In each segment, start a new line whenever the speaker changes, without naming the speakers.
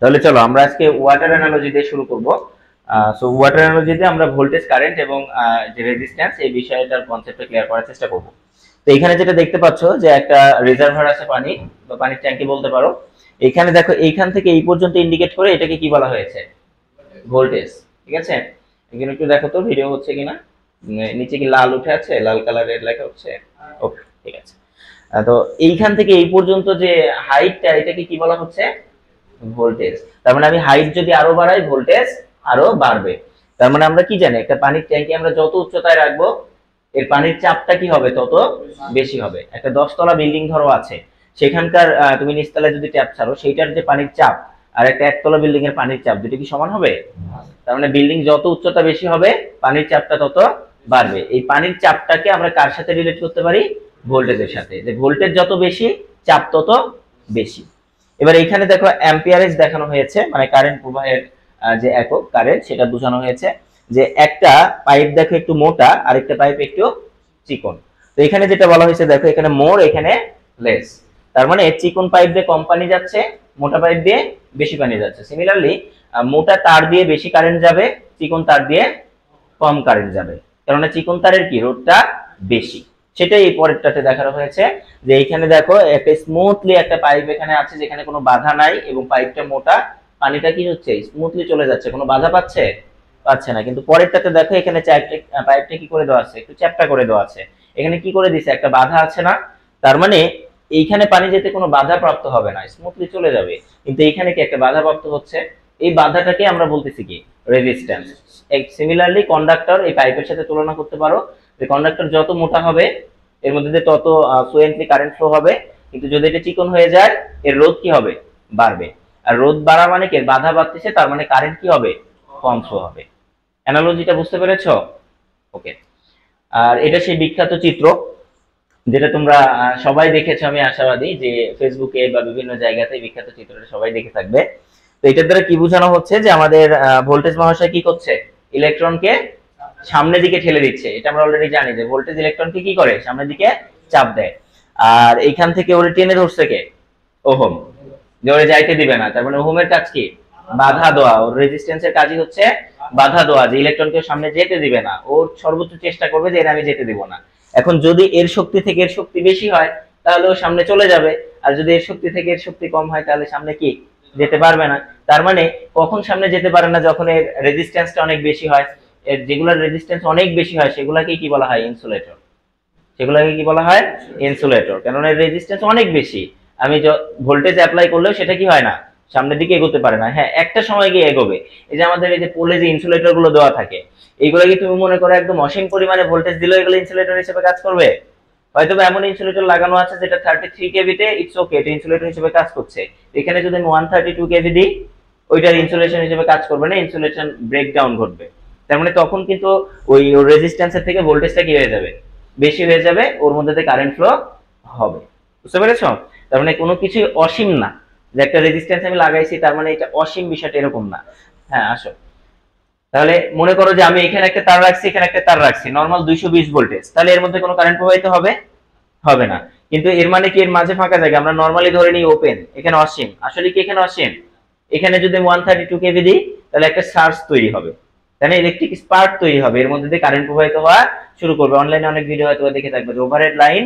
তাহলে চলো আমরা আজকে ওয়াটার অ্যানালজি দিয়ে শুরু করব। সো ওয়াটার অ্যানালজিতে আমরা ভোল্টেজ, কারেন্ট এবং যে রেজিস্ট্যান্স এই বিষয়টার কনসেপ্টটা ক্লিয়ার করার চেষ্টা করব। তো এখানে যেটা দেখতে পাচ্ছ যে একটা রিজার্ভার আছে পানি বা পানির ট্যাঙ্কি বলতে পারো। এখানে দেখো এইখান থেকে এই পর্যন্ত ইন্ডিকেট করে এটাকে কি বলা হয়েছে? ভোল্টেজ। ঠিক আছে, এখানে একটু দেখো তো ভিডিও হচ্ছে কিনা। নিচে কি লাল উঠে আছে, লাল কালারের লেখা হচ্ছে? ওকে, ঠিক আছে। তো এইখান থেকে এই পর্যন্ত যে হাইটটা, এটাকে কি বলা হচ্ছে? ভোল্টেজ। তার মানে আমি হাইট যদি আরো বাড়াই, ভোল্টেজ আরো বাড়বে। তার মানে আমরা কি জানি, একটা পানির ট্যাঙ্কি আমরা যত উচ্চতায় রাখবো এর পানির চাপটা কি হবে? তত বেশি হবে। একটা 10 তলা বিল্ডিং ধরো আছে, সেখানকার তুমি নিচতলায় যদি ট্যাপ ছাড়ো, সেইটার যে পানির চাপ আর একটা একতলা বিল্ডিং এর পানির চাপ দুটো কি সমান হবে? তার মানে বিল্ডিং যত উচ্চতা বেশি হবে পানির চাপটা তত বাড়বে। এই পানির চাপটাকে আমরা কার সাথে রিলেট করতে পারি? ভোল্টেজের সাথে। যে ভোল্টেজ যত বেশি, চাপ তত বেশি। এবার এখানে দেখো অ্যাম্পিয়ারেজ দেখানো হয়েছে, মানে কারেন্ট প্রবাহের যে একক কারেন্ট সেটা বোঝানো হয়েছে। যে একটা পাইপ দেখো একটু মোটা আর একটা পাইপ একটু চিকন। তো এখানে যেটা বলা হয়েছে দেখো, এখানে মোর, এখানে লেস। তার মানে চিকন পাইপ দিয়ে কম পানি যাচ্ছে, মোটা পাইপ দিয়ে বেশি পানি যাচ্ছে। সিমিলারলি মোটা তার দিয়ে বেশি কারেন্ট যাবে, চিকন তার দিয়ে কম কারেন্ট যাবে। কারণ চিকন তারের কি রোধটা বেশি। সেটাই এই পরেরটাতে দেখানো হয়েছে। যে এইখানে দেখো একটা স্মুথলি একটা পাইপ এখানে আছে, যেখানে কোনো বাধা নাই এবং পাইপটা মোটা, পানিটা কি হচ্ছে? স্মুথলি চলে যাচ্ছে, কোনো বাধা পাচ্ছে না। কিন্তু পরেরটাতে দেখো এখানে পাইপটা কি করে দেওয়া আছে? একটু চ্যাপ্টা করে দেওয়া আছে। এখানে কি করে দিছে? একটা বাধা আছে না? তার মানে এইখানে পানি যেতে কোনো বাধা প্রাপ্ত হবে না, স্মুথলি চলে যাবে। কিন্তু এইখানে কি একটা বাধা প্রাপ্ত হচ্ছে? এই বাধাটাকে আমরা বলতেছি কি? রেজিস্ট্যান্স। সিমিলারলি কন্ডাক্টর এই পাইপের সাথে তুলনা করতে পারো। যে কন্ডাক্টর যত মোটা হবে এর মধ্যে দিয়ে তত ফ্লুয়েন্টলি কারেন্ট ফ্লো হবে, কিন্তু যদি এটা চিকন হয়ে যায় এর রোধ কি হবে? বাড়বে। আর রোধ বাড়া মানে কি? বাধা বাড়তেছে, তার মানে কারেন্ট কি হবে? কম ফ্লো হবে। অ্যানালজিটা বুঝতে পেরেছো? ওকে। আর এটা সেই বিখ্যাত চিত্র যেটা তোমরা সবাই দেখেছো, আমি আশাবাদী যে ফেসবুকে বা বিভিন্ন জায়গাতে বিখ্যাত চিত্রটা সবাই দেখে থাকবে। তো এটার দ্বারা কি বোঝানো হচ্ছে? যে আমাদের ভোল্টেজ মহাশয় কি করছে? ইলেকট্রনকে সামনের দিকে ঠেলে দিচ্ছে। এটা আমরা অলরেডি জানি যে ভোল্টেজ ইলেকট্রনকে কি করে? সামনের দিকে চাপ দেয়। আর এইখান থেকে ওরে টেনে ধরছে কে? ওহম। যে ওরে যাইতে দিবে না। তার মানে ওহমের কাজ কি? বাধা দেওয়া। ওর রেজিস্ট্যান্সের কাজই হচ্ছে বাধা দেওয়া, যে ইলেকট্রনকে সামনে যেতে দিবে না। ওর সর্বোচ্চ চেষ্টা করবে যে এর আমি যেতে দিব না। এখন যদি এর শক্তি থেকে এর শক্তি বেশি হয় তাহলে ও সামনে চলে যাবে, আর যদি এর শক্তি থেকে এর শক্তি কম হয় তাহলে সামনে কি যেতে পারবে না। তার মানে কখন সামনে যেতে পারে না? যখন এর রেজিস্ট্যান্সটা অনেক বেশি হয়। এর যেগুলোর রেজিস্ট্যান্স অনেক বেশি হয় সেগুলোকে কি বলা হয়? ইনসুলেটর। সেগুলোকে কি বলা হয়? ইনসুলেটর। কারণ এর রেজিস্ট্যান্স অনেক বেশি। আমি ভোল্টেজ অ্যাপ্লাই করলেও সেটা কি হয় না? সামনের দিকে এগোতে পারে না। হ্যাঁ, একটা সময় গিয়ে এগোবে। এই যে আমাদের এই যে পোলে যে ইনসুলেটর গুলো দেওয়া থাকে, এইগুলো কি তুমি মনে করো একদম অসীম পরিমাণে ভোল্টেজ দিলেও এগুলো ইনসুলেটর হিসেবে কাজ করবে? হয়তো এমন ইনসুলেটর লাগানো আছে যেটা 33 কেভিতে, ইটস ওকে, এটা ইনসুলেটর হিসেবে কাজ করছে। এখানে যদি আমি 132 কেভি দিই, ওইটার ইনসুলেশন হিসেবে কাজ করবে না, ইনসুলেশন ব্রেকডাউন ঘটবে। তার মানে তখন কিন্তু ওই রেজিস্ট্যান্সের থেকে ভোল্টেজটা কি হয়ে যাবে? বেশি হয়ে যাবে, ওর মধ্যে দিয়ে কারেন্ট ফ্লো হবে। বুঝতে পেরেছো? তার মানে কোনো কিছু অসীম না। যে একটা রেজিস্ট্যান্স আমি লাগাইছি তার মানে এটা অসীম, বিষয়টা এরকম না। হ্যাঁ, আসো। তাহলে মনে করো যে আমি এখানে একটা তার রাখছি, এখানে একটা তার রাখছি, নরমাল 220 ভোল্টেজ, তাহলে এর মধ্যে কোনো কারেন্ট প্রবাহিত হবে? হবে না। কিন্তু এর মানে কি এর মাঝে ফাঁকা জায়গা? আমরা নরমালি ধরে নিই ওপেন, এখানে অসীম। আসলে কি এখানে অসীম? এখানে যদি 132 কেভি দিই তাহলে একটা সার্জ তৈরি হবে, তাই না? ইলেকট্রিক স্পার্ক তৈরি হবে, এর মধ্যে দিয়ে কারেন্ট প্রবাহিত হওয়া শুরু করবে। অনলাইনে অনেক ভিডিও হয়তো দেখে থাকবে যে ওভারহেড লাইন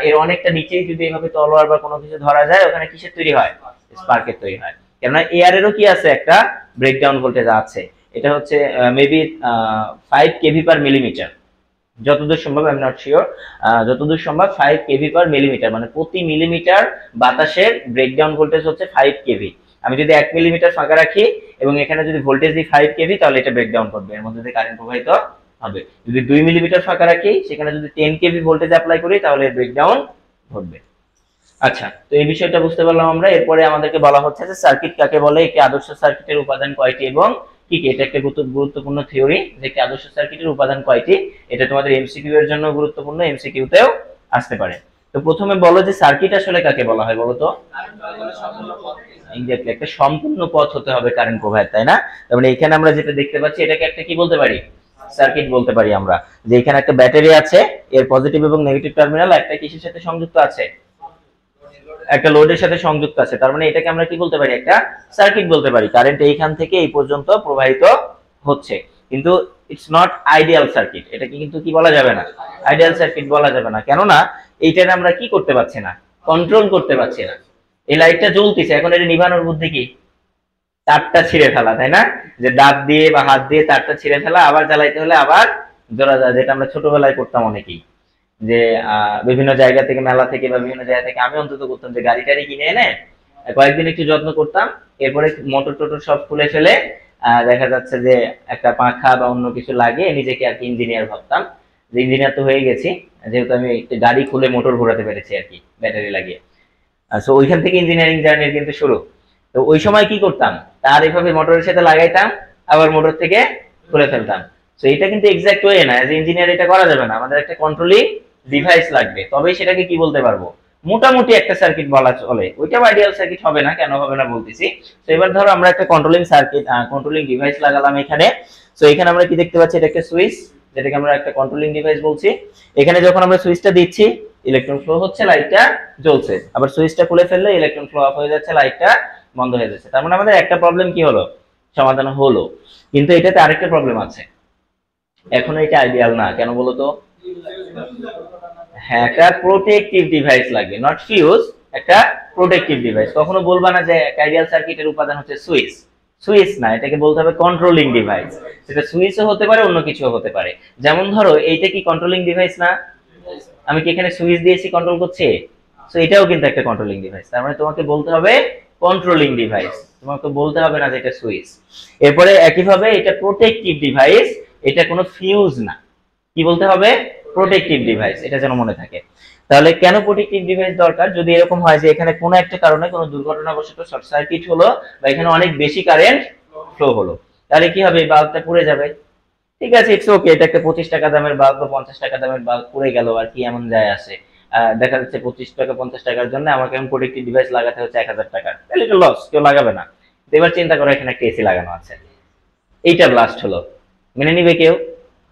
এর অনেকটা নিচেই যদি এইভাবে তলোয়ার বা কোনো কিছু ধরা যায়, ওখানে কিসের তৈরি হয়? স্পার্কের তৈরি হয়। কেননা এয়ারেরও কি আছে? একটা ব্রেকডাউন ভোল্টেজ আছে। এটা হচ্ছে মেবি 5 কেভি পার মিলিমিটার, যতদূর সম্ভব, আই এম নট শিওর, যতদূর সম্ভব 5 কেভি পার মিলিমিটার, মানে প্রতি মিলিমিটার বাতাসের ব্রেকডাউন ভোল্টেজ হচ্ছে 5 কেভি। আমি যদি 1 মিলিমিটার ফাঁকা রাখি এবং এখানে যদি ভোল্টেজ দিই 5 কেভি, তাহলে এটা ব্রেকডাউন করবে, এর মধ্যে দিয়ে কারেন্ট প্রবাহিত হবে। যদি 2 মিলিমিটার ফাঁকা রাখি, সেখানে যদি 10 কেভি ভোল্টেজ অ্যাপ্লাই করি, তাহলে ব্রেকডাউন ঘটবে। আচ্ছা, তো এই বিষয়টা বুঝতে পারলাম আমরা। এরপরে আমাদেরকে বলা হচ্ছে যে সার্কিট কাকে বলে, একটি আদর্শ সার্কিটের উপাদান কয়টি এবং কি কি। এটা একটা গুরুত্বপূর্ণ থিওরি যে একটি আদর্শ সার্কিটের উপাদান কয়টি। এটা তোমাদের এমসিকিউ এর জন্য গুরুত্বপূর্ণ, এমসিকিউ তেও আসতে পারে। তো প্রথমে বলো যে সার্কিট আসলে কাকে বলা হয়, বলো তো? এক্স্যাক্টলি, একটা সম্পূর্ণ পথ হতে হবে কারেন্ট প্রবাহের, তাই না? তার মানে এখানে আমরা যেটা দেখতে পাচ্ছি এটাকে একটা কি বলতে পারি? সার্কিট বলতে পারি আমরা। যে এখানে একটা ব্যাটারি আছে, এর পজিটিভ এবং নেগেটিভ টার্মিনাল একটা কিসের সাথে সংযুক্ত আছে? একটা লোডের সাথে সংযুক্ত আছে, তার মানে এটাকে আমরা কি বলতে পারি, একটা সার্কিট বলতে পারি। কারেন্ট এইখান থেকে এই পর্যন্ত প্রবাহিত হচ্ছে, কিন্তু ইটস নট আইডিয়াল সার্কিট। এটাকে কিন্তু কি বলা যাবে না, আইডিয়াল সার্কিট বলা যাবে না। কেননা এইটার আমরা কি করতে পারছি না, কন্ট্রোল করতে পারছি না। এই লাইটটা জ্বলতেছে, এখন এটা নিভানোর বুদ্ধি কি, তারটা ছিঁড়ে ফেলা, তাই না? যে দাঁত দিয়ে বা হাত দিয়ে তারটা ছিঁড়ে ফেলা, আবার জ্বালাইতে হলে আবার জোড়া যায়, যেটা আমরা ছোটবেলায় করতাম অনেকেই, যে বিভিন্ন জায়গা থেকে, মেলা থেকে বা বিভিন্ন জায়গা থেকে আমি অন্তত করতাম যে গাড়ি টাড়ি কিনে এনে কয়েকদিন একটু যত্ন করতাম, এরপরে মোটর টোটর সব খুলে ফেলে দেখা যাচ্ছে যে একটা পাখা বা অন্য কিছু লাগিয়ে নিজেকে আর কি ইঞ্জিনিয়ার ভাবতাম, যে ইঞ্জিনিয়ার তো হয়ে গেছি, যেহেতু আমি একটা গাড়ি খুলে মোটর ঘোরাতে পেরেছি আর কি ব্যাটারি লাগিয়ে। সো ওইখান থেকে ইঞ্জিনিয়ারিং জার্নির কিন্তু শুরু। তো ওই সময় কি করতাম, তার এইভাবে মোটরের সাথে লাগাইতাম, আবার মোটর থেকে খুলে ফেলতাম। তো এটা কিন্তু এক্সাক্ট ওয়ে না, এজ ইঞ্জিনিয়ার এটা করা যাবে না, আমাদের একটা কন্ট্রোলিং ডিভাইস লাগবে, তবেই সেটাকে কি বলতে পারবো, মোটামুটি একটা সার্কিট বলা চলে। ওইটা আইডিয়াল সার্কিট হবে না, কেন হবে না বলতেছি। তো এবার ধরো আমরা একটা কন্ট্রোলিং সার্কিট, কন্ট্রোলিং ডিভাইস লাগালাম এখানে। তো এখানে আমরা কি দেখতে পাচ্ছি, এটা একটা সুইচ, যেটাকে আমরা একটা কন্ট্রোলিং ডিভাইস বলছি। এখানে যখন আমরা সুইচটা দিচ্ছি, ইলেকট্রন ফ্লো হচ্ছে, লাইটটা জ্বলছে, আবার সুইচটা খুলে ফেললে ইলেকট্রন ফ্লো অফ হয়ে যাচ্ছে, লাইটটা বন্ধ হয়ে যাচ্ছে। তার মানে আমাদের একটা প্রবলেম কি হলো, সমাধান হলো। কিন্তু এটাতে আরেকটা প্রবলেম আছে, এখন এটা আইডিয়াল না, কেন বলো তো? হ্যাঁ, একটা প্রোটেক্টিভ ডিভাইস লাগবে, নট ফিউজ, একটা প্রোটেক্টিভ ডিভাইস। কখনো বলবা না যে আইডিয়াল সার্কিটের উপাদান হচ্ছে সুইচ, সুইচ না, এটাকে বলতে হবে কন্ট্রোলিং ডিভাইস। সেটা সুইচও হতে পারে, অন্য কিছুও হতে পারে। যেমন ধরো এইটা কি কন্ট্রোলিং ডিভাইস না, আমি কি এখানে সুইচ দিয়েছি কন্ট্রোল করছি, সো এটাও কিন্তু একটা কন্ট্রোলিং ডিভাইস। তার মানে তোমাকে বলতে হবে কন্ট্রোলিং ডিভাইস, তোমাকে বলতে হবে না যে এটা সুইচ। এরপরে একইভাবে এটা প্রোটেক্টিভ ডিভাইস, এটা কোনো ফিউজ না, কি বলতে হবে, প্রোটেক্টিভ ডিভাইস, এটা যেন মনে থাকে। তাহলে কেন প্রোটেক্টিভ ডিভাইস দরকার, যদি এরকম হয় যে এখানে কোনো একটা কারণে কোনো দুর্ঘটনাবশত শর্ট সার্কিট হলো বা এখানে অনেক বেশি কারেন্ট ফ্লো হলো, তাহলে কি হবে, বাল্বটা পুড়ে যাবে। ঠিক আছে, ইটস ওকে, এটা একটা 25 টাকা দামের বাল্ব বা 50 টাকা দামের বাল্ব পুড়ে গেল, আর কি এমন যায় আসে। দেখা যাচ্ছে 25 টাকা 50 টাকার জন্য আমাকে এখন প্রোটেক্টিভ ডিভাইস লাগাতে হচ্ছে 1000 টাকা, তাহলে এটা লস, কেউ লাগাবে না। এবার চিন্তা করো এখানে একটা এসি লাগানো আছে, এইটা ব্লাস্ট হলো, মেনে নিবে কেউ?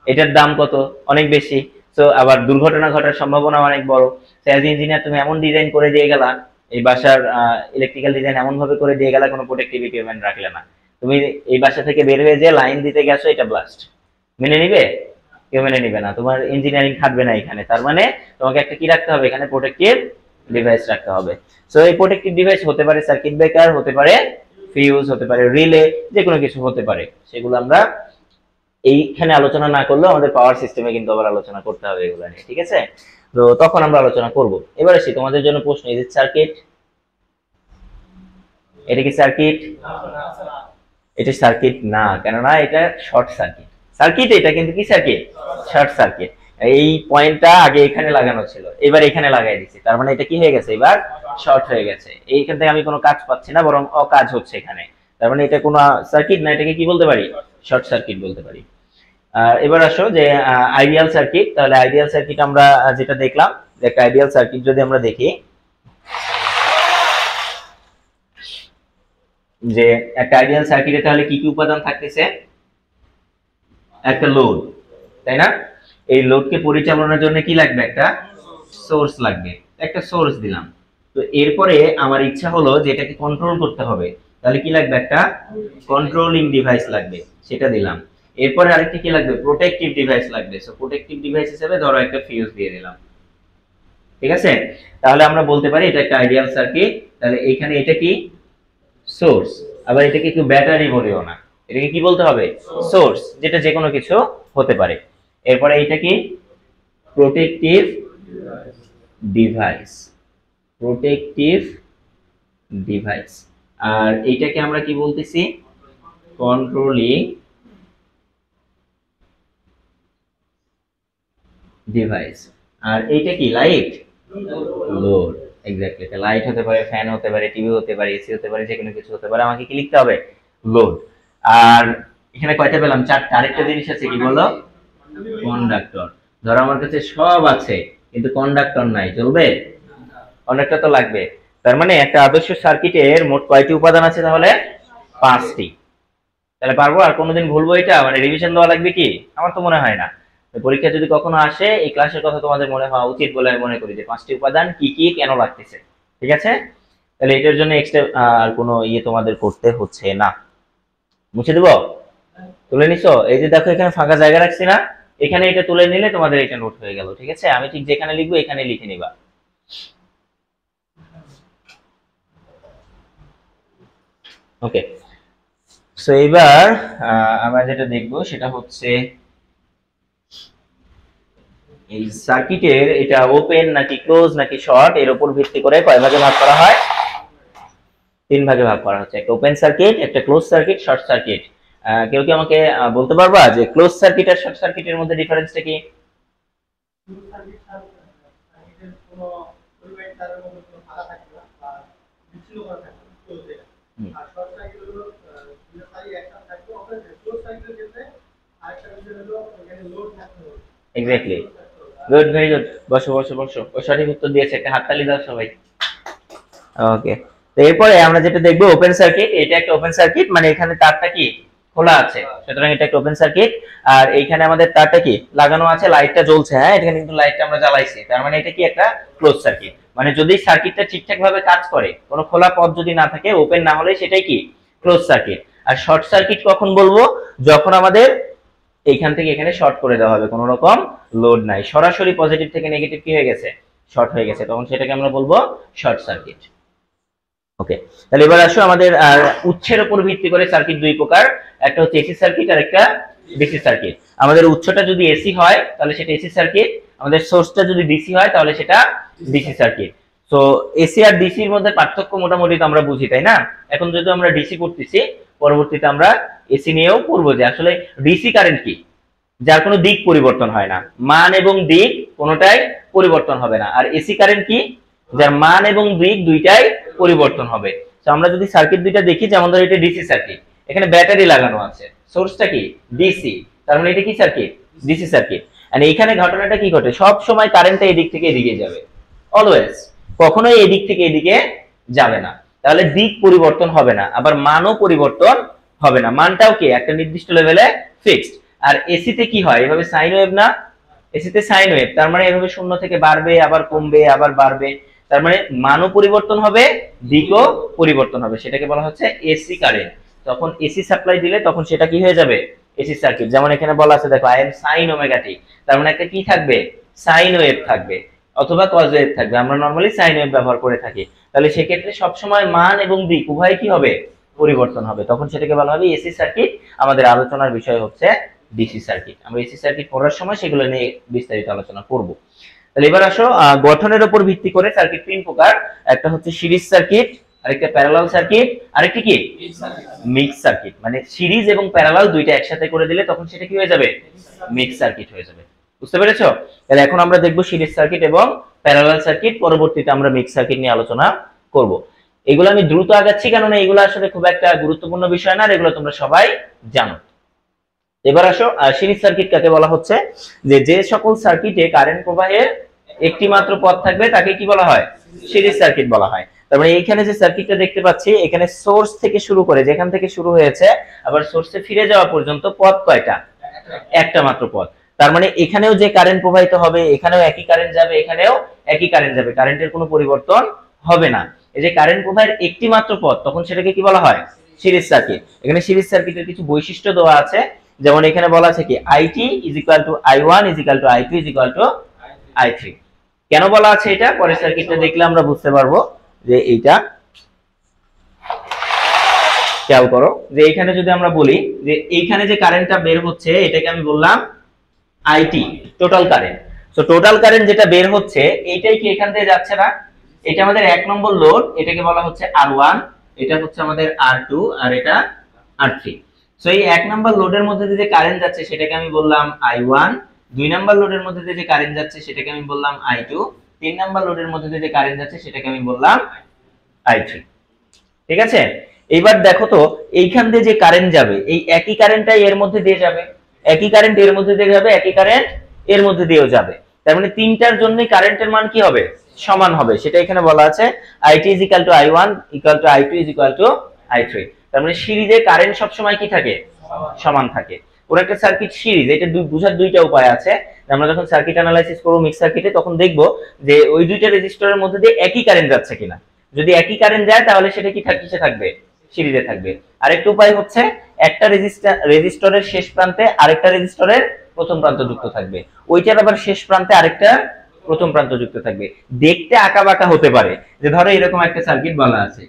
এটার দাম কত, অনেক বেশি। তো আবার দুর্ঘটনা ঘটার সম্ভাবনা অনেক বড়। অ্যাজ ইঞ্জিনিয়ার তুমি এমন ডিজাইন করে দিয়ে গেলা, এই বাসার ইলেকট্রিক্যাল ডিজাইন এমন ভাবে করে দিয়ে গেলা, কোনো প্রোটেক্টিভ ইকুইপমেন্ট রাখলে না, তুমি এই বাসা থেকে বের হয়ে যে লাইন দিতে গেছো, এটা ব্লাস্ট, মেনে নিবে? কেউ মেনে নিবে না, তোমার ইঞ্জিনিয়ারিং খাটবে না এখানে। তার মানে তোমাকে একটা কি রাখতে হবে, এখানে প্রোটেক্টিভ ডিভাইস রাখতে হবে। সো এই প্রোটেক্টিভ ডিভাইস হতে পারে সার্কিট ব্রেকার, হতে পারে ফিউজ, হতে পারে রিলে, যে কোনো কিছু হতে পারে। সেগুলো আমরা এইখানে আলোচনা না করলেও আমাদের পাওয়ার সিস্টেমে কিন্তু আবার আলোচনা করতে হবে এগুলো নিয়ে, ঠিক আছে? তো তখন আমরা আলোচনা করব। এবার আসি তোমাদের জন্য প্রশ্ন, এই যে সার্কিট, এটা কি সার্কিট? এটা সার্কিট না, কেননা এটা শর্ট সার্কিট। সার্কিট এটা, কিন্তু কি সার্কিট, শর্ট সার্কিট। এই পয়েন্টটা আগে এখানে লাগানো ছিল, এবার এখানে লাগাই দিচ্ছি, তার মানে এটা কি হয়ে গেছে, এবার শর্ট হয়ে গেছে। এইখান থেকে আমি কোনো কাজ পাচ্ছি না, বরং অকাজ হচ্ছে এখানে। তার মানে এটা কোনো সার্কিট না, এটাকে কি বলতে পারি, শর্ট সার্কিট বলতে পারি। এবার আসো যে আইডিয়াল সার্কিট। তাহলে আইডিয়াল সার্কিট আমরা যেটা দেখলাম, একটা আইডিয়াল সার্কিট যদি আমরা দেখি, যে একটা আইডিয়াল সার্কিটে তাহলে কি কি উপাদান থাকতেছে, একটা লোড, তাই না? এই লোডকে পরিচালনার জন্য কি লাগবে, একটা সোর্স লাগবে, একটা সোর্স দিলাম। তো এরপরে আমার ইচ্ছা হলো যে এটাকে কন্ট্রোল করতে হবে, তাহলে কি লাগবে, একটা কন্ট্রোলিং ডিভাইস লাগবে, সেটা দিলাম। এরপরে আরেকটা কি লাগবে, প্রোটেক্টিভ ডিভাইস লাগবে। সো প্রোটেক্টিভ ডিভাইস হিসেবে ধরো একটা ফিউজ দিয়ে দিলাম, ঠিক আছে? তাহলে আমরা বলতে পারি এটা একটা আইডিয়াল সার্কিট। তাহলে এখানে এটা কি, সোর্স, আবার এটাকে একটু ব্যাটারি বলিও না, এটাকে কি বলতে হবে, সোর্স, যেটা যে কোনো কিছু হতে পারে। এরপরে এটা কি, প্রোটেক্টিভ ডিভাইস, প্রোটেক্টিভ ডিভাইস। আর এইটাকে আমরা কি বলতেছি, কন্ট্রোলিং ডিভাইস। আর এইটা কি, লাইট, লোড, এক্স্যাক্টলি। এটা লাইট হতে পারে, ফ্যান হতে পারে, টিভি হতে পারে, এসি হতে পারে, যে কোনো কিছু হতে পারে। আমাকে কি লিখতে হবে, লোড। আর এখানে কয়টা পেলাম, চারটা। আরেকটা জিনিস আছে, কি বলো, কন্ডাক্টর। ধরো আমার কাছে সব আছে কিন্তু কন্ডাক্টর নাই, চলবে? কন্ডাক্টর তো লাগবে। তার মানে একটা আদর্শ সার্কিটের মোট কয়টি উপাদান আছে, তাহলে 5টি। তাহলে পারবো? আর কোনোদিন ভুলবো এটা, মানে রিভিশন দেওয়া লাগবে কি? আমার তো মনে হয় না। পরীক্ষা যদি কখনো আসে, এই ক্লাসের কথা তোমাদের মনে হওয়া উচিত বলে আমি মনে করি, যে 5টি উপাদান কি কি কেন লাগতেছে। ঠিক আছে, তাহলে এটার জন্য এক্সট্রা আর কোনো ইয়ে তোমাদের করতে হচ্ছে না। মুছে দেবো, তুলে নিছো? এই যে দেখো এখানে ফাঁকা জায়গা রাখছি না, এখানে এটা তুলে নিলে তোমাদের এটা নোট হয়ে গেল। ঠিক আছে, আমি ঠিক যেখানে লিখবো এখানে লিখে নিবা। ওকে, সো এবার আমরা যেটা দেখবো সেটা হচ্ছে এই সার্কিটের এটা ওপেন নাকি ক্লোজ নাকি শর্ট এর উপর ভিত্তি করে কয় ভাগে ভাগ করা হয়? 3 ভাগে ভাগ করা হচ্ছে, একটা ওপেন সার্কিট, একটা ক্লোজ সার্কিট, শর্ট সার্কিট। কেউ কি আমাকে বলতে পারবা যে ক্লোজ সার্কিট আর শর্ট সার্কিটের মধ্যে ডিফারেন্সটা কি? Exactly, good, very good. বসো বসো বসো, ও সঠিক উত্তর দিয়েছে, একটা হাততালি দাও সবাই। ওকে, তো এরপরে আমরা যেটা দেখবো ওপেন সার্কিট, এটা একটা ওপেন সার্কিট, মানে এখানে তারটা কি খোলা আছে, সুতরাং এটা একটা ওপেন সার্কিট। আর এইখানে আমাদের তারটা কি লাগানো আছে, লাইটটা জ্বলছে, হ্যাঁ এখানে কিন্তু লাইটটা আমরা জ্বালাইছি, তার মানে এটা কি একটা ক্লোজ সার্কিট। মানে যদি সার্কিটটা ঠিকঠাক ভাবে কাজ করে, কোনো খোলা পথ যদি না থাকে, ওপেন না হলে সেটাই কি ক্লোজ সার্কিট। আর শর্ট সার্কিট কখন বলবো? যখন আমাদের এইখান থেকে এখানে শর্ট করে দেওয়া হবে, কোনো রকম লোড নাই, সরাসরি পজিটিভ থেকে নেগেটিভ কি হয়ে গেছে, শর্ট হয়ে গেছে, তখন সেটাকে আমরা বলবো শর্ট সার্কিট। ওকে, তাহলে এবার আসো আমাদের উৎসের উপর ভিত্তি করে সার্কিট দুই প্রকার, একটা হচ্ছে এসি সার্কিট আর একটা ডিসি সার্কিট। আমাদের উৎসটা যদি এসি হয় তাহলে সেটা এসি সার্কিট, আমাদের সোর্সটা যদি ডিসি হয় তাহলে সেটা ডিসি সার্কিট। তো এসি আর ডিসির মধ্যে পার্থক্য মোটামুটি তো আমরা বুঝি, তাই না? এখন যদি আমরা ডিসি করতেছি, পরবর্তীতে আমরা এসি নিয়েও পড়বো যে আসলে ডিসি কারেন্ট কি, যার কোনো দিক পরিবর্তন হয় না, মান এবং দিক কোনোটাই পরিবর্তন হবে না। আর এসি কারেন্ট কি, যার মান এবং দিক দুইটাই পরিবর্তন হবে। তো আমরা যদি সার্কিট দুইটা দেখি, যেমন ধরো এটা ডিসি সার্কিট, এখানে ব্যাটারি লাগানো আছে, সোর্সটা কি ডিসি, তার মানে এটা কি সার্কিট, ডিসি সার্কিট। আর এইখানে ঘটনাটা কি ঘটে, সব সময় কারেন্টটা এদিক থেকে এদিকে যাবে, অলওয়েজ, কখনোই এদিক থেকে এদিকে যাবে না, তাহলে দিক পরিবর্তন হবে না, আবার মানও পরিবর্তন হবে না, মানটাও কি একটা নির্দিষ্ট লেভেলে ফিক্সড। আর এসিতে কি হয়, এভাবে সাইন ওয়েভ না, এসিতে সাইন ওয়েভ, তার মানে এভাবে শূন্য থেকে বাড়বে, আবার কমবে, আবার বাড়বে, তার মানে মানও পরিবর্তন হবে, দিকও পরিবর্তন হবে, সেটাকে বলা হচ্ছে এসি কারেন্ট। তখন এসি সাপ্লাই দিলে তখন সেটা কি হয়ে যাবে, এসি সার্কিট। যেমন এখানে বলা আছে দেখো, I am sine omega t, তার মানে একটা কি থাকবে, সাইন ওয়েভ থাকবে অথবা কজ ওয়েভ থাকবে, আমরা নরমালি সাইন ওয়েভ ব্যবহার করে থাকি। তাহলে সেক্ষেত্রে সবসময় মান এবং দিক উভয় কি হবে, পরিবর্তন হবে, তখন সেটাকে বলা হবে এসি সার্কিট। আমাদের আলোচনার বিষয় হচ্ছে ডিসি সার্কিট, আমরা এসি সার্কিট পড়ার সময় সেগুলো নিয়ে বিস্তারিত আলোচনা করব। তাহলে এবার আসো, গঠনের উপর ভিত্তি করে সার্কিট তিন প্রকার, একটা হচ্ছে সিরিজ সার্কিট, আরেকটা প্যারালাল সার্কিট, আরেকটা কি মিক্স সার্কিট। মানে সিরিজ এবং প্যারালাল দুইটা একসাথে করে দিলে তখন সেটা কি হয়ে যাবে, মিক্স সার্কিট হয়ে যাবে। বুঝতে পেরেছো? তাহলে এখন আমরা দেখবো সিরিজ সার্কিট এবং প্যারালাল সার্কিট, পরবর্তীতে আমরা মিক্স সার্কিট নিয়ে আলোচনা করব। এগুলো আমি দ্রুত আগাচ্ছি, কারণ এগুলো আসলে খুব একটা গুরুত্বপূর্ণ বিষয় না, এগুলো তোমরা সবাই জানো। এবার আসো, সিরিজ সার্কিট কাকে বলা হচ্ছে, যে সকল সার্কিটে কারেন্ট প্রবাহের একটি মাত্র পথ থাকবে তাকে কি বলা হয়, সিরিজ সার্কিট বলা হয়। তার মানে এইখানে যে সার্কিটটা দেখতে পাচ্ছি, এখানে সোর্স থেকে শুরু করে, যেখান থেকে শুরু হয়েছে আবার সোর্সে ফিরে যাওয়া পর্যন্ত পথ কয়টা, একটা মাত্র পথ। তার মানে এখানেও যে কারেন্ট প্রবাহিত হবে, এখানেও একই কারেন্ট যাবে, এখানেও একই কারেন্ট যাবে, কারেন্টের কোনো পরিবর্তন হবে না। এই যে কারেন্ট প্রবাহের একটি মাত্র পথ, তখন সেটাকে কি বলা হয়, সিরিজ সার্কিট। এখানে সিরিজ সার্কিটের কিছু বৈশিষ্ট্য দেওয়া আছে, যেমন এখানে বলা আছে কি IT is equal to I one is equal to I two is equal to আই3। কেন বলা আছে এটা, পরের সার্কিটটা দেখলে আমরা বুঝতে পারবো যে এইটা। খেয়াল করো যে এখানে যদি আমরা বলি যে এইখানে যে কারেন্টটা বের হচ্ছে এটাকে আমি বললাম IT, total current. So total current যেটা বের হচ্ছে এইটাই কি এখান থেকে যাচ্ছে না, এটা আমাদের এক নম্বর লোড, এটাকে বলা হচ্ছে আর1, এটা হচ্ছে আমাদের আর2, আর এটা আর3। সো এই এক নাম্বার লোডের মধ্যে যে কারেন্ট যাচ্ছে সেটাকে আমি বললাম I1, দুই নাম্বার লোডের মধ্যে যে কারেন্ট যাচ্ছে সেটাকে আমি বললাম I2, তিন নাম্বার লোডের মধ্যে যে কারেন্ট যাচ্ছে সেটাকে আমি বললাম I3। ঠিক আছে, এইবার দেখো তো এইখান দিয়ে যে কারেন্ট যাবে, এই একই কারেন্টটাই এর মধ্যে দিয়ে যাবে, একই কারেন্ট এর মধ্যে দিয়ে যাবে, একই কারেন্ট এর মধ্যে দিয়েও যাবে, তার মানে তিনটার জন্যই কারেন্টের মান কি হবে, সমান হবে। সেটা এখানে বলা আছে IT is equal to I1 equal to I2 is equal to I3। তার মানে সিরিজে কারেন্ট সব সময় কি থাকে, সমান থাকে। ওর একটা সার্কিট সিরিজ, এটা বুঝার দুইটা উপায় আছে। আমরা যখন সার্কিট অ্যানালাইসিস করব মিক্স সার্কিটে, তখন দেখব যে ওই দুইটা রেজিস্টরের মধ্যে দিয়ে একই কারেন্ট যাচ্ছে কিনা। যদি একই কারেন্ট যায় তাহলে সেটা কি কিসে থাকবে, সিরিজে থাকবে। আরেকটা উপায় হচ্ছে একটা রেজিস্টরের শেষ প্রান্তে আরেকটা রেজিস্টরের প্রথম প্রান্ত যুক্ত থাকবে, ওইটার আবার শেষ প্রান্তে আরেকটা প্রথম প্রান্ত যুক্ত থাকবে। দেখতে আঁকা বাঁকা হতে পারে, যে ধরো এরকম একটা সার্কিট বলা আছে,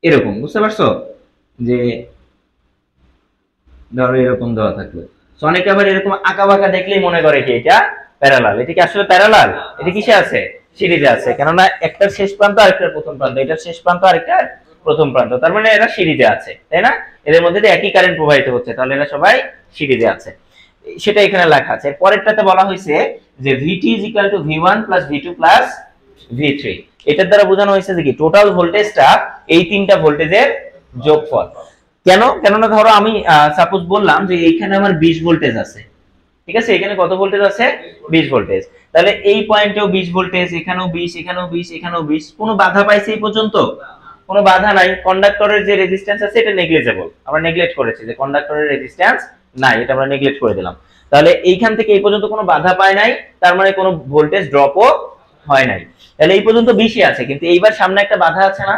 এরকম, বুঝতে পারছো, যে ধরো এরকম দেওয়া থাকলো, অনেকে আবার এরকম আঁকা বাঁকা দেখলেই মনে করে কি এটা প্যারালাল। এটা কি আসলে প্যারালাল? এটা কিসে আছে, সিরিজে আছে, কেননা একটার শেষ প্রান্ত আরেকটার প্রথম প্রান্ত, এটার শেষ প্রান্ত আরেকটার প্রথম প্রান্ত, তার মানে এরা সিরিজে আছে, তাই না? এদের মধ্যে দিয়ে একই কারেন্ট প্রবাহিত হচ্ছে, তাহলে এরা সবাই সিরিজে আছে, সেটা এখানে লেখা আছে। পরেরটাতে বলা হয়েছে যে VT = V1 + V2 + V3। এটার দ্বারা বোঝানো হয়েছে যে কি টোটাল ভোল্টেজটা এই তিনটা ভোল্টেজের যোগফল। কেননা ধরো আমি সাপোজ বললাম যে এইখানে আমার 20 ভোল্টেজ আছে, ঠিক আছে, এখানে কত ভোল্টেজ আছে, 20 ভোল্টেজ, তাহলে এই পয়েন্টেও 20 ভোল্টেজ, এখানেও 20, এখানেও 20, এখানেও 20, কোনো বাধা পাইছে এই পর্যন্ত? কোনো বাধা নাই। কন্ডাক্টরের যে রেজিস্ট্যান্স আছে এটা নেগলিজেবল, আমরা নেগলেক্ট করেছি যে কন্ডাক্টরের রেজিস্ট্যান্স নাই, এটা আমরা নেগলেক্ট করে দিলাম। তাহলে এইখান থেকে এই পর্যন্ত কোনো বাধা পায় নাই, তার মানে কোনো ভোল্টেজ ড্রপও হয় নাই, তাহলে এই পর্যন্ত 20 আছে। কিন্তু এইবার সামনে একটা বাধা আছে না,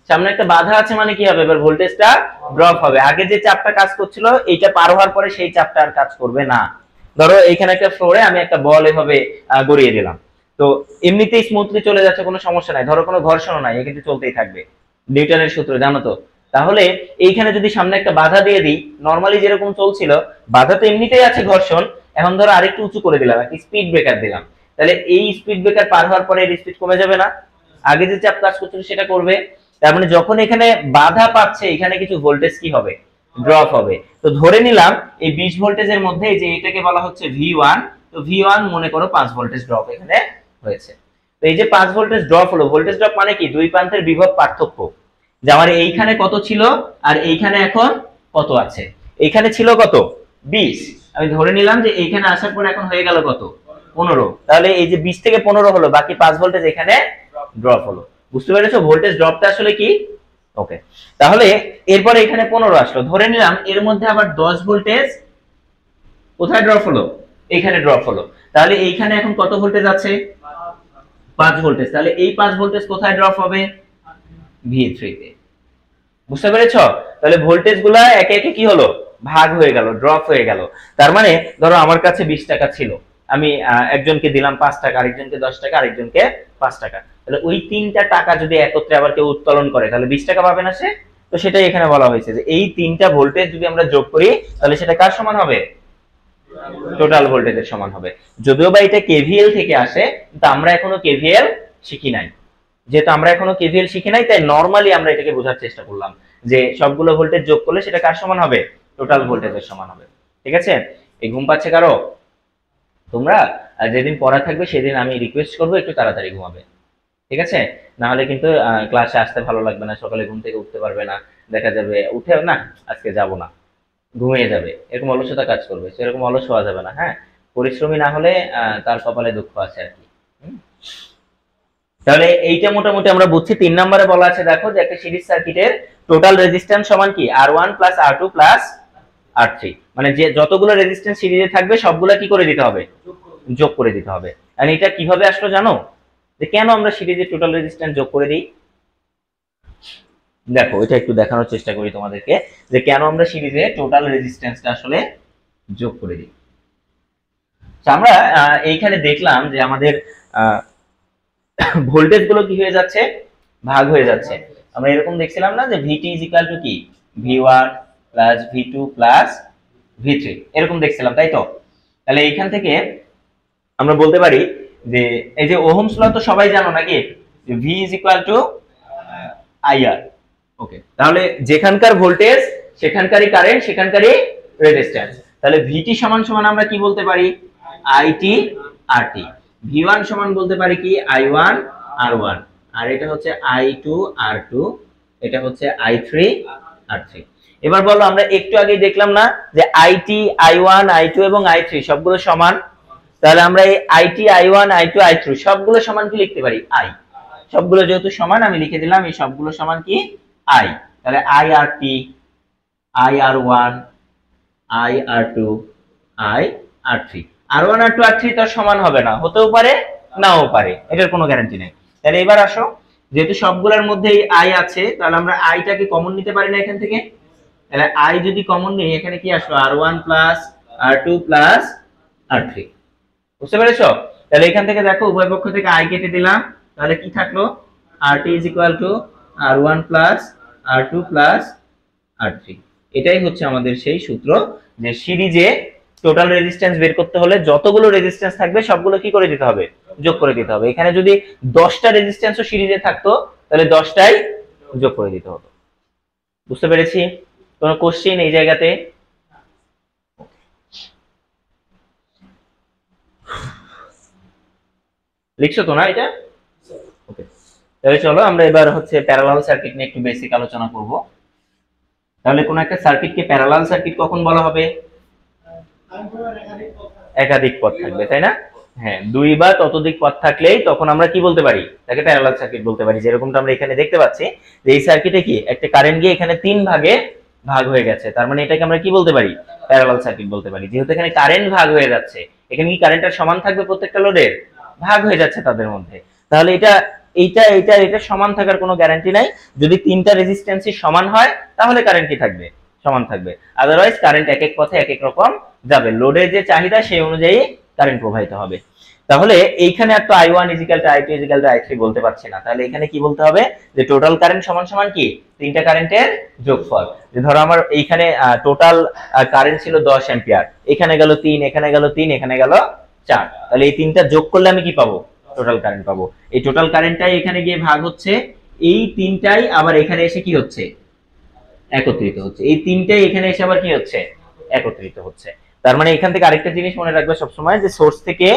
সামনে একটা বাধা আছে মানে কি হবে, এবার ভোল্টেজটা ড্রপ হবে। আগে যে চাপটা কাজ করছিল এইটা পার হওয়ার পরে সেই চাপটা আর কাজ করবে না। ধরো এইখানে একটা ফ্লোরে আমি একটা বল এভাবে গড়িয়ে দিলাম, তো এমনিতেই স্মুথলি চলে যাচ্ছে, কোনো সমস্যা নাই, ধরো কোনো ঘর্ষণও নাই, এ কিন্তু চলতেই থাকবে, নিউটনের সূত্র জানো তো। তাহলে এইখানে যদি সামনে একটা বাধা দিয়ে দিই, নরমালি যেরকম চলছিল, বাধা তো এমনিতেই আছে ঘর্ষণ, এখন ধরো আরেকটু উঁচু করে দিলাম, একটা স্পিড ব্রেকার দিলাম, তাহলে এই স্পিড ব্রেকার পার হওয়ার পরে এর স্পিড কমে যাবে না, আগে যে চাপ কাজ করছিল সেটা করবে। তার মানে যখন এখানে বাধা পাচ্ছে এখানে কিছু ভোল্টেজ কি হবে, ড্রপ হবে। তো ধরে নিলাম এই 20 ভোল্টেজের মধ্যে যে এটাকে বলা হচ্ছে V1, তো V1 মনে করো 5 ভোল্টেজ ড্রপ এখানে হয়েছে। তো এই যে 5 ভোল্টেজ ড্রপ হলো, ভোল্টেজ ড্রপ মানে কি দুই প্রান্তের বিভব পার্থক্য, যে আমার এইখানে কত ছিল আর এইখানে এখন কত আছে। এইখানে ছিল কত 20, আমি ধরে নিলাম যে এইখানে আসার পর এখন হয়ে গেল কত 15, তাহলে এই যে 20 থেকে 15 হলো, বাকি 5 ভোল্টেজ এখানে ড্রপ হলো। বুঝতে পেরেছো ভোল্টেজ ড্রপটা আসলে কি? ওকে, তাহলে এরপরে এখানে 15 আসলো, ধরে নিলাম এর মধ্যে আবার 10 ভোল্টেজ কোথায় ড্রপ হলো, এখানে ড্রপ হলো, তাহলে এইখানে এখন কত ভোল্টেজ আছে 5 ভোল্টেজ, তাহলে এই 5 ভোল্টেজ কোথায় ড্রপ হবে, V3 তে। বুঝতে পেরেছো? তাহলে ভোল্টেজ গুলা একে একে কি হলো, ভাগ হয়ে গেল, ড্রপ হয়ে গেল। তার মানে ধরো আমার কাছে 20 টাকা ছিল, আমি একজনকে দিলাম 5 টাকা, আরেকজনকে 10 টাকা, আরেকজনকে 5 টাকা, তাহলে ওই তিনটা টাকা যদি একত্রে আবার কেউ উত্তোলন করে তাহলে 20 টাকা পাবে না সে? তো সেটাই এখানে বলা হয়েছে যে এই তিনটা ভোল্টেজ যদি আমরা যোগ করি তাহলে সেটা কার সমান হবে, টোটাল ভোল্টেজের সমান হবে। যদিও বা এটা কেভিএল থেকে আসে, কিন্তু আমরা এখনো কেভিএল শিখি নাই, যেহেতু আমরা এখনো কেভিএল শিখি নাই তাই নরমালি আমরা এটাকে বোঝার চেষ্টা করলাম যে সবগুলো ভোল্টেজ যোগ করলে সেটা কার সমান হবে, টোটাল ভোল্টেজের সমান হবে। ঠিক আছে, এই ঘুম পাচ্ছে কারো? তোমরা যেদিন পড়া থাকবে সেদিন আমি রিকোয়েস্ট করবো একটু তাড়াতাড়ি ঘুমাবে, ঠিক আছে? না হলে কিন্তু ক্লাসে আসতে ভালো লাগবে না, সকালে ঘুম থেকে উঠতে পারবে না, দেখা যাবে উঠে না আজকে যাব না, ঘুমিয়ে যাবে, এরকম অলসতা কাজ করবে, সেরকম অলস হওয়া যাবে না। হ্যাঁ, পরিশ্রমী না হলে তার কপালে দুঃখ আছে আর কি। তাহলে এইটা মোটামুটি আমরা বুঝছি। 3 নম্বরে বলা আছে দেখো যে একটা সিরিজ সার্কিটের টোটাল রেজিস্ট্যান্স সমান কি R1 + R2 + R3, মানে যে যতগুলো রেজিস্ট্যান্স সিরিজে থাকবে সবগুলা কি করে দিতে হবে, যোগ করে দিতে হবে। আর এটা কিভাবে আসলো জানো, যে কেন আমরা সিরিজে টোটাল রেজিস্ট্যান্স যোগ করে দিই? দেখো এটা একটু দেখানোর চেষ্টা করি তোমাদেরকে যে কেন আমরা সিরিজে টোটাল রেজিস্ট্যান্সটা আসলে যোগ করে দিই। আমরা এইখানে দেখলাম যে আমাদের ভোল্টেজ গুলো কি হয়ে যাচ্ছে, ভাগ হয়ে যাচ্ছে। আমরা এরকম দেখছিলাম না যে VT = কি V1 + V2 + V3, এরকম দেখছিলাম, তাই তো? তাহলে এইখান থেকে আমরা বলতে পারি যে এই যে ওহমস ল তো সবাই জানো নাকি, যে V = IR। ওকে, তাহলে যেখানকার ভোল্টেজ সেখানকারই কারেন্ট সেখানকারই রেজিস্ট্যান্স, তাহলে VT সমান সমান আমরা কি বলতে পারি, IT RT। V1 সমান বলতে পারি কি I1 R1, আর এটা হচ্ছে I2 R2, এটা হচ্ছে I3 R3। এবার বলো আমরা একটু আগে দেখলাম না যে IT I1 I2 এবং I3 সবগুলো সমান, তাহলে আমরা এই IT I1 I2 I3 সবগুলো সমান কি লিখতে পারি, I। সবগুলো যেহেতু সমান আমি লিখে দিলাম এই সবগুলো সমান কি I, তাহলে IRT IR1 IR2 IR3। R1 R2 R3 তো সমান হবে না, হতেও পারে নাও পারে, এটার কোনো গ্যারান্টি নেই। তাহলে এবার আসো যেহেতু সবগুলোর মধ্যেই আই আছে, তাহলে আমরা আইটাকে কমন নিতে পারি না এখান থেকে। তাহলে আই যদি কমন নিই, এখানে কি আসলো R1 plus R2 plus R3। বুঝতে পেরেছো? তাহলে এখান থেকে দেখো উভয় পক্ষ থেকে আই কেটে দিলাম, তাহলে কি থাকলো RT is equal two R1 plus R2 plus R3। এটাই হচ্ছে আমাদের সেই সূত্র, যে সিরিজে টোটাল রেজিস্ট্যান্স বের করতে হলে যতগুলো রেজিস্ট্যান্স থাকবে সবগুলো কি করে দিতে হবে, যোগ করে দিতে হবে। এখানে যদি 10টা রেজিস্ট্যান্সও সিরিজে থাকতো তাহলে 10টাই যোগ করে দিতে হতো। বুঝতে পেরেছি? কোনো কোশ্চেন এই জায়গাতে? লিখছো তো না এটা? ওকে, তাহলে চলো আমরা এবার হচ্ছে প্যারালাল সার্কিট নিয়ে একটু বেসিক আলোচনা করব। তাহলে কোন একটা সার্কিটকে প্যারালাল সার্কিট কখন বলা হবে? একাধিক পথ থাকবে, তাই না? হ্যাঁ, দুই বা ততোধিক পথ থাকলেই তখন আমরা কি বলতে পারি, তাকে প্যারালাল সার্কিট বলতে পারি। যেরকমটা আমরা এখানে দেখতে পাচ্ছি যে এই সার্কিটে কি একটা কারেন্ট গিয়ে এখানে 3 ভাগে ভাগ হয়ে গেছে, তার মানে এটাকে আমরা কি বলতে পারি, প্যারালাল সার্কিট বলতে পারি। যেহেতু এখানে কারেন্ট ভাগ হয়ে যাচ্ছে, এখানে কি কারেন্টটা সমান থাকবে প্রত্যেকটা লোডের? ভাগ হয়ে যাচ্ছে তাদের মধ্যে, তাহলে এটা এইটা এইটা এটা সমান থাকার কোনো গ্যারান্টি নাই। যদি 3টা রেজিস্ট্যান্সই সমান হয় তাহলে কারেন্ট কি থাকবে, সমান থাকবে। আদারওয়াইজ কারেন্ট এক এক পথে এক এক রকম যাবে, লোডের যে চাহিদা সেই অনুযায়ী কারেন্ট প্রবাহিত হবে। তাহলে এইখানে আর তো I1 I2 I3 বলতে পারছি না, তাহলে এখানে কি বলতে হবে, যে টোটাল কারেন্ট সমান সমান কি 3টা কারেন্টের যোগফল। যে ধরো আমার এইখানে টোটাল কারেন্ট ছিল 10 অ্যাম্পিয়ার, এখানে গেল 3, এখানে গেল 3, এখানে গেল 4, তাহলে এই 3টা যোগ করলে আমি কি পাবো, টোটাল কারেন্ট পাবো। এই টোটাল কারেন্টটাই এখানে গিয়ে ভাগ হচ্ছে, এই 3টাই আবার এখানে এসে কি হচ্ছে, একত্রিত হচ্ছে। এই 3টাই এখানে এসে আবার কি হচ্ছে, একত্রিত হচ্ছে। তার মানে এখান থেকে আরেকটা জিনিস মনে রাখবে সবসময়, যে সোর্স থেকে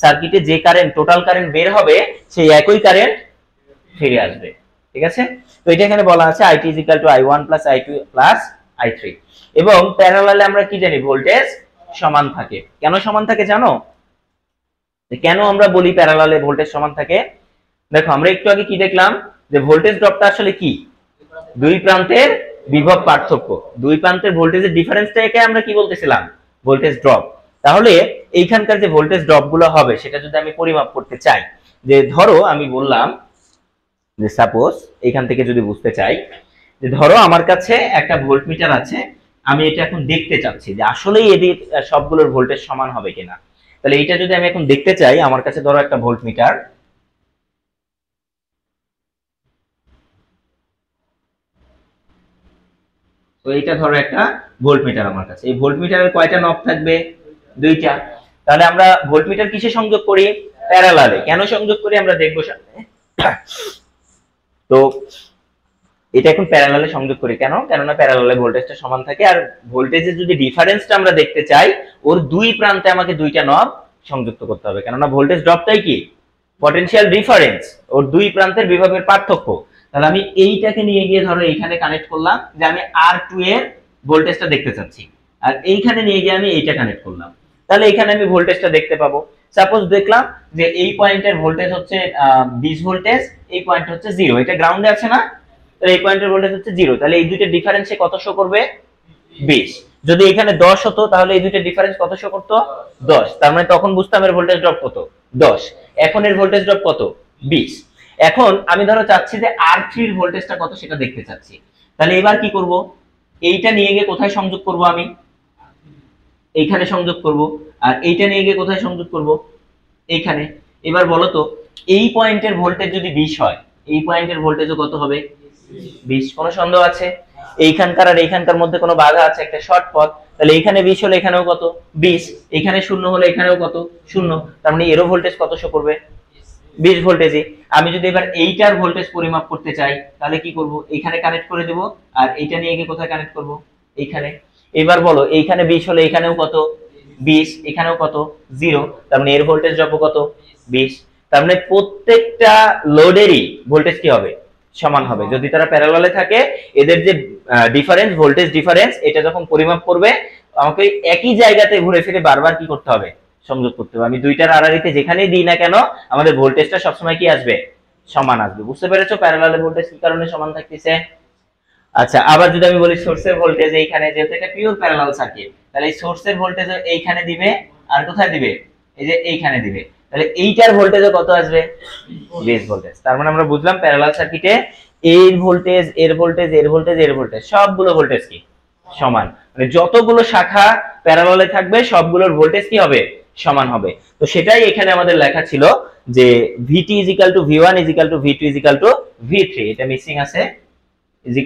সার্কিটে যে কারেন্ট টোটাল কারেন্ট বের হবে সেই একই কারেন্ট ফিরে আসবে। ঠিক আছে? তো এটা এখানে বলা আছে IT I1 I2 I3। এবং প্যারালালে আমরা কি জানি, ভোল্টেজ সমান থাকে। কেন সমান থাকে জানো? কেন আমরা বলি প্যারালালে ভোল্টেজ সমান থাকে? দেখো আমরা একটু আগে কি দেখলাম, যে ভোল্টেজ ড্রপটা আসলে কি, দুই প্রান্তের বিভব পার্থক্য, দুই প্রান্তের ভোল্টেজের ডিফারেন্সটাকে আমরা কি বলতেছিলাম, ভোল্টেজ ড্রপ। তাহলে এইখানকার যে ভোল্টেজ ড্রপ গুলো হবে সেটা যদি আমি পরিমাপ করতে চাই, যে ধরো আমি বললাম যে সাপোজ এখান থেকে যদি বুঝতে চাই, যে ধরো আমার কাছে একটা ভোল্টমিটার আছে, আমি এটা এখন দেখতে চাচ্ছি যে আসলেই এদের সবগুলোর ভোল্টেজ সমান হবে কিনা। তাহলে এটা যদি আমি এখন দেখতে চাই, আমার কাছে ধরো একটা ভোল্টমিটার, তো এটা ধরো একটা ভোল্টমিটার আমার কাছে। এই ভোল্টমিটারের কয়টা নব থাকবে, 2টা। তাহলে আমরা ভোল্টমিটার কিসে সংযোগ করি, প্যারালালে। কেন সংযোগ করি আমরা দেখবো সামনে। তো এটা এখন প্যারালালে সংযোগ করি কেন, কেননা প্যারালালে ভোল্টেজটা সমান থাকে, আর ভোল্টেজের যদি ডিফারেন্সটা আমরা দেখতে চাই, ওর দুই প্রান্তে আমাকে 2টা নব সংযুক্ত করতে হবে, কেননা ভোল্টেজ ড্রপটাই কি, পটেনশিয়াল ডিফারেন্স, ওর দুই প্রান্তের বিভবের পার্থক্য। তাহলে আমি এইটাকে নিয়ে গিয়ে ধরো এইখানে কানেক্ট করলাম, যে আমি R2 এর ভোল্টেজটা দেখতে চাচ্ছি, আর এইখানে নিয়ে গিয়ে আমি এইটা কানেক্ট করলাম, তাহলে এখানে আমি ভোল্টেজটা দেখতে পাবো। সাপোজ দেখলাম যে এই পয়েন্টের ভোল্টেজ হচ্ছে 20 ভোল্টেজ, এই পয়েন্ট হচ্ছে 0, এটা গ্রাউন্ডে আছে না, তাহলে এই পয়েন্টের ভোল্টেজ হচ্ছে 0, তাহলে এই দুইটা ডিফারেন্সে কত শো করবে, 20। যদি এখানে 10 হতো তাহলে এই দুইটা ডিফারেন্স কত শো করতো, 10। তার মানে তখন বুঝতাম এর ভোল্টেজ ড্রপ কত, 10। এখন এর ভোল্টেজ ড্রপ কত, 20। এখন আমি ধরো চাচ্ছি যে R3 এর ভোল্টেজটা কত সেটা দেখতে চাচ্ছি, তাহলে এবার কি করব, এইটা নিয়ে গিয়ে কোথায় সংযোগ করব, আমি এইখানে সংযোগ করব, আর এইটা নিয়ে গিয়ে কোথায় সংযোগ করব, এইখানে। এবার বলো তো এই পয়েন্টের ভোল্টেজ যদি 20 হয়, এই পয়েন্টের ভোল্টেজও কত হবে, 20। কোনো সন্দেহ আছে? এইখানকার আর এইখানকার মধ্যে কোনো বাধা আছে, একটা শর্ট পথ, তাহলে এইখানে 20 হলে এখানেও কত, 20, এখানে 0 হলে এখানেও কত, 0, তার মানে এরও ভোল্টেজ কত শো করবে, 20 ভোল্টেজে। আমি যদি এবার এইটার ভোল্টেজ পরিমাপ করতে চাই, তাহলে কি করব, এইখানে কানেক্ট করে দেব, আর এইটা নিয়ে গিয়ে কোথায় কানেক্ট করব, এইখানে। এবার বলো এইখানে 20 হলে এখানেও কত, 20, এখানেও কত, 0, তার মানে এর ভোল্টেজ ড্রপ কত, 20। তার মানে প্রত্যেকটা লোডেরই ভোল্টেজ কি হবে, সমান হবে। যদি তারা প্যারালালে থাকে, এদের যে ডিফারেন্স, ভোল্টেজ ডিফারেন্স, এটা যখন পরিমাপ করবে আমাকে একই জায়গাতে ঘুরে ফিরে বারবার কি করতে হবে, সংযোগ করতে হবে। আমি দুইটার আড়াআড়িতে যেখানেই দিই না কেন, আমাদের ভোল্টেজটা সবসময় কি আসবে, সমান আসবে। বুঝতে পেরেছো প্যারালালে ভোল্টেজ কি কারণে সমান থাকতেছে? আচ্ছা, আবার যদি আমি বলি সোর্সের ভোল্টেজ এইখানে, যেহেতু এটা পিওর প্যারালাল সার্কিট, তাহলে এই সোর্সের ভোল্টেজ এইখানে দিবে, আর কোথায় দিবে, এই যে এইখানে দিবে। তাহলে এইটার ভোল্টেজে কত আসবে 20 ভোল্টেজ। তার মানে আমরা বুঝলাম প্যারালাল সার্কিটে এর ভোল্টেজ এর ভোল্টেজ এর ভোল্টেজ এর ভোল্টেজ সবগুলো ভোল্টেজ কি সমান, মানে যতগুলো শাখা প্যারালালে থাকবে সবগুলোর ভোল্টেজ কি হবে সমান হবে। তো সেটাই এখানে আমাদের লেখা ছিল যে VT = V1 = V2 = V3, এটা মিসিং আছে, =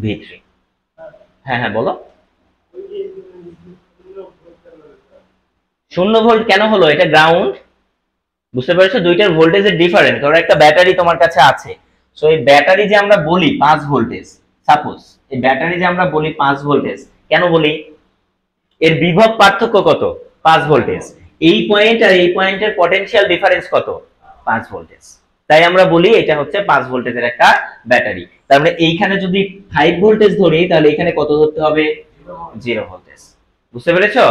V3। হ্যাঁ হ্যাঁ বলো। 0 ভোল্ট কেন হলো? এটা গ্রাউন্ড, বুঝতে পেরেছো? দুইটার ভোল্টেজের ডিফারেন্স। ধরো একটা ব্যাটারি তোমার কাছে আছে, সো এই ব্যাটারি যে আমরা বলি 5 ভোল্টেজ, সাপোজ এই ব্যাটারি যে আমরা বলি 5 ভোল্টেজ, কেন বলি? এর বিভব পার্থক্য কত? 5 ভোল্টেজ। এই পয়েন্ট আর এই পয়েন্টের পটেনশিয়াল ডিফারেন্স কত? 5 ভোল্টেজ। তাই আমরা বলি এটা হচ্ছে 5 ভোল্টেজের একটা ব্যাটারি। তার মানে এইখানে যদি 5 ভোল্টেজ ধরি তাহলে এখানে কত ধরতে হবে? 0 ভোল্টেজ। বুঝতে পেরেছো?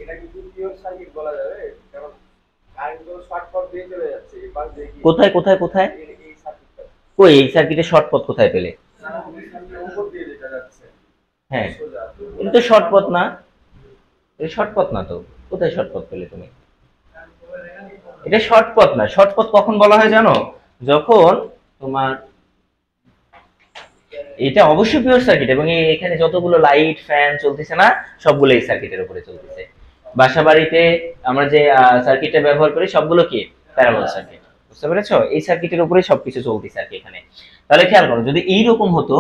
এটা কি পিওর সার্কিট বলা যাবে? কারণ কারেন্ট তো শর্ট পথ দিয়ে চলে যাচ্ছে, এই পাশ দিয়ে কি কোথায় কোথায় কোথায় এই সার্কিটটা কই? এই সার্কিটে শর্ট পথ কোথায় পেলে? উপর দিয়ে যেটা যাচ্ছে। হ্যাঁ এটা তো শর্ট পথ না, এটা শর্ট পথ না তো। কোথায় শর্ট পথ পেলে তুমি? এটা শর্ট পথ না। শর্ট পথ কখন বলা হয় জানো? যখন তোমার এটা অবশ্যই পিওর সার্কিট এবং এখানে যতগুলো লাইট ফ্যান চলতেছে না সবগুলো এই সার্কিটের উপরে চলতেছে। বাসাবাড়িতে আমরা যে সার্কিটটা ব্যবহার করি সবগুলো কি প্যারালাল সার্কিট। বুঝতে পেরেছো? এই সার্কিটের উপরে সবকিছু চলতেছে আর কি এখানে। তাহলে খেয়াল করো, যদি এইরকম হতো,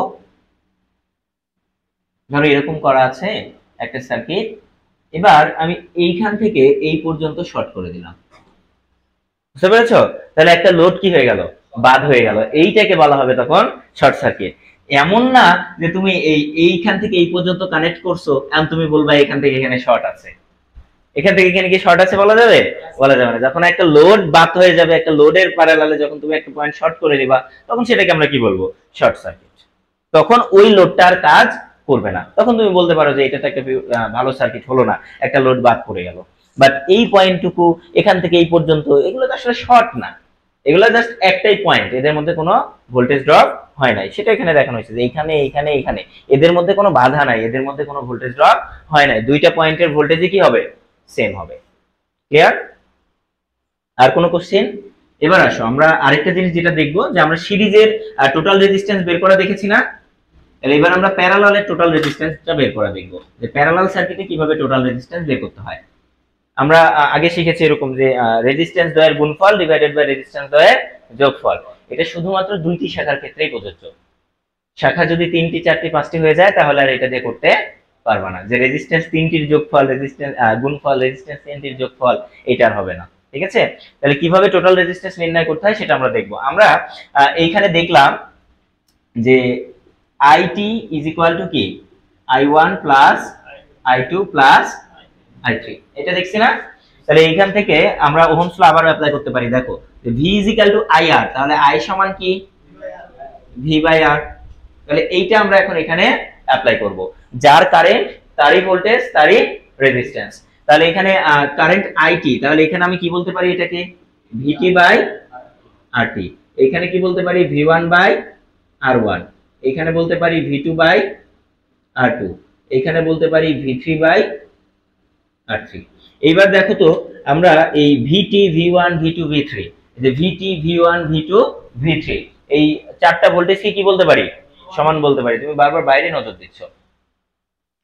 ধরো এরকম করা আছে একটা সার্কিট, এবার আমি এইখান থেকে এই পর্যন্ত শর্ট করে দিলাম। বুঝতে পেরেছো? তাহলে একটা লোড কি হয়ে গেল? বাদ হয়ে গেল। এইটাকে বলা হবে তখন শর্ট সার্কিট। এমন না যে তুমি এইখান থেকে এই পর্যন্ত কানেক্ট করছো এমন তুমি বলবা এখান থেকে এখানে শর্ট আছে, এখান থেকে এখানে কি শর্ট আছে বলা যাবে? বলা যাবে না। যখন একটা লোড বাদ হয়ে যাবে, একটা লোডের প্যারালালে যখন তুমি একটা পয়েন্ট শর্ট করে দিবা, তখন সেটাকে আমরা কি বলবো? Short circuit. তখন ওই লোডটার কাজ করবে না। তখন তুমি বলতে পারো যে এটা তো একটা ভালো সার্কিট হলো না, একটা লোড বাদ পড়ে গেল। বাট এই পয়েন্টটুকু এখান থেকে এই পর্যন্ত এগুলো তো আসলে শর্ট না, এগুলো জাস্ট একটাই পয়েন্ট, এদের মধ্যে কোনো ভোল্টেজ ড্রপ হয় নাই। সেটা এখানে দেখানো হয়েছে যে এইখানে এইখানে এইখানে এদের মধ্যে কোনো বাধা নাই, এদের মধ্যে কোনো ভোল্টেজ ড্রপ হয় নাই। দুইটা পয়েন্টের ভোল্টেজই কি হবে? সেম হবে। ক্লিয়ার? আর কোনো কোশ্চেন? এবার আসো আমরা আরেকটা জিনিস যেটা দেখবো, যে আমরা সিরিজের টোটাল রেজিস্ট্যান্স বের করা দেখেছি না? তাহলে এবার আমরা প্যারালালের টোটাল রেজিস্ট্যান্সটা বের করা দেখবো, যে প্যারালাল সার্কিটে কিভাবে টোটাল রেজিস্ট্যান্স বের করতে হয়। আমরা আগে শিখেছি এরকম যে রেজিস্ট্যান্স দ্বয়ের গুণফল ডিভাইডেড বাই রেজিস্ট্যান্স দ্বয়ের যোগফল। এটা শুধুমাত্র দুইটি শাখার ক্ষেত্রেই প্রযোজ্য। শাখা যদি 3টি 4টি 5টি হয়ে যায় তাহলে আর এটা দিয়ে করতে পারবা না, যে রেজিস্ট্যান্স 3টির যোগফল রেজিস্ট্যান্স গুণফল রেজিস্ট্যান্স 3টির যোগফল এটা আর হবে না। ঠিক আছে? তাহলে কিভাবে টোটাল রেজিস্ট্যান্স নির্ণয় করতে হয় সেটা আমরা দেখব। আমরা এইখানে দেখলাম যে IT = কি? I1 + I2 + I3, এটা দেখছি না? তাহলে এইখান থেকে আমরা ওহমস ল আবার অ্যাপ্লাই করতে পারি। দেখো যে V = IR, তাহলে I সমান কি? V/R। তাহলে এইটা আমরা এখন এখানে অ্যাপ্লাই করব। যার কারেন্ট তারই ভোল্টেজ তারই রেজিস্ট্যান্স। তাহলে এখানে কারেন্ট IT, তাহলে এখানে আমি কি বলতে পারি? এটাকে VT/RT। এখানে কি বলতে পারি? V1/R1। এখানে বলতে পারি V2/R2। এখানে বলতে পারি V3/R3। এইবার দেখো তো আমরা এই VT V1 V2 V3, যে VT V1 V2 V3 এই চারটা ভোল্টেজকে কি বলতে পারি? সমান বলতে পারি। তুমি বারবার বাইরে নজর দিচ্ছ,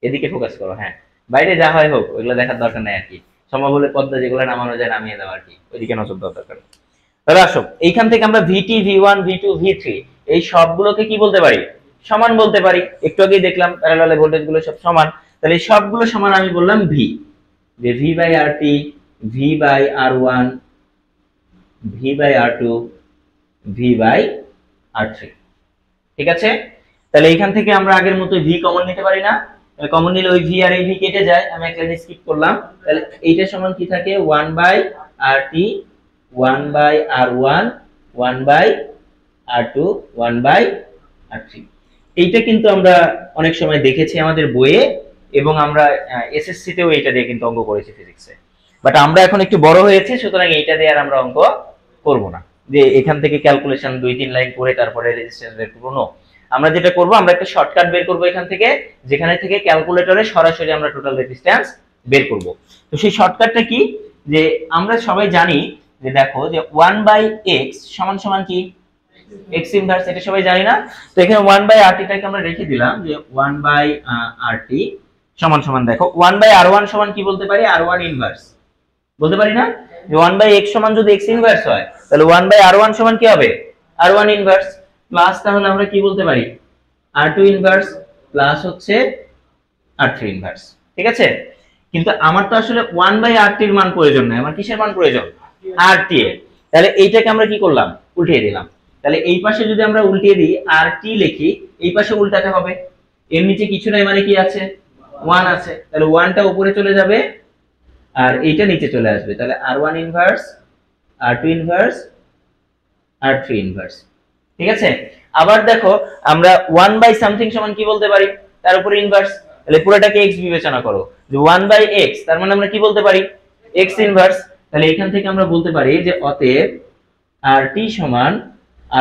এদিকে ফোকাস করো। হ্যাঁ, বাইরে যা হয় হোক ওইগুলো দেখার দরকার নাই আর কি। সম্ভব হলে পর্দা যেগুলো নামানো যায় নামিয়ে দেওয়া আর কি, ওইদিকে নজর দেওয়ার দরকার। তাহলে আসো এইখান থেকে আমরা VT V1 V2 V3 এই সবগুলোকে কি বলতে পারি? সমান বলতে পারি। একটু আগেই দেখলাম প্যারালালে ভোল্টেজগুলো সব সমান, তাহলে এই সবগুলো সমান আমি বললাম V, যে V/RT V/R1 V/R2 V/R3। ঠিক আছে? তাহলে এইখান থেকে আমরা আগের মতো V কমন নিতে পারি না? কমন নিলে ওই V আর এই V কেটে যায়, আমি একটা লাইন স্কিপ করলাম। তাহলে এইটা সমান কি থাকে? 1/RT 1/R1 1/R2 1/R3। এইটা কিন্তু আমরা অনেক সময় দেখেছি আমাদের বইয়ে, এবং আমরা এসএসসি তেও এটা দিয়ে কিন্তু অঙ্ক করেছি ফিজিক্সে। বাট আমরা এখন একটু বড় হয়েছি, সুতরাং এইটা দিয়ে আর আমরা অঙ্ক করব না, যে এখান থেকে ক্যালকুলেশন 2-3 লাইন করে তারপরে রেজিস্ট্যান্স বের করব। না, আমরা যেটা করব, আমরা একটা শর্টকাট বের করব এখান থেকে, যেখানে থেকে ক্যালকুলেটরে সরাসরি আমরা টোটাল রেজিস্ট্যান্স বের করব। তো সেই শর্টকাটটা কি, যে আমরা সবাই জানি যে দেখো যে 1/x সমান সমান কি x ইনভার্স, এটা সবাই জানি না। তো এখানে 1/rt টাকে আমরা রেখে দিলাম যে 1/rt সমান সমান, দেখো 1/r1 সমান কি বলতে পারি, r1 ইনভার্স বলতে পারি না, যে 1/x সমান যদি x ইনভার্স হয় তাহলে 1/r1 সমান কি হবে, r1 ইনভার্স, প্লাস তাহলে আমরা কি বলতে পারি r2 ইনভার্স, প্লাস হচ্ছে r3 ইনভার্স। ঠিক আছে, কিন্তু আমার তো আসলে 1/rt এর মান প্রয়োজন নাই, আমার কিসের মান প্রয়োজন, rt এর। তাহলে এইটাকে আমরা কি করলাম, উল্টিয়ে দিলাম। তাহলে এই পাশে যদি আমরা উল্টিয়ে দিই rt লিখি, এই পাশে উল্টাতে হবে, এর নিচে কিছু নাই মানে কি আছে, 1 আছে, তাহলে 1টা উপরে চলে যাবে আর এইটা নিচে চলে আসবে, তাহলে r1 inverse, r2 inverse, r3 inverse. ঠিক আছে, আবার দেখো আমরা 1/something সমান কি বলতে পারি, তার উপরে ইনভার্স, তাহলে পুরোটাকে x বিবেচনা করো, যে 1/x তার মানে আমরা কি বলতে পারি, x ইনভার্স। তাহলে এখান থেকে আমরা বলতে পারি যে অতএব rt সমান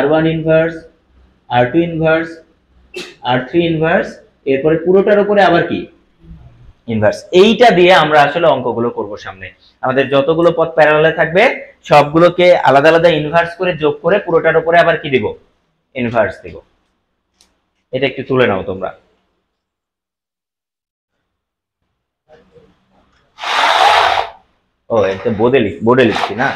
r1 inverse, r2 inverse, r3 inverse, এরপরে পুরোটার উপরে আবার কি ইনভার্স। এইটা দিয়ে আমরা আসলে অঙ্কগুলো করব সামনে, আমাদের যতগুলো পদ প্যারালালে থাকবে সবগুলোকে আলাদা আলাদা ইনভার্স করে যোগ করে পুরোটার উপরে আবার কি দিব, ইনভার্স দিব। এটা একটু তুলে নাও তোমরা। ও এটা বোর্ডে লিখছি না,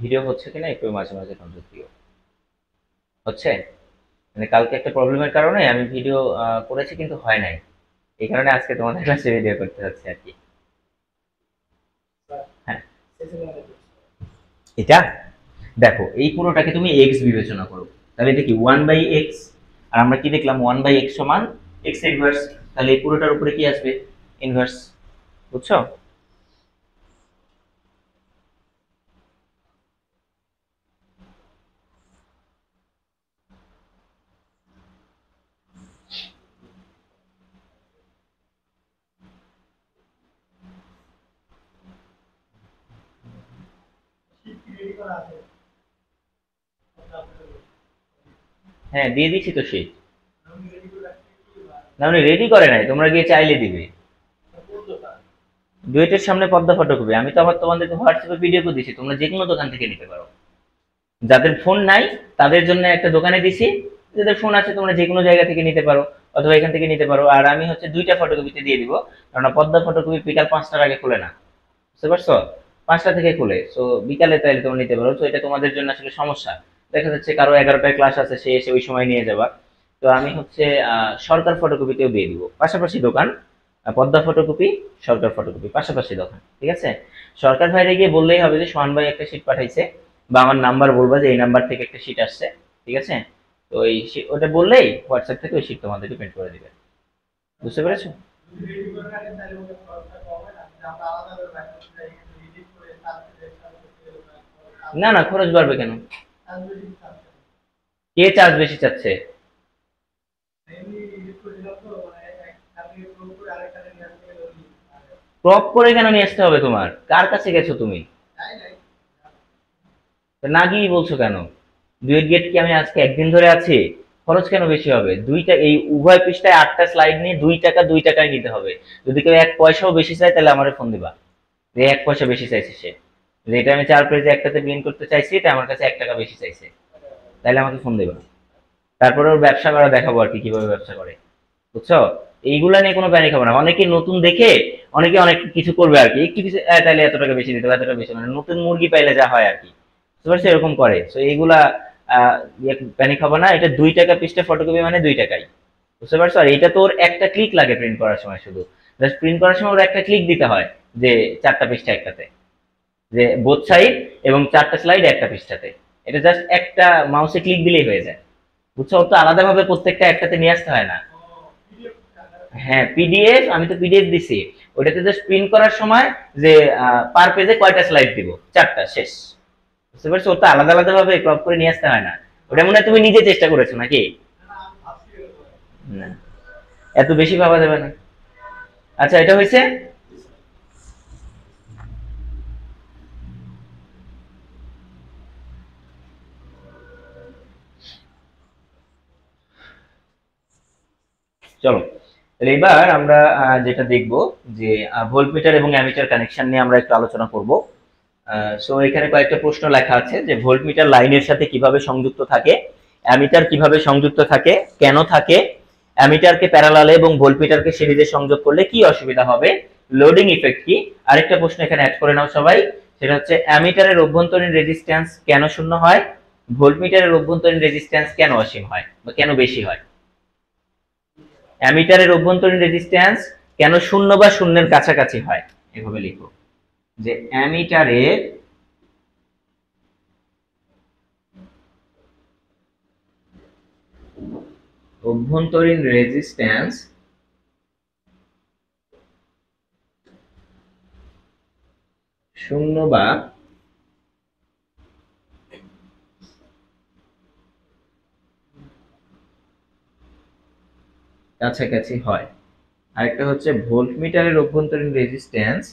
ভিডিও হচ্ছে কিনা একটু মাঝে মাঝে নজর দিও। হচ্ছে, মানে কালকে একটা প্রবলেমের কারণে আমি ভিডিও করেছি কিন্তু হয় নাই, এই কারণে আজকে তোমাদের কাছে ভিডিও করতে হচ্ছে আর কি। হ্যাঁ, এটা দেখো এই পুরোটাকে তুমি x বিবেচনা করো, তাহলে এটা কি 1/x, আর আমরা কি দেখলাম 1/x সমান x ইনভার্স, তাহলে এই পুরোটার উপরে কি আসবে, ইনভার্স। বুঝছো, হ্যাঁ দিয়ে দিচ্ছি তো শীট, না উনি রেডি করে নাই, তোমরা গিয়ে চাইলে দিবে। ডুয়েটের সামনে পদ্মা ফটোকপি, আমি তো আবার তোমাদেরকে হোয়াটসঅ্যাপে ভিডিও করে দিচ্ছি, তোমরা যে কোনো দোকান থেকে নিতে পারো। যাদের ফোন নাই তাদের জন্য একটা দোকানে দিছি, যাদের ফোন আছে তোমরা যে কোনো জায়গা থেকে নিতে পারো, অথবা এখান থেকে নিতে পারো। আর আমি হচ্ছে 2টা ফটোকপিতে দিয়ে দিব, কারণ পদ্মা ফটোকপি বিকাল 5টার আগে খুলে না, বুঝতে পারছো, 5টা থেকে খুলে, সো বিকালে তাইলে তোমরা নিতে পারো। তো এটা তোমাদের জন্য আসলে সমস্যা, দেখা যাচ্ছে কারো 11টায় ক্লাস আছে, সে এসে ওই সময় নিয়ে যাবা। তো আমি হচ্ছে সরকার ফটোকপিতেও দিয়ে দিব, পাশাপাশি দোকান, পদ্মা ফটোকপি, সরকার ফটোকপি পাশাপাশি দোকান। ঠিক আছে, সরকার ভাইরে গিয়ে বললেই হবে যে সোহান ভাই একটা শীট পাঠাইছে, বা আমার নাম্বার বলবা যে এই নাম্বার থেকে একটা শীট আসছে। ঠিক আছে, তো এই ওটা বললেই হোয়াটসঅ্যাপ থেকে ওই শীট তোমাদেরকে প্রিন্ট করে দিবে। বুঝতে পেরেছো, না না খরচ বাড়বে কেন, কে চার্জ বেশি চাচ্ছে, ক্রপ করে কেন নিয়ে আসতে হবে, তোমার কার কাছে গেছো তুমি, না গিয়ে বলছো কেন, ডুয়েট গেট কি আমি আজকে একদিন ধরে আছি, খরচ কেন বেশি হবে, দুইটা এই উভয় পৃষ্ঠায় 8টা স্লাইড নিয়ে 2 টাকা 2 টাকায় নিতে হবে। যদি কেউ 1 পয়সাও বেশি চায় তাহলে আমারে ফোন দিবা, যে 1 পয়সা বেশি চাইছে সে, যে এটা আমি 4 পেজে একটাতে প্রিন্ট করতে চাইছি, এটা আমার কাছে 1 টাকা বেশি চাইছে, তাহলে আমাকে ফোন দিবা। তারপরে ওর ব্যবসা করা দেখাবো আর কি, কিভাবে ব্যবসা করে। বুঝছো, এইগুলা নিয়ে কোনো প্যানিক হবে না, অনেকে নতুন দেখে অনেকে অনেক কিছু করবে আর কি, একটু কিছু তাইলে এত টাকা বেশি দিতে হবে, এত টাকা বেশি, মানে নতুন মুরগি পাইলে যা হয় আর কি, বুঝতে পারছো, এরকম করে। তো এইগুলা প্যানিক হবে না, এটা 2 টাকা পৃষ্ঠা ফটোকপি মানে 2 টাকাই, বুঝতে পারছো। আর এটা তোর একটা ক্লিক লাগে প্রিন্ট করার সময়, শুধু জাস্ট প্রিন্ট করার সময় ওর একটা ক্লিক দিতে হয়, যে 4টা পৃষ্ঠা একটাতে, যে বোথ সাইড এবং 4টা স্লাইড একটা পৃষ্ঠাতে, এটা জাস্ট একটা মাউসে ক্লিক দিলেই হয়ে যায়। বুঝছো, ওর তো আলাদাভাবে প্রত্যেকটা একটাতে নিয়ে আসতে হয় না। হ্যাঁ পিডিএফ, আমি তো পিডিএফ দিছি, ওটাতে জাস্ট প্রিন্ট করার সময় যে পার পেজে কয়টা স্লাইড দিব, 4টা, শেষ। বুঝতে পারছো, ওটা আলাদা আলাদা ভাবে ক্রপ করে নিয়ে আসতে হয় না, ওটা মনে হয় তুমি নিজে চেষ্টা করেছো নাকি? না, এত বেশি ভাবা যাবে না। আচ্ছা, এটা হয়েছে। চলো, এবার আমরা যেটা দেখব যে ভোল্টমিটার এবং অ্যামিটার কানেকশন নিয়ে আমরা একটু আলোচনা করব। সো এখানে কয়েকটা প্রশ্ন লেখা আছে যে ভোল্টমিটার লাইনের সাথে কিভাবে সংযুক্ত থাকে, অ্যামিটার কিভাবে সংযুক্ত থাকে, কেন থাকে, অ্যামিটারকে প্যারালালে এবং ভোল্টমিটারকে সিরিজে সংযোগ করলে কি অসুবিধা হবে, লোডিং ইফেক্ট কি। আরেকটা প্রশ্ন এখানে অ্যাড করে নাও সবাই, সেটা হচ্ছে অ্যামিটারের অভ্যন্তরীণ রেজিস্ট্যান্স কেন শূন্য হয়, ভোল্টমিটারের অভ্যন্তরীণ রেজিস্ট্যান্স কেন অসীম হয় বা কেন বেশি হয়। অ্যামিটারের অভ্যন্তরীণ রেজিস্ট্যান্স কেন শূন্য বা শূন্যের কাছাকাছি হয়, এভাবে লিখো যে অ্যামিটারের অভ্যন্তরীণ রেজিস্ট্যান্স শূন্য বা কাছাকাছি হয়। আরেকটা হচ্ছে ভোল্টমিটারের অভ্যন্তরীণ রেজিস্ট্যান্স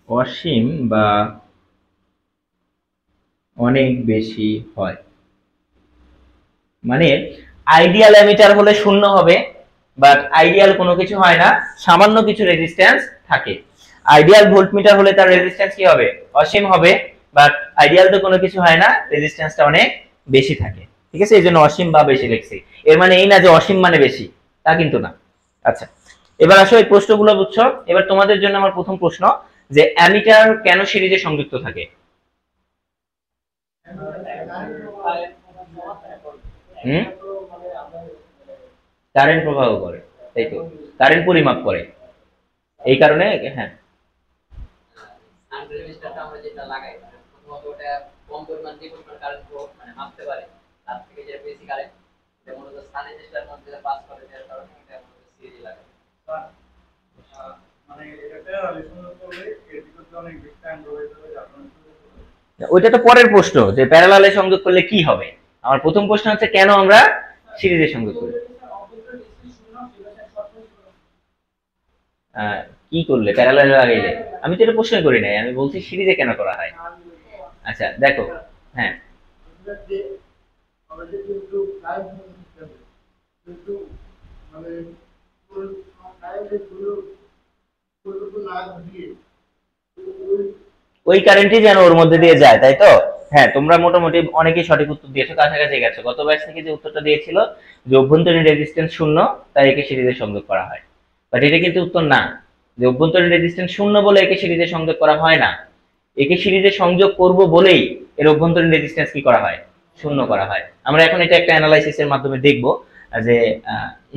অসীম বা অনেক বেশি হয়। মানে আইডিয়াল অ্যামিটার হলে শূন্য হবে, বাট আইডিয়াল কোনো কিছু হয় না, সামান্য কিছু রেজিস্ট্যান্স থাকে। আইডিয়াল ভোল্টমিটার হলে তার রেজিস্ট্যান্স কি হবে, অসীম হবে, বাট আইডিয়াল তো কোনো কিছু হয় না, রেজিস্ট্যান্সটা অনেক বেশি থাকে। ঠিক আছে, এই জন্য অসীম বা বেশি লিখছি। এর মানে এই না যে অসীম মানে বেশি, তা কিন্তু না। আচ্ছা, এবার আসো এই প্রশ্নগুলো বুঝছো। এবার তোমাদের জন্য আমার প্রথম প্রশ্ন যে অ্যামিটার কেন সিরিজে সংযুক্ত থাকে। হুম, কারেন্ট প্রবাহ করে, তাই তো, কারেন্ট পরিমাপ করে, এই কারণে। হ্যাঁ, ওইটা তো পরের প্রশ্ন যে প্যারালালে সংযোগ করলে কি হবে। আমার প্রথম প্রশ্ন হচ্ছে কেন আমরা সিরিজে সংযোগ করি। কি করলে প্যারালালে লাগাইলে, আমি তো এটা প্রশ্ন করি নাই, আমি বলছি সিরিজে কেন করা হয়। আচ্ছা দেখো, হ্যাঁ, ওই কারেন্টই যেন ওর মধ্যে দিয়ে যায়, তাই তো। হ্যাঁ, তোমরা মোটামুটি অনেকেই সঠিক উত্তর দিয়েছো, কাছাকাছি গেছো। গত ব্যাচ থেকে যে উত্তরটা দিয়েছিল যে অভ্যন্তরীণ রেজিস্ট্যান্স শূন্য, তাই একে সিরিজে সংযোগ করা হয়, বাট এটা কিন্তু উত্তর না। যে অভ্যন্তরীণ রেজিস্ট্যান্স শূন্য বলে একে সিরিজে সংযোগ করা হয় না, একে সিরিজে সংযোগ করব বলেই এর অভ্যন্তরীণ রেজিস্ট্যান্স কি করা হয়, শূন্য করা হয়। আমরা এখন এটা একটা অ্যানালাইসিসের মাধ্যমে দেখব যে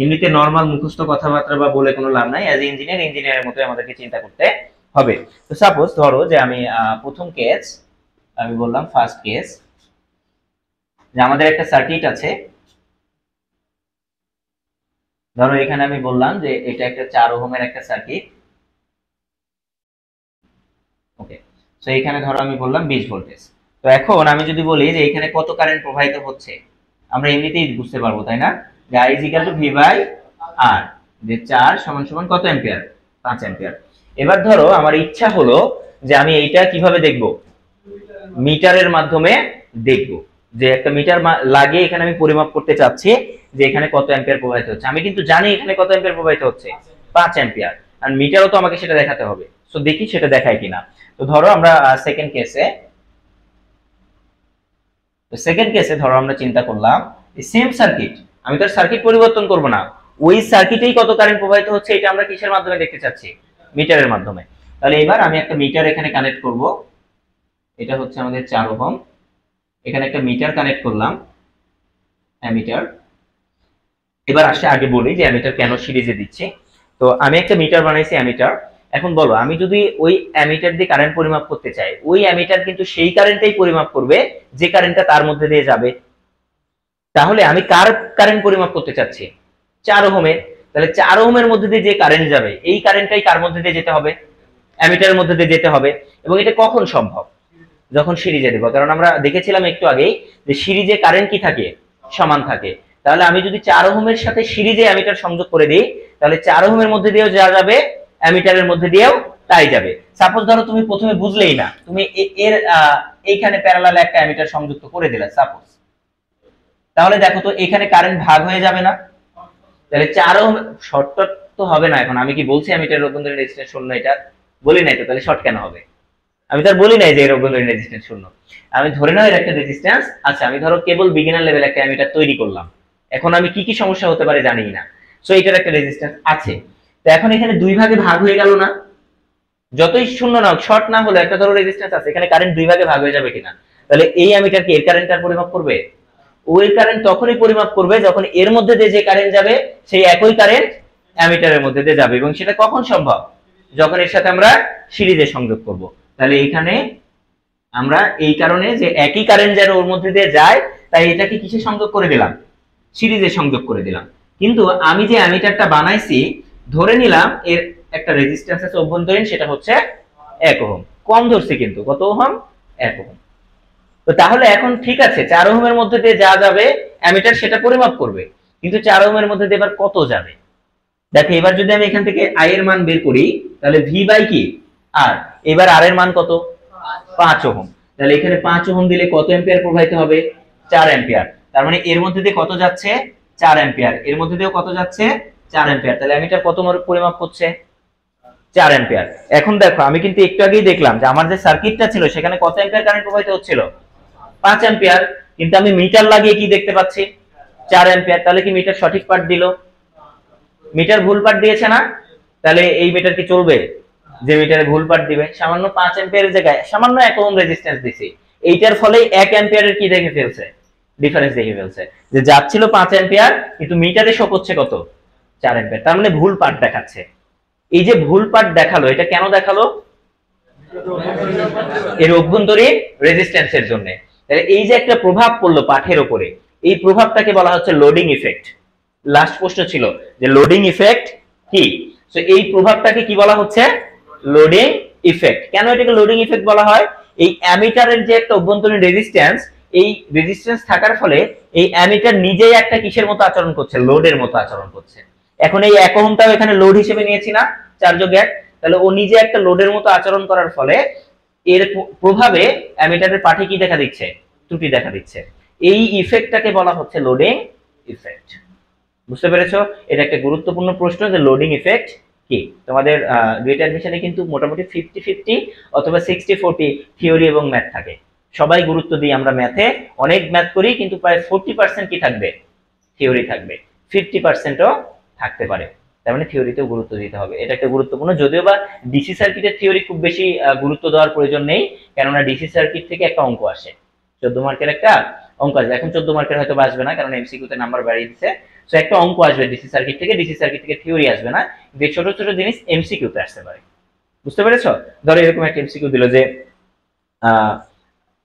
এমনিতে নরমাল মুখস্থ কথাবার্তা বা বলে কোনো লাভ নাই। অ্যাজ ইঞ্জিনিয়ারের মতো আমাদেরকে চিন্তা করতে হবে। তো সাপোজ ধরো যে আমি প্রথম কেস, আমি বললাম ফার্স্ট কেস, যে আমাদের একটা সার্কিট আছে। ধরো এখানে আমি বললাম যে এটা একটা 4 ওহমের একটা সার্কিট। ওকে, তো এখানে ধরো আমি বললাম 20 ভোল্টেজ। তো এখন আমি যদি বলি যে এখানে কত কারেন্ট প্রবাহিত হচ্ছে, আমরা এমনিতেই বুঝতে পারবো, তাই না, যে I is equal to V by R, যে 4 সমান সমান কত অ্যাম্পিয়ার, 5 অ্যাম্পিয়ার। এবার ধরো আমার ইচ্ছা হলো যে আমি এইটা কিভাবে দেখব, মিটারের মাধ্যমে দেখব। যে একটা মিটার লাগিয়ে এখানে আমি পরিমাপ করতে চাচ্ছি যে এখানে কত অ্যাম্পিয়ার প্রবাহিত হচ্ছে। আমি কিন্তু জানি এখানে কত অ্যাম্পিয়ার প্রবাহিত হচ্ছে, 5 অ্যাম্পিয়ার, আর মিটারও তো আমাকে সেটা দেখাতে হবে। সো দেখি সেটা দেখায় কিনা। তো ধরো আমরা সেকেন্ড কেসে ধরো আমরা চিন্তা করলাম সেম সার্কিট, আমি তো সার্কিট পরিবর্তন করব না, ওই সার্কিটেই কত কারেন্ট প্রবাহিত হচ্ছে এটা আমরা কিসের মাধ্যমে দেখতে চাচ্ছি, মিটারের মাধ্যমে। তাহলে এবার আমি একটা মিটার এখানে কানেক্ট করব, এটা হচ্ছে আমাদের 4 ওহম। এখানে একটা মিটার কানেক্ট করলাম, অ্যামিটার। এবার আসে আগে বলি যে অ্যামিটার কেন সিরিজে দিচ্ছি। তো আমি একটা মিটার বানাইছি অ্যামিটার, এখন বলো, আমি যদি ওই অ্যামিটার দিয়ে কারেন্ট পরিমাপ করতে চাই, ওই অ্যামিটার কিন্তু সেই কারেন্টটাই পরিমাপ করবে যে কারেন্টটা তার মধ্যে দিয়ে যাবে। তাহলে আমি কার কারেন্ট পরিমাপ করতে চাচ্ছি? 4 ওহমের। তাহলে 4 ওহমের মধ্যে দিয়ে যে কারেন্ট যাবে, এই কারেন্টটাই কার মধ্যে দিয়ে যেতে হবে? অ্যামিটারের মধ্যে দিয়ে যেতে হবে। এবং এটা কখন সম্ভব? যখন সিরিজে দেব। কারণ আমরা দেখেছিলাম একটু আগেই যে সিরিজে কারেন্ট কি থাকে? সমান থাকে। তাহলে আমি যদি 4 ওহমের সাথে সিরিজে অ্যামিটার সংযোগ করে দিই, তাহলে 4 ওহমের মধ্যে দিয়েও যা যাবে, অ্যামিটারের মধ্যে দিয়েও তাই যাবে। সাপোজ ধরো তুমি প্রথমে বুঝলেই না, তুমি এর এইখানে প্যারালালে একটা অ্যামিটার সংযুক্ত করে দিলে সাপোজ, তাহলে দেখো তো এখানে কারেন্ট ভাগ হয়ে যাবে না? তাহলে 4 ওহম শর্ট তো হবে না। এখন আমি কি বলছি অ্যামিটারের অভ্যন্তরীণ রেজিস্ট্যান্স শূন্য? এটা বলি নাই তো, তাহলে শর্ট কেন হবে? আমি তো আর বলি নাই যে এর অভ্যন্তরীণ রেজিস্ট্যান্স শূন্য। আমি ধরে নাও এর একটা রেজিস্ট্যান্স। আচ্ছা, আমি ধরো কেবল বিগিনার লেভেল একটা অ্যামিটার তৈরি করলাম, এখন আমি কি কি সমস্যা হতে পারে জানি না, সো এটার একটা রেজিস্ট্যান্স আছে। তো এখন এখানে দুই ভাগে ভাগ হয়ে গেল না? যতই শূন্য নাও, শর্ট না হলে একটা ধরো রেজিস্ট্যান্স আছে, এখানে কারেন্ট দুই ভাগে ভাগ হয়ে যাবে কিনা? তাহলে এই অ্যামিটার কি এর কারেন্টটার পরিমাপ করবে? ওই কারেন্ট তখনই পরিমাপ করবে যখন এর মধ্যে দিয়ে যে কারেন্ট যাবে সেই একই কারেন্ট অ্যামিটারের মধ্যে দিয়ে যাবে। এবং সেটা কখন সম্ভব? যখন এর সাথে আমরা সিরিজে সংযোগ করব। তাহলে এখানে আমরা এই কারণে যে একই কারেন্ট যেন ওর মধ্যে দিয়ে যায়, তাই এটাকে কিসে সংযোগ করে দিলাম? সিরিজে সংযোগ করে দিলাম। কিন্তু আমি যে অ্যামিটারটা বানাইছি, ধরে নিলাম এর একটা রেজিস্ট্যান্স আছে অভ্যন্তরীণ, সেটা হচ্ছে 1 ওহম। কম ধরছি কিন্তু, কত ওহম? 1 ওহম। তো তাহলে এখন ঠিক আছে, 4 ওহমের মধ্যে দিয়ে যা যাবে অ্যামিটার সেটা পরিমাপ করবে, কিন্তু 4 ওহমের মধ্যে দিয়ে এবার কত যাবে? দেখো এবার যদি আমি এখান থেকে আই এর মান বের করি, তাহলে ভি বাই কি আর, এবার আর এর মান কত? 5 ওহম। তাহলে এখানে 5 ওহম দিলে কত অ্যাম্পিয়ার প্রবাহিত হবে? 4 অ্যাম্পিয়ার। তার মানে এর মধ্যে দিয়ে কত যাচ্ছে? 4 অ্যাম্পিয়ার। এর মধ্যে দিয়েও কত যাচ্ছে? 4 অ্যাম্পিয়ার। তাহলে অ্যামিটার কত পরিমাপ করছে? 4 অ্যাম্পিয়ার। এখন দেখো আমি কিন্তু একটু আগেই দেখলাম যে আমার যে সার্কিটটা ছিল সেখানে কত অ্যাম্পিয়ার কারেন্ট প্রবাহিত হচ্ছিল? 5 অ্যাম্পিয়ার। কিন্তু আমি মিটার লাগিয়ে কি দেখতে পাচ্ছি? 4 অ্যাম্পিয়ার। তাহলে কি মিটার সঠিক পাঠ দিল? মিটার ভুল পাঠ দিয়েছে না? তাহলে এই মিটার কি চলবে? যে মিটারে ভুল পাঠ দিবে। সামান্য 5 অ্যাম্পিয়ারের জায়গায় সামান্য 1 ওহম রেজিস্ট্যান্স দিছি, এইটার ফলে 1 অ্যাম্পিয়ারের কি দেখে ফেলছে? ডিফারেন্স দেখে ফেলছে। যে যাচ্ছিল 5 অ্যাম্পিয়ার, কিন্তু মিটারে শো করছে কত? 4 অ্যাম্পিয়ার। তার মানে ভুল পাঠ দেখাচ্ছে। এই যে ভুল পাঠ দেখালো, এটা কেন দেখালো? এর অভ্যন্তরীণ রেজিস্ট্যান্সের জন্য। তাহলে এই যে একটা প্রভাব পড়লো পাঠের উপরে, এই প্রভাবটাকে বলা হচ্ছে লোডিং ইফেক্ট। লাস্ট প্রশ্ন ছিল যে লোডিং ইফেক্ট কি, সো এই প্রভাবটাকে কি বলা হচ্ছে? Loading effect. কেন এটাকে লোডিং ইফেক্ট বলা হয়? এই অ্যামিটারের যে একটা অভ্যন্তরীণ রেজিস্ট্যান্স, এই রেজিস্ট্যান্স থাকার ফলে এই অ্যামিটার নিজেই একটা কিসের মতো আচরণ করছে? লোডের মতো আচরণ করছে। এখন এই 1 ওহমটাও এখানে লোড হিসেবে নিয়েছি না, 4 যোগ 1, তাহলে ও নিজে একটা লোডের মতো আচরণ করার ফলে এর প্রভাবে অ্যামিটারের পাঠে কি দেখা দিচ্ছে? ত্রুটি দেখা দিচ্ছে। এই ইফেক্টটাকে বলা হচ্ছে লোডিং ইফেক্ট। বুঝতে পেরেছো? এটা একটা গুরুত্বপূর্ণ প্রশ্ন যে লোডিং ইফেক্ট কি। তোমাদের গ্রেড অ্যাডমিশনে কিন্তু মোটামুটি 50-50 অথবা 60-40 থিওরি এবং ম্যাথ থাকে। সবাই গুরুত্ব দিই আমরা ম্যাথে, অনেক ম্যাথ করি, কিন্তু প্রায় 40% কি থাকবে? থিওরি থাকবে। 50%ও থাকতে পারে। তার মানে থিওরিতেও গুরুত্ব দিতে হবে, এটা একটা গুরুত্বপূর্ণ। যদিও বা ডিসি সার্কিটের থিওরি খুব বেশি গুরুত্ব দেওয়ার প্রয়োজন নেই, কেননা ডিসি সার্কিট থেকে একটা অঙ্ক আসে, 14 মার্কের একটা অঙ্ক আসবে। এখন 14 মার্কের হয়তো আসবে না, কারণ এমসিকিউ তে নাম্বার বাড়িয়ে দিচ্ছে। সো একটা অঙ্ক আসবে ডিসি সার্কিট থেকে, ডিসি সার্কিট থেকে থিওরি আসবে না, যে ছোট ছোট জিনিস এমসিকিউ তে আসতে পারে। বুঝতে পেরেছো? ধরো এরকম একটা এমসিকিউ দিল যে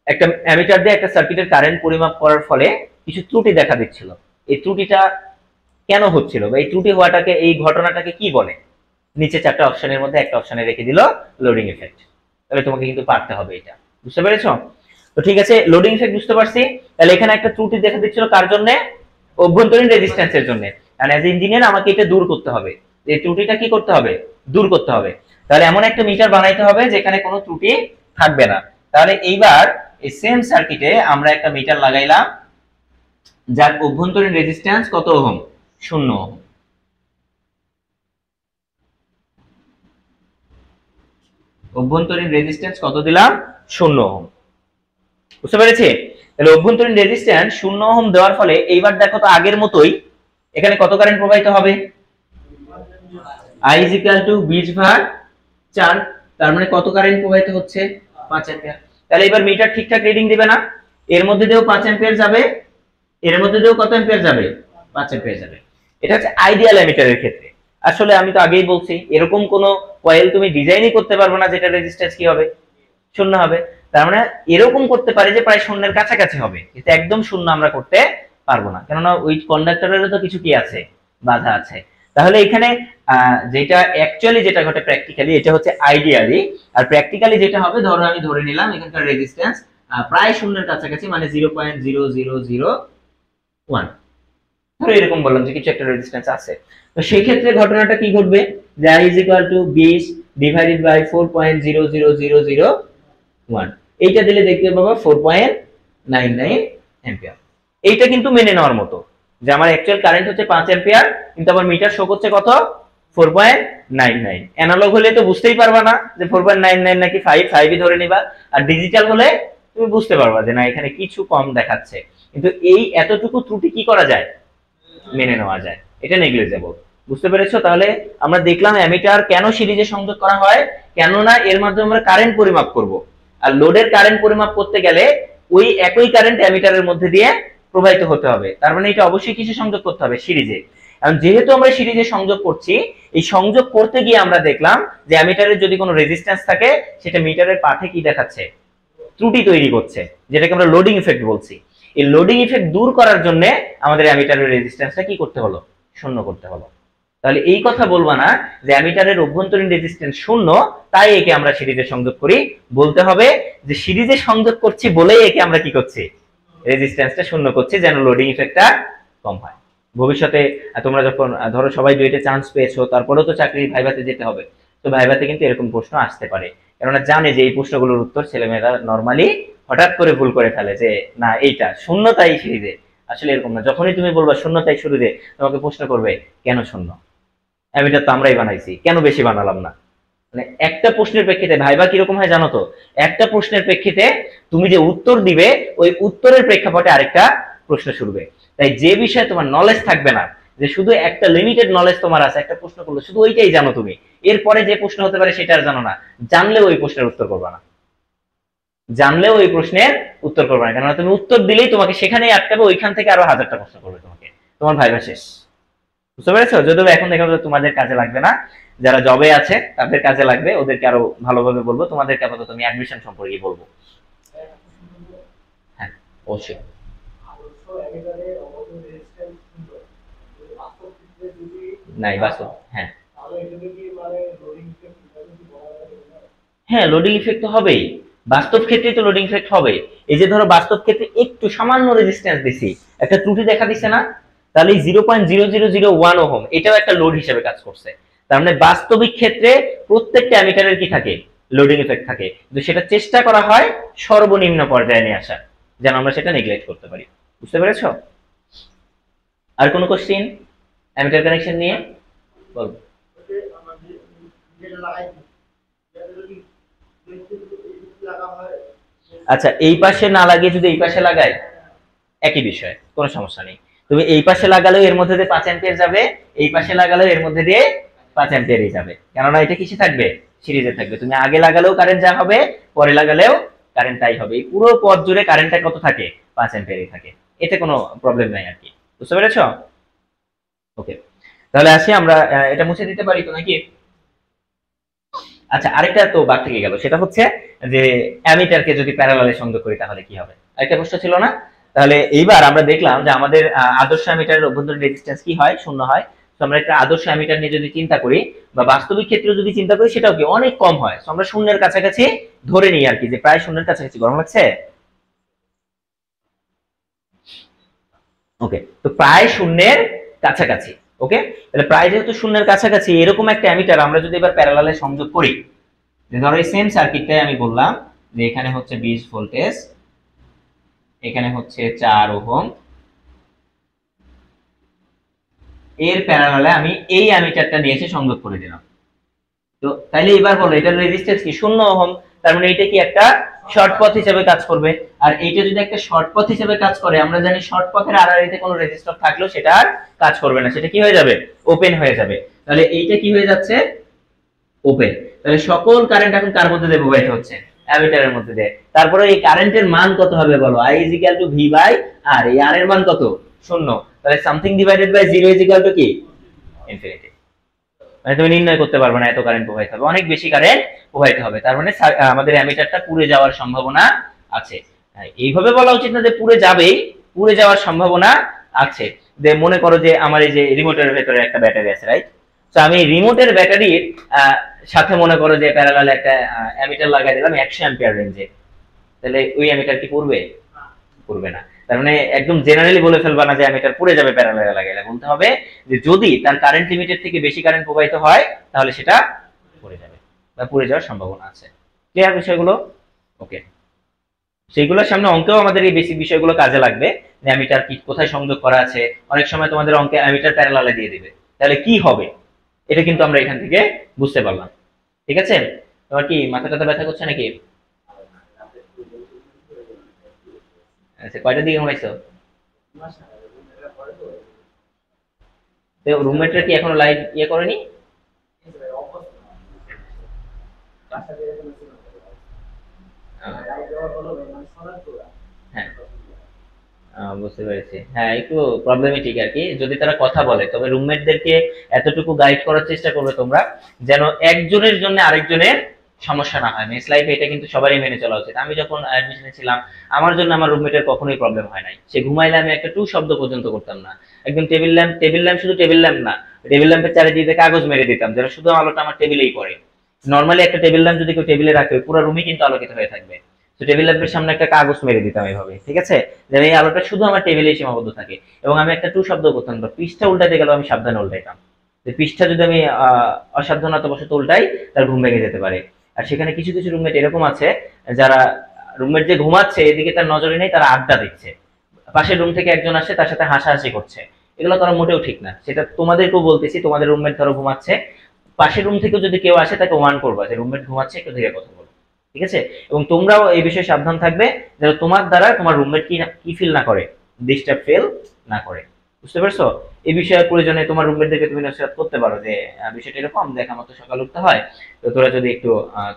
একটা অ্যামিটার দিয়ে একটা সার্কিটের কারেন্ট পরিমাপ করার ফলে কিছু ত্রুটি দেখা দিচ্ছিল। এই ত্রুটিটা কেন হচ্ছিল, বা এই ত্রুটি হওয়াটাকে, এই ঘটনাটাকে কি বলে? নিচে 4টা অপশনের মধ্যে একটা অপশনে রেখে দিল লোডিং ইফেক্ট। তাহলে তোমাকে কিন্তু পারতে হবে এটা। বুঝতে পেরেছো? তো ঠিক আছে, লোডিং ইফেক্ট বুঝতে পারছি। তাহলে এখানে একটা ত্রুটি দেখা দিচ্ছিল কার জন্য? অভ্যন্তরীণ রেজিস্ট্যান্সের জন্য। আর অ্যাজ ইঞ্জিনিয়ার আমাকে এটা দূর করতে হবে। এই ত্রুটিটা কি করতে হবে? দূর করতে হবে। তাহলে এমন একটা মিটার বানাইতে হবে যেখানে কোনো ত্রুটি থাকবে না। তাহলে এইবার এই সেম সার্কিটে আমরা একটা মিটার লাগাইলাম যার অভ্যন্তরীণ রেজিস্ট্যান্স কত ওহম? 0 ওহম। অভ্যন্তরীণ রেজিস্ট্যান্স কত দিলাম? 0 ওহম। বুঝতে পেরেছি? তাহলে অভ্যন্তরীণ রেজিস্ট্যান্স 0 ওহম দেওয়ার ফলে এইবার দেখো তো আগের মতোই এখানে কত কারেন্ট প্রবাহিত হবে? I = 20/4। তার মানে কত কারেন্ট প্রবাহিত হচ্ছে? 5 অ্যাম্পিয়ার। তাহলে এবার মিটার ঠিকঠাক রিডিং দিবে না? এর মধ্যে দিয়েও 5 অ্যাম্পিয়ার যাবে, এর মধ্যে দিয়েও কত অ্যাম্পিয়ার যাবে? 5 অ্যাম্পিয়ার যাবে। এটা হচ্ছে আইডিয়াল অ্যামিটারের ক্ষেত্রে। আসলে আমি তো আগেই বলছি এরকম কোন কয়েল তুমি ডিজাইনই করতে পারবে না যেটা রেজিস্ট্যান্স কি হবে, শূন্য হবে। তার মানে এরকম করতে পারে যে প্রায় শূন্যের কাছাকাছি হবে, কিন্তু একদম শূন্য আমরা করতে পারবো না, কেননা ওই কন্ডাক্টরেরও তো কিছু কি আছে, বাধা আছে। তাহলে এখানে যেটা অ্যাকচুয়ালি যেটা ঘটে প্র্যাকটিক্যালি এটা হচ্ছে আইডিয়ালি, আর প্র্যাকটিক্যালি যেটা হবে ধরো আমি ধরে নিলাম এখানকার রেজিস্ট্যান্স প্রায় শূন্যের কাছাকাছি, মানে 0.0001, ধরো এরকম বললাম যে কিছু একটা রেজিস্ট্যান্স আছে। তো সেই ক্ষেত্রে ঘটনাটা কি ঘটবে, যে I = 20 ডিভাইডেড বাই 4.00001, এইটা দিলে দেখতে পাবো 4.99 অ্যাম্পিয়ার। এইটা কিন্তু মেনে নেওয়ার মতো যে আমার অ্যাকচুয়াল কারেন্ট হচ্ছে 5 অ্যাম্পিয়ার, কিন্তু আমার মিটার শো করছে কত, 4.99। অ্যানালগ হলে তো বুঝতেই পারবা না যে 4.99 নাকি 5ই ধরে নিবা, আর ডিজিটাল হলে তুমি বুঝতে পারবা যে না এখানে কিছু কম দেখাচ্ছে, কিন্তু এই এতটুকু ত্রুটি কি করা যায়, মেনে নেওয়া যায়, এটা নেগলিজেবল। বুঝতে পেরেছো? তাহলে আমরা দেখলাম অ্যামিটার কেন সিরিজে সংযোগ করা হয়, কেননা এর মাধ্যমে আমরা কারেন্ট পরিমাপ করব, আর লোডের কারেন্ট পরিমাপ করতে গেলে ওই একই কারেন্ট অ্যামিটারের মধ্যে দিয়ে প্রবাহিত হতে হবে, তার মানে এটা অবশ্যই কিছু সংযোগ করতে হবে সিরিজে। কারণ যেহেতু আমরা সিরিজে সংযোগ করছি, এই সংযোগ করতে গিয়ে আমরা দেখলাম যে অ্যামিটারের যদি কোনো রেজিস্ট্যান্স থাকে সেটা মিটারের পাঠে কি দেখাচ্ছে, ত্রুটি তৈরি করছে, যেটাকে আমরা লোডিং ইফেক্ট বলছি। এই লোডিং ইফেক্ট দূর করার জন্য আমাদের অ্যামিটারের রেজিস্ট্যান্সটা কি করতে হলো, শূন্য করতে হলো। তাহলে এই কথা বলবা না যে অ্যামিটারের অভ্যন্তরীণ রেজিস্ট্যান্স শূন্য তাই একে আমরা সিরিজে সংযোগ করি, বলতে হবে যে সিরিজে সংযোগ করছি বলেই একে আমরা কি করছি, রেজিস্ট্যান্সটা শূন্য করছি, যেন লোডিং ইফেক্টটা কম হয়। ভবিষ্যতে তোমরা যখন ধরো সবাই ডুয়েটে চান্স পেয়েছো, তারপরেও তো চাকরির ভাইভাতে যেতে হবে, তো ভাইভাতে কিন্তু এরকম প্রশ্ন আসতে পারে, কেননা জানে যে এই প্রশ্নগুলোর উত্তর ছেলেমেয়েরা নরমালি হঠাৎ করে ভুল করে ফেলে, যে না এইটা শূন্য তাই সিরিজে। আসলে এরকম না, যখনই তুমি বলবা শূন্য তাই শুরুতে, তোমাকে প্রশ্ন করবে কেন শূন্য, অ্যামিটার তো আমরাই বানাইছি, কেন বেশি বানালাম না। মানে একটা প্রশ্নের প্রেক্ষিতে ভাইবা কিরকম হয় জানো তো, একটা প্রশ্নের প্রেক্ষিতে তুমি যে উত্তর দিবে ওই উত্তরের প্রেক্ষাপটে আরেকটা প্রশ্ন শুরবে। তাই যে বিষয়ে তোমার নলেজ থাকবে না, যে শুধু একটা লিমিটেড নলেজ তোমার আছে, একটা প্রশ্ন করলো শুধু ওইটাই জানো তুমি, এরপরে যে প্রশ্ন হতে পারে সেটা আর জানো না, জানলেও ওই প্রশ্নের উত্তর করবা না, জানলেও ওই প্রশ্নের উত্তর করবে না, কেননা তুমি উত্তর দিলেই তোমাকে সেখানেই আটকাবে, ওইখান থেকে আরো 1000টা প্রশ্ন করবে তোমাকে, তোমার ভাইবা শেষ। বুঝতে পেরেছো? যদিও এখন দেখা যাবে তোমাদের কাজে লাগবে না, যারা জবে আছে তাদের কাজে লাগবে, ওদেরকে আরো ভালোভাবে বলবো, তোমাদেরকে আপাতত আমি অ্যাডমিশন সম্পর্কে বলবো। হ্যাঁ অবশ্যই। নাই বাস্তব, হ্যাঁ হ্যাঁ লোডিং ইফেক্ট তো হবেই, বাস্তব ক্ষেত্রে তো লোডিং ইফেক্ট হবে। এই যে ধরো বাস্তব ক্ষেত্রে একটু সামান্য রেজিস্ট্যান্স দিছি, একটা ত্রুটি দেখা দিচ্ছে না, তাহলে 0.0001 ওহম এটাও একটা লোড হিসেবে কাজ করছে। তার মানে বাস্তবিক ক্ষেত্রে প্রত্যেকটা অ্যামিটারের কি থাকে, লোডিং ইফেক্ট থাকে, কিন্তু সেটা চেষ্টা করা হয় সর্বনিম্ন পর্যায়ে নিয়ে আসা, যেন আমরা সেটা নেগলেক্ট করতে পারি। বুঝতে পেরেছো? আর কোনো কোশ্চেন অ্যামিটার কানেকশন নিয়ে বলবো? আচ্ছা এই পাশে না লাগিয়ে যদি এই পাশে লাগাই, একই বিষয়, কোনো সমস্যা নেই। তুমি এই পাশে লাগালেও এর মধ্যে দিয়ে 5 অ্যাম্পিয়ার যাবে, এই পাশে লাগালেও এর মধ্যে দিয়ে 5 অ্যাম্পিয়ারই যাবে, কেননা এটা কিসে থাকবে, সিরিজে থাকবে। তুমি আগে লাগালেও কারেন্ট যা হবে, পরে লাগালেও কারেন্ট তাই হবে, এই পুরো পথ জুড়ে কারেন্টটা কত থাকে, 5 অ্যাম্পিয়ারই থাকে, এতে কোনো প্রবলেম নাই আর কি। বুঝতে পেরেছো? ওকে, তাহলে আসি আমরা, এটা মুছে দিতে পারি তো নাকি? আচ্ছা আরেকটা তো বাদ থেকে গেল, সেটা হচ্ছে যে অ্যামিটারকে যদি প্যারালালে সংযোগ করি তাহলে কি হবে, আরেকটা প্রশ্ন ছিল না? তাহলে এইবার আমরা দেখলাম যে আমাদের আদর্শ অ্যামিটারের অভ্যন্তরীণ রেজিস্ট্যান্স কি হয়, শূন্য হয়। তো আমরা একটা আদর্শ অ্যামিটার নিয়ে যদি চিন্তা করি বা বাস্তবিক ক্ষেত্রে যদি চিন্তা করি, সেটাও কি অনেক কম হয়। তো আমরা শূন্যের কাছাকাছি ধরে নিই আর কি, যে প্রায় শূন্যের কাছাকাছি। গরম লাগছে? ওকে, তো প্রায় শূন্যের কাছাকাছি। ওকে, তাহলে প্রায় যেহেতু শূন্যের কাছাকাছি, এরকম একটা অ্যামিটার আমরা যদি এবার প্যারালালে সংযোগ করি, যে ধরো এই সেম সার্কিটটাই আমি বললাম যে এখানে হচ্ছে 20 ভোল্টেজ, এখানে হচ্ছে 4 ওহম, এর প্যারালালে আমি এই অ্যামিটারটা নিয়ে এসে সংযোগ করে দিলাম। তো তাইলে এবার বলো এটার রেজিস্ট্যান্স কি, 0 ওহম। তার মানে এটা কি একটা শর্ট পথ হিসেবে কাজ করবে, আর এইটা যদি একটা শর্ট পথ হিসেবে কাজ করে, আমরা জানি শর্ট পথের আড়াআড়িতে কোনো রেজিস্টর থাকলেও সেটা আর কাজ করবে না, সেটা কি হয়ে যাবে, ওপেন হয়ে যাবে। তাহলে এইটা কি হয়ে যাচ্ছে, ওপেন। তাহলে সকল কারেন্ট এখন কার মধ্যে দিয়ে প্রবাহিত হচ্ছে, অ্যামিটারের মধ্যে দিয়ে। তারপরে এই কারেন্টের মান কত হবে বলো, I = V বাই R, এই R এর মান কত, 0। তাহলে সামথিং ডিভাইডেড বাই 0 কি, ইনফিনিটি। মানে তুমি নির্ণয় করতে পারবে না এত কারেন্ট প্রবাহিত হবে, অনেক বেশি কারেন্ট প্রবাহিত হবে। তার মানে আমাদের অ্যামিটারটা পুড়ে যাওয়ার সম্ভাবনা আছে। এইভাবে বলা উচিত না যে পুড়ে যাবেই, পুড়ে যাওয়ার সম্ভাবনা আছে। যে মনে করো যে আমার এই যে রিমোটের ভেতরে একটা ব্যাটারি আছে, রাইট? তো আমি রিমোটের ব্যাটারির সাথে মনে করো যে প্যারালাল একটা অ্যামিটার লাগাই দিলাম 100 অ্যাম্পিয়ার রেঞ্জে, তাহলে ওই অ্যামিটার কি পড়বে? পড়বে না। তার মানে একদম জেনারেলি বলে ফেলবা না যে অ্যামিটার পুড়ে যাবে প্যারালালে লাগাইলে, বলতে হবে যে যদি তার কারেন্ট লিমিটের থেকে বেশি কারেন্ট প্রবাহিত হয় তাহলে সেটা পড়ে যাবে বা পুড়ে যাওয়ার সম্ভাবনা আছে। ক্লিয়ার বিষয়গুলো? ওকে, সেইগুলোর সামনে অঙ্কেও আমাদের এই বেসিক বিষয়গুলো কাজে লাগবে, যে অ্যামিটার কি কোথায় সংযোগ করা আছে। অনেক সময় তোমাদের অঙ্কে অ্যামিটার প্যারালালে দিয়ে দিবে, তাহলে কি হবে এটা কিন্তু আমরা এখান থেকে বুঝতে পারলাম। ঠিক আছে? তোমার কি মাথা টাথা ব্যথা করছে নাকি? আচ্ছা, কয়টার দিকে ঘুমাইছো? রুমমেটরা কি এখনো লাইট করেনি? হ্যাঁ, বুঝতে পেরেছি। হ্যাঁ, একটু প্রবলেমেটিক আর কি। যদি তারা কথা বলে তবে রুমমেটদেরকে এতটুকু গাইড করার চেষ্টা করবে তোমরা যেন একজনের জন্য আরেকজনের সমস্যা না হয়। মেস লাইফে এটা কিন্তু সবারই মেনে চলা উচিত। আমি যখন অ্যাডমিশনে ছিলাম আমার জন্য আমার রুমমেটের কখনোই প্রবলেম হয় নাই। সে ঘুমাইলে আমি একটা টু শব্দ পর্যন্ত করতাম না। একদম টেবিল ল্যাম্প শুধু টেবিল ল্যাম্প না, টেবিল ল্যাম্পের চারিদিকে কাগজ মেরে দিতাম যেন শুধু আলোটা আমার টেবিলেই পড়ে। নর্মালি একটা টেবিল ল্যাম্প যদি কেউ টেবিলে রাখে পুরো রুমই কিন্তু আলোকিত হয়ে থাকবে। তো টেবিল ল্যাম্পের সামনে একটা কাগজ মেরে দিতাম এইভাবে, ঠিক আছে, যেন এই আলোটা শুধু আমার টেবিলেই সীমাবদ্ধ থাকে। এবং আমি একটা টু শব্দ করতাম না, পৃষ্ঠা উল্টাতে গেলেও আমি সাবধানে উল্টাইতাম, যে পৃষ্ঠা যদি আমি অসাবধানতাবশত উল্টাই তার ঘুম ভেঙে যেতে পারে। আর সেখানে কিছু কিছু রুমমেট এরকম আছে যারা রুমমেট যে ঘুমাচ্ছে এদিকে তার নজরে নেই, তারা আড্ডা দিচ্ছে, পাশের রুম থেকে একজন আসে তার সাথে হাসাহাসি করছে। এগুলো করা মোটেও ঠিক না। সেটা তোমাদেরকেও বলতেছি, তোমাদের রুমমেট ধরো ঘুমাচ্ছে, পাশের রুম থেকেও যদি কেউ আসে তাকে ওয়ার্ন করবা যে রুমমেট ঘুমাচ্ছে, একটু ধীরে কথা বলো, ঠিক আছে? এবং তোমরাও এই বিষয়ে সাবধান থাকবে যেন তোমার দ্বারা তোমার রুমমেট কি ফিল না করে, ডিস্টার্ব ফিল না করে। বুঝতে পারছো? এই বিষয়ে প্রয়োজনে তোমার রুমমেটদেরকে তুমি নসিহত করতে পারো যে বিষয়টা এরকম, দেখ আমার তো সকাল উঠতে হয়, তো তোরা যদি একটু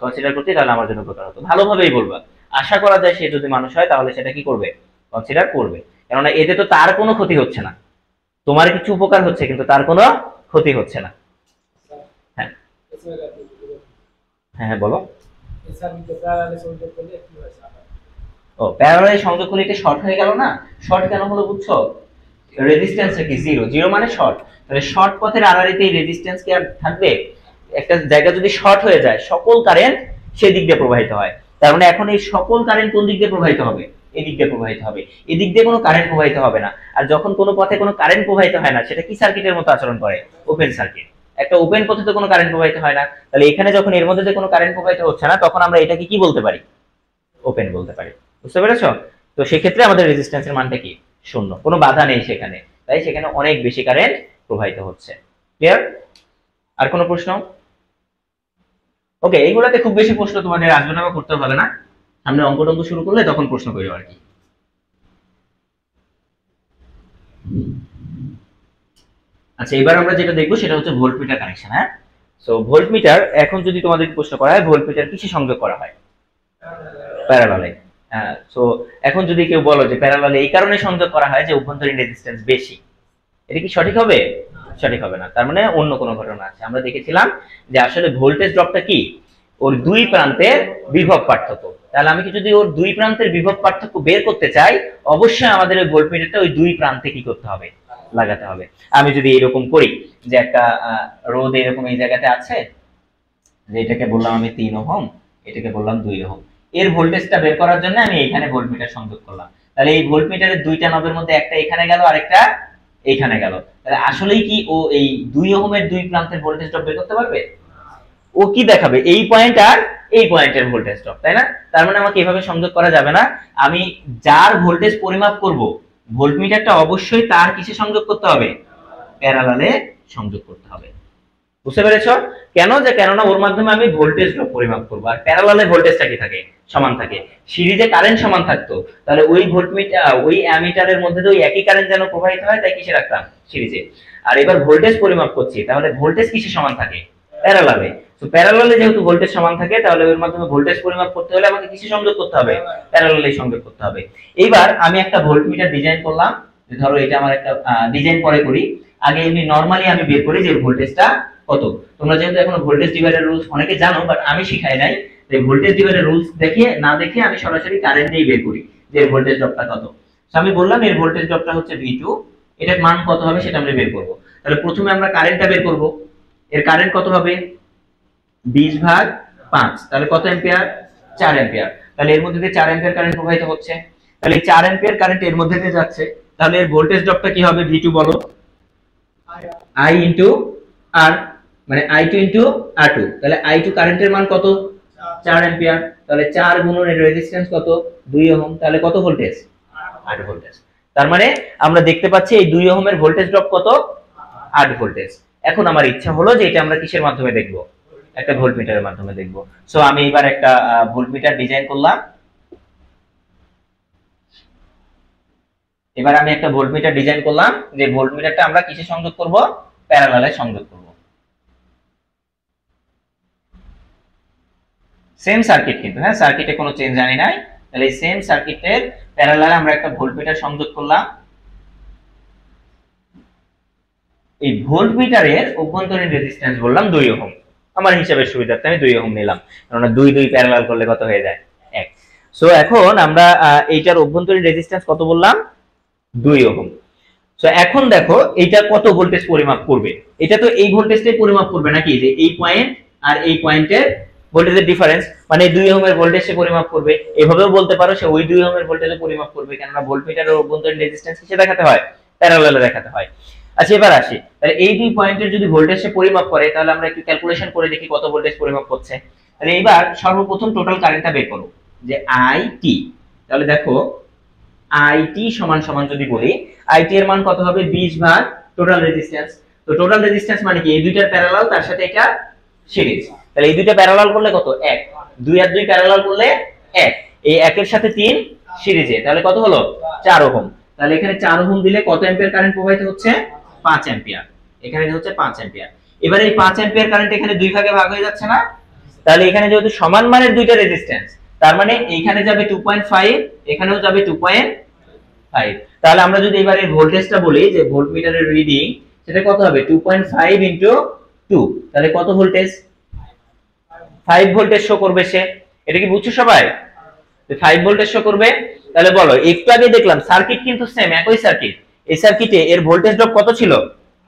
কনসিডার করতে তাহলে আমার জন্য উপকার হতো। ভালোভাবেই বলবা। আশা করা যায় সে যদি মানুষ হয় তাহলে সেটা কি করবে? কনসিডার করবে। কেননা এতে তো তার কোনো ক্ষতি হচ্ছে না, তোমার কিছু উপকার হচ্ছে কিন্তু তার কোনো ক্ষতি হচ্ছে না। হ্যাঁ হ্যাঁ, হ্যাঁ বলো। ও, প্যারালালে সংযোগ করলে এটা শর্ট হয়ে গেল না? শর্ট কেন হলো বুঝছো? রেজিস্ট্যান্সটা কি জিরো, জিরো মানে শর্ট। তাহলে শর্ট পথের আড়াআড়িতে এই রেজিস্ট্যান্স কি আর থাকবে? একটা জায়গা যদি শর্ট হয়ে যায় সকল কারেন্ট সেই দিক দিয়ে প্রবাহিত হয়। তার মানে এখন এই সকল কারেন্ট কোন দিক দিয়ে প্রবাহিত হবে? এদিক দিয়ে প্রবাহিত হবে। এদিক দিয়ে কোনো কারেন্ট প্রবাহিত হবে না। আর যখন কোনো পথে কোনো কারেন্ট প্রবাহিত হয় না সেটা কি সার্কিটের মতো আচরণ করে? Open circuit. একটা ওপেন পথে তো কোনো কারেন্ট প্রবাহিত হয় না। তাহলে এখানে যখন এর মধ্যে যে কোনো কারেন্ট প্রবাহিত হচ্ছে না তখন আমরা এটাকে কি বলতে পারি? ওপেন বলতে পারি। বুঝতে পেরেছো? তো সেক্ষেত্রে আমাদের রেজিস্ট্যান্সের মানটা কি? শূন্য, কোনো বাধা নেই সেখানে, তাই সেখানে অনেক বেশি কারেন্ট প্রবাহিত হচ্ছে। ক্লিয়ার? আর কোনো প্রশ্ন? ওকে, এইগুলাতে খুব বেশি প্রশ্ন তোমাদের আসবে না বা করতে হবে না, সামনে অঙ্ক টঙ্ক শুরু করলে তখন প্রশ্ন করো আর কি। আচ্ছা, এবার আমরা যেটা দেখবো সেটা হচ্ছে ভোল্টমিটার কানেকশন। হ্যাঁ, সো ভোল্টমিটার এখন যদি তোমাদের প্রশ্ন করা হয় ভোল্টমিটার কিসে সংযোগ করা হয়? প্যারালালে। হ্যাঁ, সো এখন যদি কেউ বলো যে প্যারালালে এই কারণে সংযোগ করা হয় যে অভ্যন্তরীণ রেজিস্ট্যান্স বেশি, এটা কি সঠিক হবে? সঠিক হবে না। তার মানে অন্য কোনো ঘটনা আছে। আমরা দেখেছিলাম যে আসলে ভোল্টেজ ড্রপটা কি, ওর দুই প্রান্তের বিভব পার্থক্য। তাহলে আমি কি যদি ওর দুই প্রান্তের বিভব পার্থক্য বের করতে চাই অবশ্যই আমাদের ওই ভোল্টমিটারটা ওই দুই প্রান্তে কি করতে হবে? লাগাতে হবে। আমি যদি এরকম করি যে একটা রোধ এরকম এই জায়গাতে আছে, যে এটাকে বললাম আমি 3 ওহম, এটাকে বললাম 2 ওহম, এর ভোল্টেজটা বের করার জন্য আমি এইখানে ভোল্টমিটার সংযোগ করলাম। তাহলে এই ভোল্টমিটারের দুইটা নবের মধ্যে একটা এখানে গেল আরেকটা এইখানে গেল। তাহলে আসলেই কি ও এই 2 ওহমের দুই প্রান্তের ভোল্টেজ ড্রপ বের করতে পারবে? ও কি দেখাবে? এই পয়েন্ট আর এই পয়েন্টের ভোল্টেজ ড্রপ, তাই না? তার মানে আমাকে এভাবে সংযোগ করা যাবে না। আমি যার ভোল্টেজ পরিমাপ করব ভোল্টমিটারটা অবশ্যই তার কিসে সংযোগ করতে হবে? প্যারালালে সংযোগ করতে হবে। বুঝতে পেরেছো? কেন? যে কেননা ওর মাধ্যমে আমি ভোল্টেজ ড্রপ পরিমাপ করব, আর প্যারালালে ভোল্টেজটা কি থাকে? সমান থাকে। সিরিজে কারেন্ট সমান থাকতো, তাহলে ওই ভোল্টমিটার ওই অ্যামিটারের মধ্যে তো ওই একই কারেন্ট যেন প্রবাহিত হয় তাই কিসে রাখতাম? সিরিজে। আর এবার ভোল্টেজ পরিমাপ করছি, তাহলে ভোল্টেজ কিসে সমান থাকে? প্যারালালে। তো প্যারালালে যেহেতু ভোল্টেজ সমান থাকে তাহলে এর মাধ্যমে ভোল্টেজ পরিমাপ করতে হলে আমাকে কিসে সংযোগ করতে হবে? প্যারালালে সংযোগ করতে হবে। এইবার আমি একটা ভোল্টমিটার ডিজাইন করলাম, ধরো এটা আমার একটা ডিজাইন পরে করি, আগে এমনি নরমালি আমি বের করি যে ভোল্টেজটা কত। তোমরা যেহেতু এখনো ভোল্টেজ ডিভাইডার রুলস অনেকে জানো, বাট আমি শিখাই নাই, যে ভোল্টেজ ডিভাইডার রুলস দেখে না দেখে আমি সরাসরি কারেন্ট দিয়ে বের করি যে ভোল্টেজ ড্রপটা কত। তো আমি বললাম এর ভোল্টেজ ড্রপটা হচ্ছে V2, এটার মান কত হবে সেটা আমরা বের করব। তাহলে প্রথমে আমরা কারেন্টটা বের করব। এর কারেন্ট কত হবে 20/5, তাহলে কত অ্যাম্পিয়ার 4 অ্যাম্পিয়ার। তাহলে এর মধ্যে দিয়ে 4 অ্যাম্পিয়ার কারেন্ট প্রবাহিত হচ্ছে, তাহলে এই 4 অ্যাম্পিয়ার কারেন্ট এর মধ্যে দিয়ে যাচ্ছে, তাহলে এর ভোল্টেজ ড্রপটা কি হবে V2 বলো, I ইনটু R, মানে I2 ইনটু R2। তাহলে I2 কারেন্টের মান কত 4 অ্যাম্পিয়ার, তাহলে 4 গুণন এর রেজিস্ট্যান্স কত 2 ওহম, তাহলে কত ভোল্টেজ 8 ভোল্টেজ। তার মানে আমরা দেখতে পাচ্ছি এই 2 ওহমের ভোল্টেজ ড্রপ কত 8 ভোল্টেজ। এখন আমার ইচ্ছা হলো যে এটা আমরা কিসের মাধ্যমে দেখব, একটা ভোল্টমিটারের মাধ্যমে দেখব। সো আমি এবার একটা ভোল্টমিটার ডিজাইন করলাম। এবার আমি একটা ভোল্টমিটার ডিজাইন করলাম, যে ভোল্টমিটারটা আমরা কিসে সংযোগ করব, প্যারালালে সংযোগ করব। সেম সার্কিট কিন্তু, হ্যাঁ সার্কিটে কোনো চেঞ্জ আনি নাই। তাহলে এই সেম সার্কিটের প্যারালালে আমরা একটা ভোল্টমিটার সংযোগ করলাম। এই ভোল্টমিটারের অভ্যন্তরীণ রেজিস্ট্যান্স বললাম 2 ওহম, আমার হিসাবের সুবিধার্থে আমি 2 ওহম নিলাম, কারণ 2 2 প্যারালাল করলে কত হয়ে যায় 1। সো এখন আমরা এইটার অভ্যন্তরীণ রেজিস্ট্যান্স কত বললাম 2 ওহম। সো এখন দেখো এইটা কত ভোল্টেজ পরিমাপ করবে, এটা তো এই ভোল্টেজটাই পরিমাপ করবে নাকি, যে এই পয়েন্ট আর এই পয়েন্টের ভোল্টেজের ডিফারেন্স, মানে 2 ওহমের ভোল্টেজ সে পরিমাপ করবে। এভাবেও বলতে পারো সে ওই 2 ওহমের ভোল্টেজে পরিমাপ করবে, কেননা ভোল্টমিটারের অভ্যন্তরীণ রেজিস্ট্যান্স কিসে দেখাতে হয়, প্যারালালে দেখাতে হয়। আচ্ছা এবার আসি, তাহলে এই দুই পয়েন্টের যদি ভোল্টেজ সে পরিমাপ করে, তাহলে আমরা একটু ক্যালকুলেশন করে দেখি কত ভোল্টেজ পরিমাপ করছে। তাহলে এবার সর্বপ্রথম টোটাল কারেন্টটা বের করো, যে IT। তাহলে দেখো IT সমান সমান যদি বলি, IT এর মান কত হবে 20 ভাগ টোটাল রেজিস্ট্যান্স। তো টোটাল রেজিস্ট্যান্স মানে কি, এই দুইটার প্যারালাল তার সাথে এটা সিরিজ। তাহলে এই দুইটা প্যারালাল করলে কত 1, 2 আর 2 প্যারালাল করলে 1, এই 1 এর সাথে 3 সিরিজে, তাহলে কত হলো 4 ওহম। তাহলে এখানে 4 ওহম দিলে কত অ্যাম্পিয়ার কারেন্ট প্রবাহিত হচ্ছে 5 অ্যাম্পিয়ার, এখানে হচ্ছে 5 অ্যাম্পিয়ার। এবারে এই 5 অ্যাম্পিয়ার কারেন্ট এখানে দুই ভাগে ভাগ হয়ে যাচ্ছে না, তাহলে এখানে যেহেতু সমান মানের দুইটা রেজিস্ট্যান্স, তার মানে এইখানে যাবে 2.5, এখানেও যাবে 2.5। তাহলে আমরা যদি এবারে ভোল্টেজটা বলি, যে ভোল্টমিটারের রিডিং সেটা কত হবে 2.5 ইনটু 2, তাহলে কত ভোল্টেজ 5 ভোল্টেজ শো করবে সে। এটা কি বুঝছো সবাই, 5 ভোল্টেজ শো করবে। তাহলে বলো, একটু আগে দেখলাম সার্কিট কিন্তু সেম, একই সার্কিট, এই সার্কিটে এর ভোল্টেজ ড্রপ কত ছিল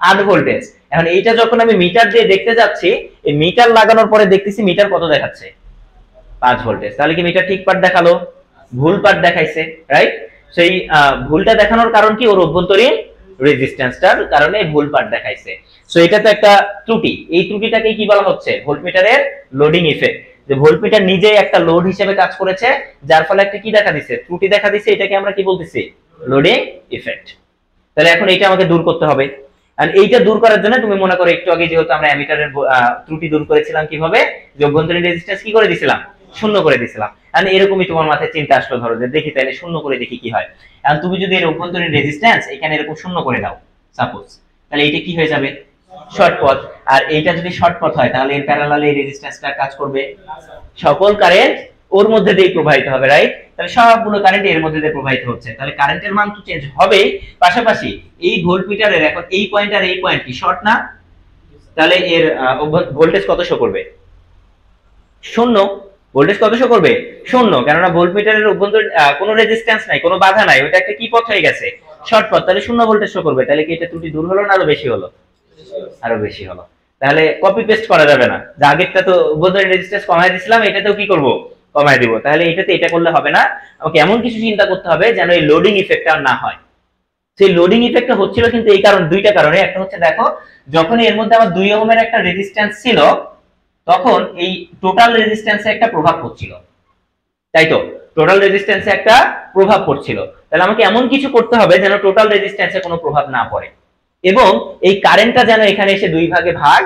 8 ভোল্টেজ। এখন এইটা যখন আমি মিটার দিয়ে দেখতে যাচ্ছি, এই মিটার লাগানোর পরে দেখতেছি মিটার কত দেখাচ্ছে 5 ভোল্টেজ। তাহলে কি মিটার ঠিক পার্ট দেখালো, ভুল পার্ট দেখাইছে, রাইট। সেই ভুলটা দেখানোর কারণ কি, ওর অভ্যন্তরীণ রেজিস্ট্যান্সটার কারণে ভুল পার্ট দেখাইছে। সো এটা তো একটা ত্রুটি, এই ত্রুটিটাকে কি বলা হচ্ছে, ভোল্টমিটারের লোডিং ইফেক্ট। যে ভোল্টমিটার নিজেই একটা লোড হিসেবে কাজ করেছে, যার ফলে একটা কি দেখা দিছে, ত্রুটি দেখা দিছে, এটাকে আমরা কি বলতেছি, লোডিং ইফেক্ট। তাহলে এখন এটা আমাকে দূর করতে হবে। আর এইটা দূর করার জন্য তুমি মনে করো একটু আগে যেহেতু আমরা অ্যামিটারের ত্রুটি দূর করেছিলাম কিভাবে, যে অভ্যন্তরীণ রেজিস্ট্যান্স কি করে দিছিলাম, শূন্য করে দিছিলাম। আর এরকমই তোমার মাথায় চিন্তা আসলো, ধরো যে দেখি তাহলে শূন্য করে দেখি কি হয়। আর তুমি যদি এর অভ্যন্তরীণ রেজিস্ট্যান্স এখানে এরকম শূন্য করে দাও সাপোজ, তাহলে এটা কি হয়ে যাবে শর্ট পথ। আর এইটা যদি শর্ট পথ হয়, তাহলে এর প্যারালালে এই রেজিস্ট্যান্সটা কাজ করবে, সকল কারেন্ট ওর মধ্যে দিয়ে প্রবাহিত হবে, রাইট। তাহলে সবগুলো কারেন্ট এর মধ্যে দিয়ে প্রবাহিত হচ্ছে, তাহলে কারেন্টের মান তো চেঞ্জ হবেই, পাশাপাশি এই ভোল্টমিটারের এখন এই পয়েন্ট আর এই পয়েন্ট কি শর্ট না, তাহলে এর ভোল্টেজ কত শো করবে, শূন্য। ভোল্টেজ কত শো করবে, শূন্য, কেননা ভোল্টমিটারের অভ্যন্তরীণ কোনো রেজিস্ট্যান্স নাই, কোনো বাধা নাই, ওটা একটা কি পথ হয়ে গেছে, শর্ট পথ। তাহলে শূন্য ভোল্টেজ শো করবে। তাহলে কি এটা ত্রুটি দূর হলো না আরো বেশি হলো, আরো বেশি হলো। তাহলে কপি পেস্ট করা যাবে না, যে আগেরটা তো অভ্যন্তরীণ রেজিস্ট্যান্স কমায় দিছিলাম, এটাতেও কি করব, কমায় দিব। তাহলে এটাতে এটা করলে হবে না, আমাকে এমন কিছু চিন্তা করতে হবে যেন এই লোডিং ইফেক্টটা না হয়। সেই লোডিং ইফেক্টটা হচ্ছিল কিন্তু এই কারণ, দুইটা কারণে। একটা হচ্ছে দেখো, যখন এর মধ্যে আমার 2 ওহমের একটা রেজিস্ট্যান্স ছিল, তখন এই টোটাল রেজিস্ট্যান্সে একটা প্রভাব পড়ছিল, তাই তো, টোটাল রেজিস্ট্যান্সে একটা প্রভাব পড়ছিল। তাহলে আমাকে এমন কিছু করতে হবে যেন টোটাল রেজিস্ট্যান্সে কোনো প্রভাব না পড়ে, এবং এই কারেন্টটা যেন এখানে এসে দুই ভাগে ভাগ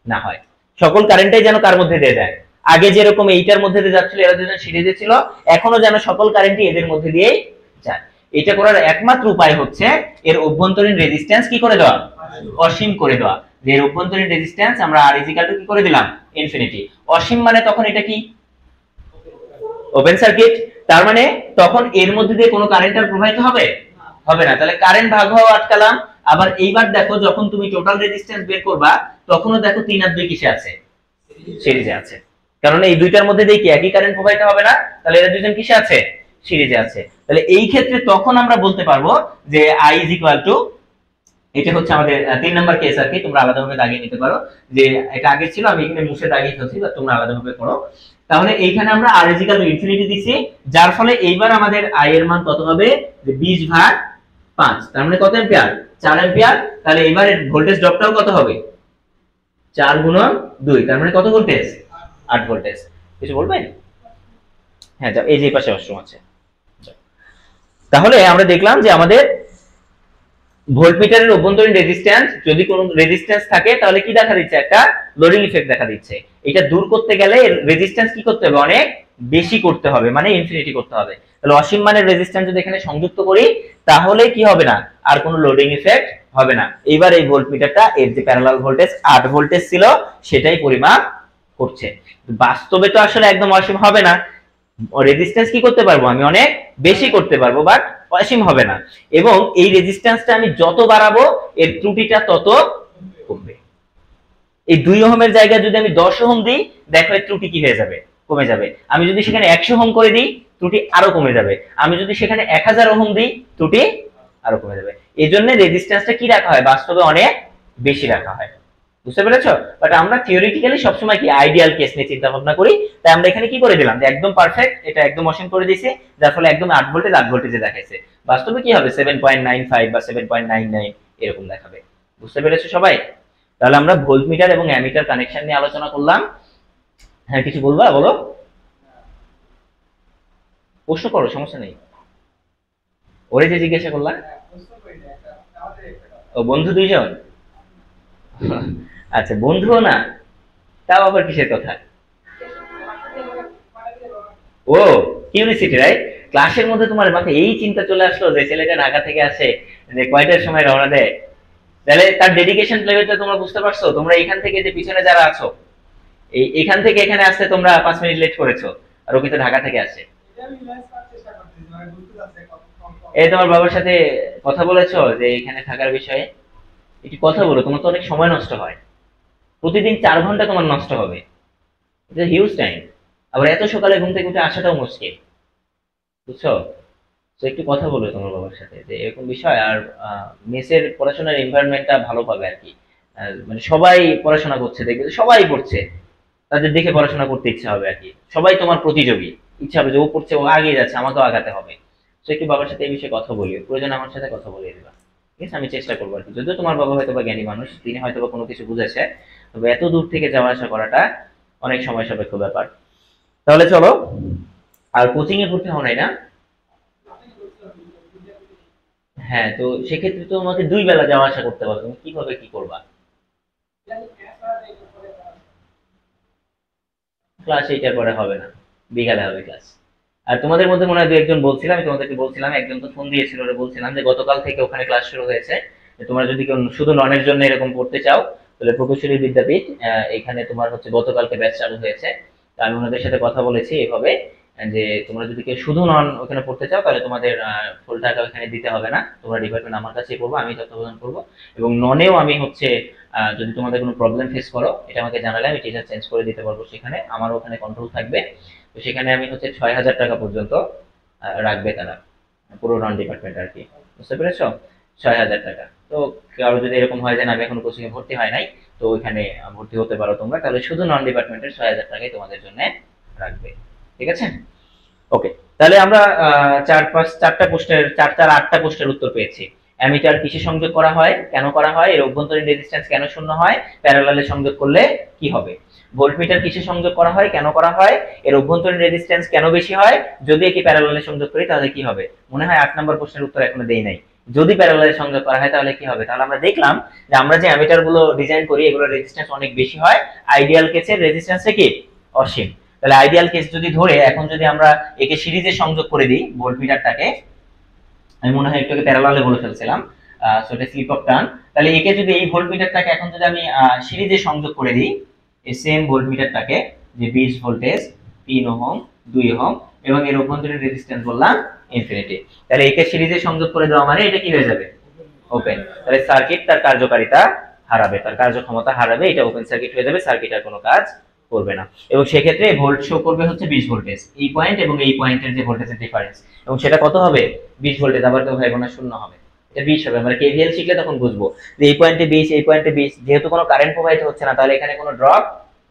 না হয়, সকল কারেন্টটাই যেন কার মধ্যে দিয়ে যায়, আগে যেরকম এইটার মধ্যে দিয়ে যাচ্ছিল, এরা দুজন সিরিজে ছিল, এখনো যেন সকল কারেন্টই এদের মধ্যে দিয়েই যায়। এটা করার একমাত্র উপায় হচ্ছে এর অভ্যন্তরীণ রেজিস্ট্যান্স কি করে দেওয়া, অসীম করে দেওয়া। যে এর অভ্যন্তরীণ রেজিস্ট্যান্স আমরা আর ইজিক্যাল টু কি করে দিলাম, ইনফিনিটি। অসীম মানে তখন এটা কি, ওপেন সার্কিট, তার মানে তখন এর মধ্যে দিয়ে কোনো কারেন্ট আর প্রবাহিত হবে হবে না, তাহলে কারেন্ট ভাগ হওয়া আটকালাম। আবার এইবার দেখো, যখন তুমি টোটাল রেজিস্ট্যান্স বের করবা, তখনও দেখো 3 আর 2 কিসে আছে, সিরিজে আছে। কারণ এই দুইটার মধ্যে দিয়ে কি একই কারেন্ট প্রবাহিত হবে না, তাহলে এরা দুইজন কিসে আছে, সিরিজে আছে। তাহলে এই ক্ষেত্রে তখন আমরা বলতে পারবো যে I ইজ ইকুয়াল টু, এটা হচ্ছে আমাদের 3 নাম্বার কেস আর কি, তোমরা আলাদাভাবে দাগিয়ে নিতে পারো, যে এটা আগে ছিল আমি এখানে মুছে দাগিয়ে ফেলছি, বা তোমরা আলাদাভাবে করো। তাহলে এইখানে আমরা R is equal to infinity দিছি, যার ফলে এইবার আমাদের I এর মান কত হবে, যে 20/5, তার মানে কত অ্যাম্পিয়ার, 4 অ্যাম্পিয়ার। তাহলে এবার এর ভোল্টেজ ড্রপটাও কত হবে, 4 গুণন 2, তার মানে কত ভোল্টেজ, 8 ভোল্টেজ। কিছু বলবেন? হ্যাঁ যাও, এই যে পাশে ওয়াশরুম আছে। তাহলে আমরা দেখলাম যে আমাদের ভোল্টমিটারের অভ্যন্তরীণ রেজিস্ট্যান্স, যদি কোনো রেজিস্ট্যান্স থাকে তাহলে কি দেখা দিচ্ছে, একটা লোডিং ইফেক্ট দেখা দিচ্ছে। এটা দূর করতে গেলে রেজিস্ট্যান্স কি করতে হবে, অনেক বেশি করতে হবে, মানে ইনফিনিটি করতে হবে। তাহলে অসীম মানের রেজিস্ট্যান্স যদি এখানে সংযুক্ত করি তাহলে কি হবে না, আর কোনো লোডিং ইফেক্ট হবে না। এবার এই ভোল্টমিটারটা এর যে প্যারালাল ভোল্টেজ 8 ভোল্টেজ ছিল সেটাই পরিমাপ করছে। বাস্তবে তো আসলে একদম অসীম হবে না, রেজিস্ট্যান্স কি করতে পারবো, আমি অনেক বেশি করতে পারবো, বাট অসীম হবে না। এবং এই রেজিস্ট্যান্সটা আমি যত বাড়াবো এর ত্রুটিটা তত কমবে। এই 2 ওহমের জায়গায় যদি আমি 10 ওহম দিই, দেখো এর ত্রুটি কি হয়ে যাবে, কমে যাবে। আমি যদি সেখানে 100 ওহম করে দিই, ত্রুটি আরো কমে যাবে। আমি যদি সেখানে 1000 ওহম দিই, ত্রুটি আরো কমে যাবে। এজন্য রেজিস্ট্যান্সটা কি রাখা হয়, বাস্তবে অনেক বেশি রাখা হয়। বুঝতে পেরেছো? বাট আমরা থিওরিটিক্যালি সবসময় কি আইডিয়াল কেস নিয়ে চিন্তা ভাবনা করি, তাই আমরা এখানে কি করে দিলাম, যে একদম পারফেক্ট, এটা একদম অসীম করে দিয়েছি, যার ফলে একদম 8 ভোল্টেজে দেখাইছে। বাস্তবে কি হবে, 7.95 বা 7.99 এরকম দেখাবে। বুঝতে পেরেছো সবাই? তাহলে আমরা ভোল্টমিটার এবং অ্যামিটার কানেকশন নিয়ে আলোচনা করলাম। হ্যাঁ কিছু বলবা, বলো, প্রশ্ন করো, সমস্যা নেই। ওরে যে জিজ্ঞাসা করলাম, ও বন্ধু 2 জন, আচ্ছা বন্ধুও না, তাও আবার কিসের কথা, ও কিউরিসিটি, রাইট। ক্লাসের মধ্যে তোমার মাথায় এই চিন্তা চলে আসলো যে ছেলেটা ঢাকা থেকে আসে, যে কয়টার সময় রওনা দেয়। তাহলে তার ডেডিকেশন লেভেলটা তোমরা বুঝতে পারছো। তোমরা এখান থেকে যে পিছনে যারা আছো, এখান থেকে এখানে আসতে তোমরা 5 মিনিট লেট করেছো, আর ও কিন্তু ঢাকা থেকে আসে। এই তোমার বাবার সাথে কথা বলেছো যে এখানে থাকার বিষয়ে, একটু কথা বলো, তোমার তো অনেক সময় নষ্ট হয়, প্রতিদিন 4 ঘন্টা তোমার নষ্ট হবে, এটা হিউজ টাইম। আবার এত সকালে ঘুম থেকে উঠে আসাটাও মুশকিল, বুঝছো? তো একটু কথা বলবে তোমার বাবার সাথে যে এরকম বিষয়। আর মেসের পড়াশোনার এনভায়রনমেন্টটা ভালো পাবে আর কি। মানে সবাই পড়াশোনা করছে, দেখবে যে সবাই পড়ছে, তাদের দেখে পড়াশোনা করতে ইচ্ছা হবে আর কি। সবাই তোমার প্রতিযোগী, ইচ্ছা হবে যে ও পড়ছে, ও আগে যাচ্ছে, আমাকেও আগাতে হবে। তো একটু বাবার সাথে এই বিষয়ে কথা বলিও, প্রয়োজন আমার সাথে কথা বলিয়ে দিবা, ঠিক আছে? আমি চেষ্টা করবো আর কি। যদিও তোমার বাবা হয়তো বা জ্ঞানী মানুষ, তিনি হয়তো বা কোনো কিছু বুঝেছে, তবে এত দূর থেকে যাওয়া আসা করাটা অনেক সময় সাপেক্ষ ব্যাপার। তাহলে চলো, আর কোচিং এ ভর্তি হও নাই না? হ্যাঁ, তো সেক্ষেত্রে তো তোমাকে 2 বেলা যাওয়া আসা করতে পারবে, তুমি কিভাবে কি করবা? ক্লাস 8 পরে হবে না, বিকালে হবে ক্লাস। আর তোমাদের মধ্যে মনে হয় 2 একজন বলছিলাম, আমি তোমাদেরকে বলছিলাম, একজন তো ফোন দিয়েছিল, ওরা বলছিলাম যে গতকাল থেকে ওখানে ক্লাস শুরু হয়েছে। যে তোমরা যদি কেউ শুধু ননের জন্য এরকম পড়তে চাও, তাহলে প্রকৌশলী বিদ্যাপীঠ, এখানে তোমার হচ্ছে গতকালকে ব্যাচ চালু হয়েছে। তা আমি ওনাদের সাথে কথা বলেছি এভাবে, যে তোমরা যদি কেউ শুধু নন ওখানে পড়তে চাও, তাহলে তোমাদের ফুল টাকা ওখানে দিতে হবে না, তোমরা ডিপার্টমেন্ট আমার কাছেই পড়বো, আমি তত্ত্বাবধান করবো। এবং ননেও আমি হচ্ছে যদি তোমাদের কোনো প্রবলেম ফেস করো, এটা আমাকে জানালে আমি টিচার চেঞ্জ করে দিতে পারবো, সেখানে আমার ওখানে কন্ট্রোল থাকবে। তো সেখানে আমি হচ্ছে 6,000 টাকা পর্যন্ত রাখবে তারা, পুরো নন ডিপার্টমেন্ট আর কি। বুঝতে পেরেছো? 6,000 টাকা। তো কারো যদি এরকম হয় যে না আমি এখনো কোচিং এ ভর্তি হয় নাই, তো ওইখানে ভর্তি হতে পারো তোমরা, তাহলে শুধু নন ডিপার্টমেন্টের 6,000 টাকাই তোমাদের জন্য রাখবে, ঠিক আছে? ওকে, তাহলে আমরা 4-5-4টা প্রশ্নের, 4-4-8টা প্রশ্নের উত্তর পেয়েছি। অ্যামিটার কিসে সংযোগ করা হয়, কেন করা হয়, এর অভ্যন্তরীণ রেজিস্ট্যান্স কেন শূন্য হয়, প্যারালালে সংযোগ করলে কি হবে। ভোল্টমিটার কিসে সংযোগ করা হয়, কেন করা হয়, এর অভ্যন্তরীণ রেজিস্ট্যান্স কেন বেশি হয়, যদি একে প্যারালালে সংযোগ করি তাহলে কি হবে। মনে হয় 8 নম্বর প্রশ্নের উত্তর এখনো দেই নাই, যদি প্যারালালে সংযোগ করা হয় তাহলে কি হবে। তাহলে আমরা দেখলাম যে আমরা যে অ্যামিটার গুলো ডিজাইন করি এগুলোর রেজিস্ট্যান্স অনেক বেশি হয়, আইডিয়াল কেসের রেজিস্ট্যান্স কি অসীম। তাহলে আইডিয়াল কেস যদি ধরে এখন যদি আমরা একে সিরিজে সংযোগ করে দিই ভোল্টমিটারটাকে, আমি মনে হয় একটু আগে প্যারালালে বলে ফেলছিলাম, সো এটা স্লিপ অফ টার্ন। তাহলে একে যদি এই ভোল্টমিটারটাকে এখন যদি আমি সিরিজে সংযোগ করে দিই, এই সেম ভোল্টমিটারটাকে, যে 20 ভোল্টেজ, 3 ওহম, 2 ওহম, এবং এর অভ্যন্তরীণ রেজিস্ট্যান্স বললাম ইনফিনিটি, তাহলে একে সিরিজে সংযোগ করে দেওয়া মানে এটা কি হয়ে যাবে, ওপেন। তাহলে সার্কিট তার কার্যকারিতা হারাবে, তার কার্যক্ষমতা হারাবে, এটা ওপেন সার্কিট হয়ে যাবে, সার্কিট আর কোনো কাজ করবে না। এবং সেক্ষেত্রে ভোল্ট শো করবে হচ্ছে 20 ভোল্টেজ, এই পয়েন্ট এবং এই পয়েন্টের যে ভোল্টেজের ডিফারেন্স, এবং সেটা কত হবে? 20 ভোল্টেজ। আবার কেউ ভাইবো না শূন্য হবে, এটা 20 হবে। আমরা কেভিএল শিখলে তখন বুঝবো যে এই পয়েন্টে 20, এই পয়েন্টে 20, যেহেতু কোনো কারেন্ট প্রবাহিত হচ্ছে না, তাহলে এখানে কোনো ড্রপ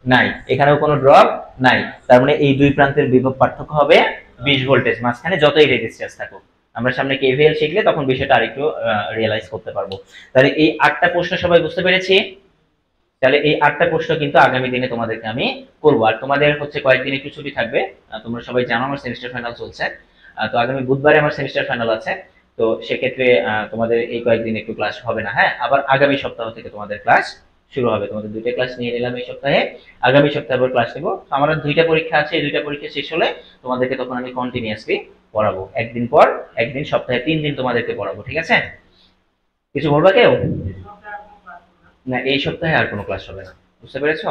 নাই, এখানেও কোনো ড্রপ নাই, তার মানে এই দুই প্রান্তের বিভব পার্থক্য হবে 20 ভোল্টেজ, মাঝখানে যতই রেজিস্ট্যান্স থাকুক। আমরা সামনে কেভিএল শিখলে তখন বিষয়টা আরেকটু রিয়েলাইজ করতে পারবো। তাহলে এই 8টা প্রশ্ন সবাই বুঝতে পেরেছি? তাহলে এই 8টা প্রশ্ন কিন্তু আগামী দিনে তোমাদেরকে আমি করবো। আর তোমাদের হচ্ছে কয়েকদিন একটু ছুটি থাকবে, তোমরা সবাই জানো আমার সেমিস্টার ফাইনাল চলছে, তো আগামী বুধবারে আমার সেমিস্টার ফাইনাল আছে। তো সেক্ষেত্রে তোমাদের এই কয়েকদিন একটু ক্লাস হবে না, হ্যাঁ। আবার আগামী সপ্তাহ থেকে তোমাদের ক্লাস শুরু হবে। তোমাদের 2টা ক্লাস নিয়ে নিলাম এই সপ্তাহে, আগামী সপ্তাহে আবার ক্লাস নেবো। আমার 2টা পরীক্ষা আছে, এই 2টা পরীক্ষা শেষ হলে তোমাদেরকে তখন আমি কন্টিনিউয়াসলি পড়াবো, একদিন পর একদিন, সপ্তাহে 3 দিন তোমাদেরকে পড়াবো, ঠিক আছে? কিছু বলবা কেউ? না, এই সপ্তাহে আর কোনো ক্লাস হবে না, বুঝতে পেরেছো?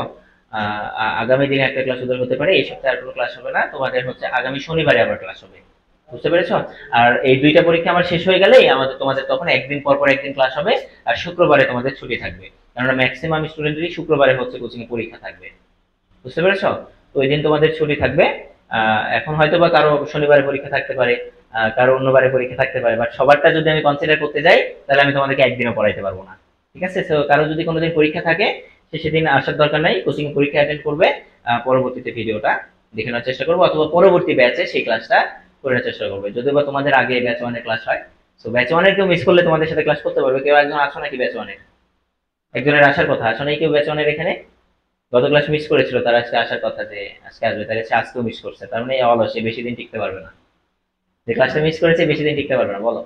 আগামী দিনে একটা ক্লাস ওদের হতে পারে, এই সপ্তাহে আর কোনো ক্লাস হবে না, তোমাদের হচ্ছে আগামী শনিবারে আবার ক্লাস হবে, বুঝতে পেরেছো? আর এই 2টা পরীক্ষা আমার শেষ হয়ে গেলেই তোমাদের তখন একদিন পর পর একদিন ক্লাস হবে, আর শুক্রবারে তোমাদের ছুটি থাকবে, কারণ ম্যাক্সিমাম স্টুডেন্টেরই শুক্রবারে হচ্ছে কোচিং এ পরীক্ষা থাকবে, বুঝতে পেরেছো? তো ওই দিন তোমাদের ছুটি থাকবে। এখন হয়তো বা কারো শনিবারে পরীক্ষা থাকতে পারে, কারো অন্যবারে পরীক্ষা থাকতে পারে, বাট সবারটা যদি আমি কনসিডার করতে যাই তাহলে আমি তোমাদেরকে একদিনও পড়াইতে পারবো না, ঠিক আছে? তো কারো যদি কোনোদিন পরীক্ষা থাকে সে সেদিন আসার দরকার নাই, কোচিং পরীক্ষা অ্যাটেন্ড করবে, পরবর্তীতে ভিডিওটা দেখে নেওয়ার চেষ্টা করবো, অথবা পরবর্তী ব্যাচে সেই ক্লাসটা করে নেওয়ার চেষ্টা করবে, যদি বা তোমাদের আগে ব্যাচ 1 এর ক্লাস হয়। সো ব্যাচ 1 এর কেউ মিস করলে তোমাদের সাথে ক্লাস করতে পারবে। কেউ একজন আছো নাকি ব্যাচ 1 এর? একজনের আসার কথা, আসো নাই কেউ ব্যাচ 1 এর এখানে? গত ক্লাস মিস করেছিল, তার আজকে আসার কথা যে আজকে আসবে, তাহলে সে আজকেও মিস করছে, তার মানে অলস, বেশি দিন টিকতে পারবে না। যে ক্লাসটা মিস করেছে বেশি দিন টিকতে পারবে না, বলো?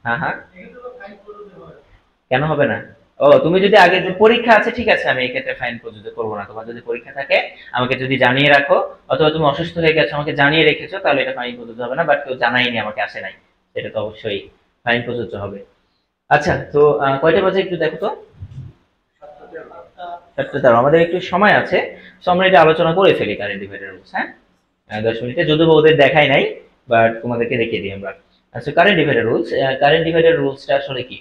হ্যাঁ হ্যাঁ, কেন হবে না? ও, তুমি যদি আগে যে পরীক্ষা আছে, ঠিক আছে, আমি এই ক্ষেত্রে ফাইন প্রযোজ্য করবো না। তোমার যদি পরীক্ষা থাকে আমাকে যদি জানিয়ে রাখো, অথবা তুমি অসুস্থ হয়ে গেছো আমাকে জানিয়ে রেখেছো, তাহলে এটা ফাইন প্রযোজ্য হবে না, বাট কেউ জানায়নি, আমাকে আসে নাই, সেটা তো অবশ্যই ফাইন প্রযোজ্য হবে। আচ্ছা, তো কয়টা বাজে একটু দেখো তো। 7:13, আমাদের একটু সময় আছে, তো আমরা এটা আলোচনা করে ফেলি কারেন্ট ডিভাইডার রুলস, হ্যাঁ। 10 মিনিটে, যদিও ওদের দেখাই নাই, বাট তোমাদেরকে দেখিয়ে দিই আমরা। আচ্ছা, current divider rules, current divider রুলসটা আসলে কি?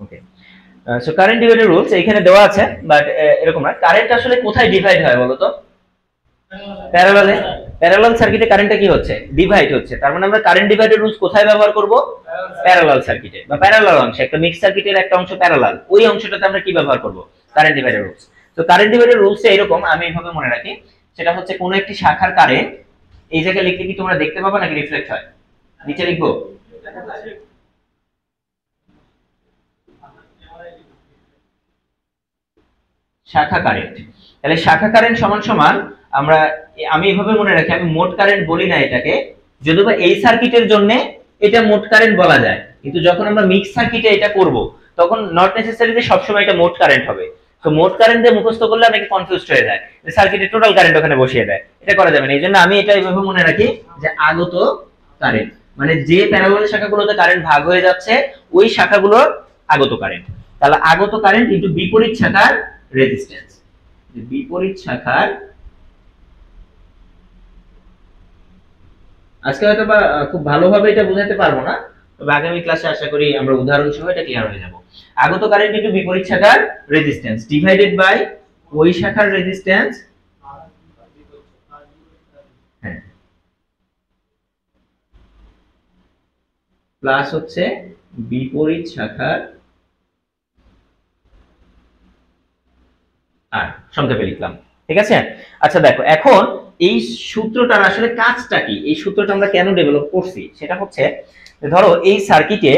Okay, so current divider rules এখানে দেওয়া আছে, বাট এরকম না। কারেন্ট আসলে কোথায় ডিভাইড হয় বলো তো? প্যারালালে। প্যারালাল সার্কিটে কারেন্টটা কি হচ্ছে? ডিভাইড হচ্ছে। তার মানে আমরা কারেন্ট ডিভাইডার রুলস কোথায় ব্যবহার করব? প্যারালাল সার্কিটে, বা প্যারালাল অংশে, একটা মিক্স সার্কিটের একটা অংশ প্যারালাল, ওই অংশটাতে আমরা কি ব্যবহার করব? Current divider rules. তো কারেন্ট ডিভাইডার রুলস এরকম, আমি এইভাবে মনে রাখি, সেটা হচ্ছে কোন একটি শাখার কারেন্ট, এই জায়গায় লিখলে কি তোমরা দেখতে পাবা নাকি রিফ্লেক্ট হয়? নিচে লিখবো? শাখা কারেন্ট। তাহলে শাখা কারেন্ট সমান সমান, আমরা, আমি এভাবে মনে রাখি, আমি মোট কারেন্ট বলি না এটাকে, যদিও এই সার্কিটের জন্য এটা মোট কারেন্ট বলা যায়, কিন্তু যখন আমরা মিক্স সার্কিটে এটা করব তখন নট নেসেসারি যে সবসময় এটা মোট কারেন্ট হবে। তো মোট কারেন্ট দিয়ে মুখস্থ করলে অনেকে কনফিউজড হয়ে যায়, যে সার্কিটের টোটাল কারেন্ট ওখানে বসিয়ে দেয়, এটা করা যাবে না। এই জন্য আমি এটা এইভাবে মনে রাখি যে আগত কারেন্ট, মানে যে প্যারালাল শাখাগুলোতে কারেন্ট ভাগ হয়ে যাচ্ছে ওই শাখাগুলোর আগত কারেন্ট। তাহলে আগত কারেন্ট ইনটু বিপরীত শাখার রেজিস্ট্যান্স, বিপরীত শাখার, আজকে হয়তো বা খুব ভালোভাবে এটা বোঝাতে পারবো না, তবে আগামী ক্লাসে আশা করি আমরা উদাহরণ সহ এটা ক্লিয়ার হয়ে যাব। আগত কারেন্ট ইনটু বিপরীত শাখার রেজিস্ট্যান্স ডিভাইডেড বাই ওই শাখার রেজিস্ট্যান্স, হ্যাঁ, প্লাস হচ্ছে বিপরীত শাখার আর, সংক্ষেপে লিখলাম, ঠিক আছে? আচ্ছা দেখো, এখন এই সূত্রটার আসলে কাজটা কি, এই সূত্রটা আমরা কেন ডেভেলপ করছি, সেটা হচ্ছে, ধরো এই সার্কিটে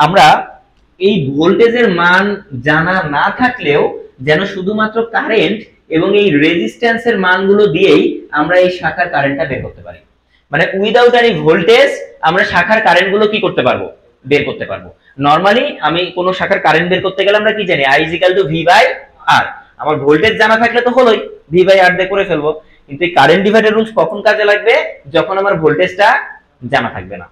আমরা এই ভোল্টেজের মান জানা না থাকলেও যেন শুধুমাত্র কারেন্ট এবং এই রেজিস্ট্যান্সের মানগুলো দিয়েই আমরা এই শাখার কারেন্টটা বের করতে পারি। মানে উইদাউট এনি ভোল্টেজ আমরা শাখার কারেন্টগুলো কি করতে পারবো? বের করতে পারবো। নরমালি আমি কোন শাখার কারেন্ট বের করতে গেলে আমরা কি জানি? I = V/R। আমার ভোল্টেজ জানা থাকলে তো হলোই, V/R দিয়ে করে ফেলবো। কিন্তু এই কারেন্ট ডিভাইডার রুলস কখন কাজে লাগবে? যখন আমার ভোল্টেজটা জানা থাকবে না।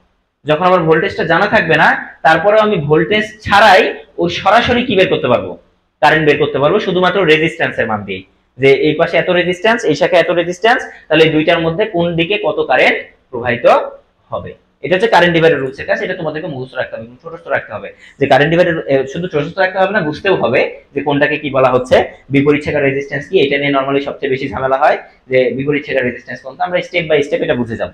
যখন আমার ভোল্টেজটা জানা থাকবে না, তারপরে আমি ভোল্টেজ ছাড়াই ও সরাসরি কি বের করতে পারবো? কারেন্ট বের করতে পারবো শুধুমাত্র রেজিস্ট্যান্সের মান দিয়ে, যে এই পাশে এত রেজিস্ট্যান্স, এই শাখায় এত রেজিস্ট্যান্স, তাহলে এই দুইটার মধ্যে কোন দিকে কত কারেন্ট প্রবাহিত হবে। এটা হচ্ছে কারেন্ট ডিভাইডার রুলসের কাজ। এটা তোমাদেরকে মুখস্থ রাখতে হবে, ছোটস্থ রাখতে হবে, যে কারেন্ট ডিভাইডার শুধু ছোটস্থ রাখতে হবে না, বুঝতেও হবে যে কোনটাকে কি বলা হচ্ছে, বিপরীত শাখার রেজিস্ট্যান্স কি। এটা নিয়ে নরমালি সবচেয়ে বেশি ঝামেলা হয় যে বিপরীত শাখার রেজিস্ট্যান্স কোনটা। আমরা স্টেপ বাই স্টেপ এটা বুঝে যাব।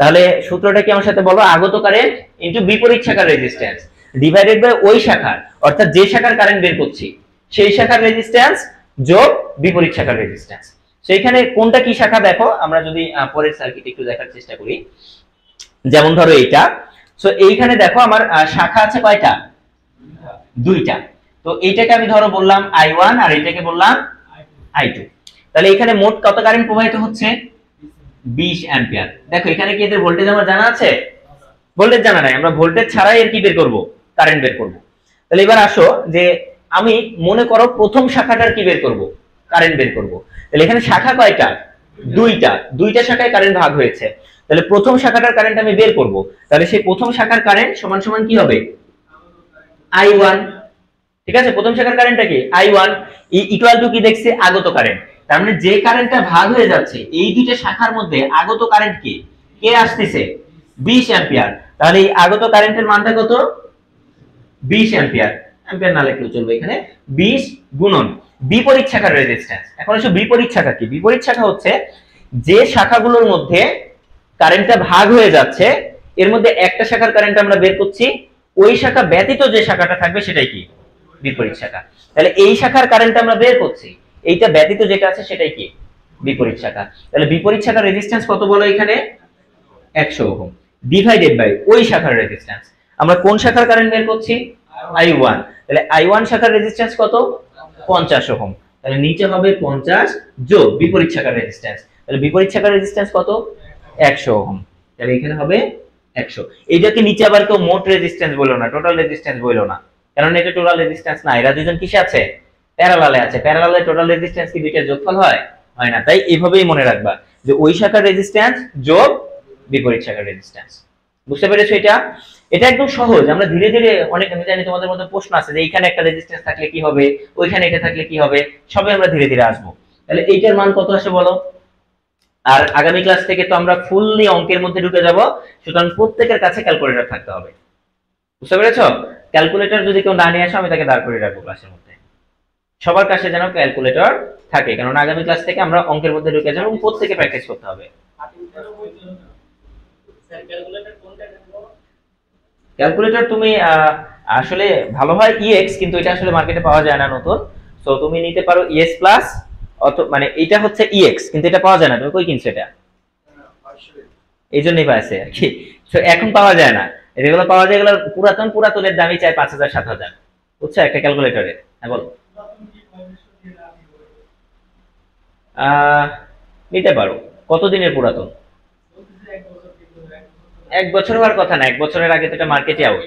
তাহলে সূত্রটা কি আমার সাথে বলো, আগত কারেন্ট ইনটু বিপরীত শাখার রেজিস্ট্যান্স ডিভাইডেড বাই ওই শাখার, অর্থাৎ যে শাখার কারেন্ট বের করছি সেই শাখার রেজিস্ট্যান্স যোগ বিপরীত শাখার রেজিস্ট্যান্স। সেইখানে কোনটা কি শাখা দেখো, আমরা যদি পরের সার্কিট একটু দেখার চেষ্টা করি, যেমন ধরো এইটা। সো এইখানে দেখো আমার শাখা আছে কয়টা, দুইটা। তো এইটাকে আমি ধরো বললাম I1 আর এইটাকে বললাম I2। তাহলে এখানে মোট কত কারেন্ট প্রবাহিত হচ্ছে, 20 অ্যাম্পিয়ার। দেখো এখানে কি এদের ভোল্টেজ আমার জানা আছে, ভোল্টেজ জানা নাই, আমরা ভোল্টেজ ছাড়াই এর কি বের করব, কারেন্ট বের করব। তাহলে এবার আসো যে আমি মনে করো প্রথম শাখাটার কি বের করব, কারেন্ট বের করব। তাহলে এখানে শাখা কয়টা, দুইটা, দুইটা শাখায় কারেন্ট ভাগ হয়েছে। তাহলে প্রথম শাখাটার কারেন্ট আমি বের করব। তাহলে সেই প্রথম শাখার কারেন্ট সমান সমান কি হবে, I1। ঠিক আছে, প্রথম শাখার কারেন্টটা কি I1 ইকুয়াল টু কি দেখছি, আগত কারেন্ট। তার মানে যে কারেন্টটা ভাগ হয়ে যাচ্ছে এই দুইটা শাখার মধ্যে আগত কারেন্ট কি, কে আসতেছে, 20 অ্যাম্পিয়ার। তাহলে এই আগত কারেন্টের মানটা কত, 20 অ্যাম্পিয়ার। অ্যাম্পিয়ার না লিখলেও চলবে, এখানে 20 গুণন বিপরীত শাখার রেজিস্ট্যান্স। এখন এসে বিপরীত শাখা কি, বিপরীত শাখা হচ্ছে যে শাখাগুলোর মধ্যে কারেন্টটা ভাগ হয়ে যাচ্ছে এর মধ্যে একটা শাখার কারেন্ট আমরা বের করছি, ওই শাখা ব্যতীত যে শাখাটা থাকবে সেটাই কি, বিপরীত শাখা। তাহলে এই শাখার কারেন্ট আমরা বের করছি, এইটা ব্যতীত যেটা আছে সেটাই কি, বিপরীত শাখা। তাহলে বিপরীত শাখার রেজিস্ট্যান্স কত বলো এখানে, 100 ওহম ডিভাইডেড বাই ওই শাখার রেজিস্ট্যান্স। আমরা কোন শাখার কারেন্ট বের করছি, I1। তাহলে I1 শাখার রেজিস্ট্যান্স কত, 50 ওহম। তাহলে নিচে হবে 50 যোগ বিপরীত শাখার রেজিস্ট্যান্স। তাহলে বিপরীত শাখার রেজিস্ট্যান্স কত, 100 ওহম। তাহলে এখানে হবে 100। এইটাকে নিচে আবার কেউ মোট রেজিস্ট্যান্স বললো না, টোটাল রেজিস্ট্যান্স বললো না, কারণ এটা টোটাল রেজিস্ট্যান্স না, এরা দুজন কিসে আছে, প্যারালালে আছে। প্যারালালে টোটাল রেজিস্ট্যান্স কি দুইটার যোগফল হয়, হয় না। তাই এইভাবেই মনে রাখবা যে ওই শাখার রেজিস্ট্যান্স যোগ বিপরীত শাখার রেজিস্ট্যান্স। বুঝতে পেরেছো এটা, এটা একদম সহজ। আমরা ধীরে ধীরে, অনেক আমি জানি তোমাদের মধ্যে প্রশ্ন আছে যে এইখানে একটা রেজিস্ট্যান্স থাকলে কি হবে, ওইখানে এটা থাকলে কি হবে, সবে আমরা ধীরে ধীরে আসবো। তাহলে এইটার মান কত আসে বলো। আর আগামী ক্লাস থেকে তো আমরা ফুললি অঙ্কের মধ্যে ঢুকে যাব, সুতরাং প্রত্যেকের কাছে ক্যালকুলেটর থাকতে হবে। বুঝতে পেরেছো, ক্যালকুলেটর যদি কেউ না নিয়ে আসো আমি তাকে দাঁড় করে রাখবো ক্লাসের মধ্যে। সবার কাছে যেন ক্যালকুলেটর থাকে, কারণ আগামী ক্লাস থেকে আমরা অঙ্কের মধ্যে ঢুকে যাবো এবং প্রত্যেকে প্র্যাকটিস করতে হবে। ক্যালকুলেটর তুমি আসলে ভালো হয় EX, কিন্তু এটা আসলে মার্কেটে পাওয়া যায় না নতুন। সো তুমি নিতে পারো ES প্লাস, মানে এটা হচ্ছে EX কিন্তু এটা পাওয়া যায় না। তুমি কই কিনছো এটা, এই জন্যই পাইছে আর কি। সো এখন পাওয়া যায় না, এগুলো পাওয়া যায়, এগুলো পুরাতন, পুরাতনের দামই চাই 5000 7000, বুঝছো, একটা ক্যালকুলেটরে। হ্যাঁ বলো। নিতে পারো। কতদিনের পুরাতন, 1 বছর হওয়ার কথা না, 1 বছরের আগে তো এটা মার্কেটে আউট।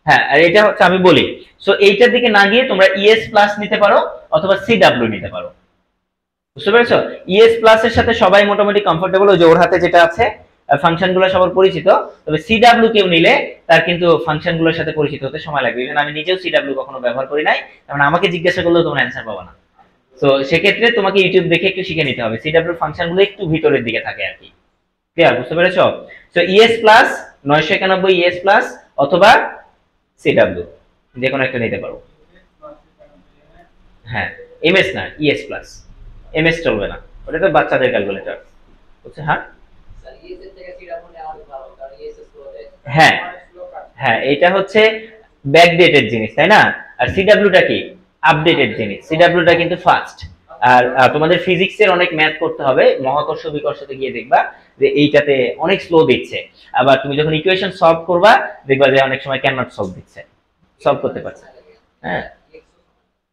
হ্যাঁ, আর এটা হচ্ছে আমি বলি, সো এইটার দিকে না গিয়ে তোমরা ES প্লাস নিতে পারো অথবা CW নিতে পারো। বুঝতে পেরেছো, ES প্লাস এর সাথে সবাই মোটামুটি কমফোর্টেবল, ওই যে ওর হাতে যেটা আছে ফাংশনগুলো সবার পরিচিত। তবে CW কেউ নিলে তার কিন্তু ফাংশনগুলোর সাথে পরিচিত হতে সময় লাগবে। ইভেন আমি নিজেও CW কখনো ব্যবহার করি নাই, কারণ আমাকে জিজ্ঞাসা করলেও তোমরা অ্যানসার পাবে না। তো সেক্ষেত্রে তোমাকে ইউটিউব দেখে একটু শিখে নিতে হবে। CW ফাংশনগুলো একটু ভিতরের দিকে থাকে আর কি। ক্লিয়ার, বুঝতে পেরেছো। So ES plus 991 ES plus অথবা CW যে কোনো একটা নিতে পারো। হ্যাঁ, MS না, ES প্লাস, MS চলবে না, ওটা তো বাচ্চাদের ক্যালকুলেটর। বুঝছো, হ্যাঁ হ্যাঁ হ্যাঁ, এটা হচ্ছে ব্যাকডেটেড জিনিস, তাই না। আর CW-টা কি, আপডেটেড জিনিস। CW-টা কিন্তু ফাস্ট। আর তোমাদের ফিজিক্সের অনেক ম্যাথ করতে হবে, মহাকর্ষ বিকর্ষতে গিয়ে দেখবা যে এইটাতে অনেক স্লো দিচ্ছে। আবার তুমি যখন ইকুয়েশন সলভ করবা দেখবা যে অনেক সময় ক্যান নট সলভ দিচ্ছে, সলভ করতে পারছে। হ্যাঁ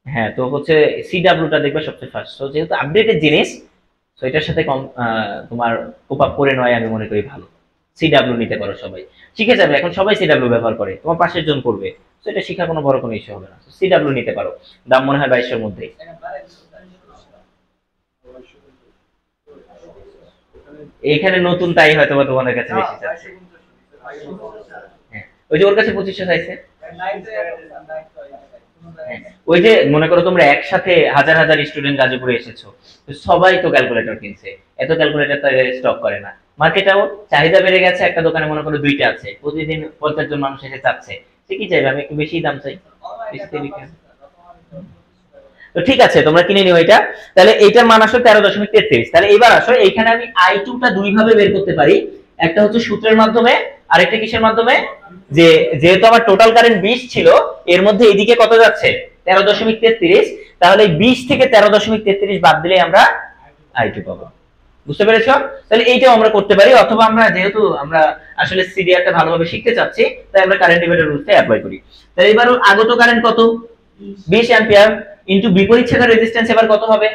হ্যাঁ, তো হচ্ছে CW-টা দেখবা সবচেয়ে ফাস্ট। তো যেহেতু আপডেটেড জিনিস, তো এটার সাথে কম তোমার কোপ আপ করে নয় আমি মনে করি ভালো। CW নিতে পারো, সবাই শিখে যাবে। এখন সবাই CW ব্যবহার করে, তোমার পাশের জন করবে, তো এটা শেখা কোনো বড় কোনো ইস্যু হবে না। CW নিতে পারো, দাম মনে হয় 2200 মধ্যেই। এইখানে নতুন তাই হয়তো তোমাদের কাছে বেশি চাচ্ছে। হ্যাঁ, ওই যে ওর কাছে 2500 চাইছে। ওই যে মনে করো তোমরা একসাথে হাজার হাজার স্টুডেন্ট গাজীপুরে এসেছো, তো সবাই তো ক্যালকুলেটর কিনছে, এত ক্যালকুলেটর তো স্টক করে না। মার্কেটেও চাহিদা বেড়ে গেছে, একটা দোকানে মনে করো দুইটা আছে, প্রতিদিন 50 জন মানুষ এসে চাচ্ছে, সে কি চাইবে, আমি একটু বেশি দাম চাই, বেশিতে বিক্রি। তো ঠিক আছে, তোমরা কিনে নিও এটা। তাহলে এইটার মান আসলে 13.33। তাহলে এবার আসো এইখানে আমি I2 টা দুই ভাবে বের করতে পারি, একটা হচ্ছে সূত্রের মাধ্যমে, আরেকটা কিসের মাধ্যমে, যে যেহেতু আমার টোটাল কারেন্ট 20 ছিল, এর মধ্যে এদিকে কত যাচ্ছে 13.33, তাহলে 20 থেকে 13.33 বাদ দিলে আমরা I2 পাবো। বুঝতে পেরেছো? তাহলে এইটাও আমরা করতে পারি, অথবা আমরা যেহেতু আমরা আসলে সিডিআরটা ভালোভাবে শিখতে চাচ্ছি, তাই আমরা কারেন্ট ডিভাইডার রুলটা অ্যাপ্লাই করি। তাহলে এবার আগত কারেন্ট কত, 20 অ্যাম্পিয়ার ইনটু বিপরীত শাখার রেজিস্ট্যান্স এবার কত হবে,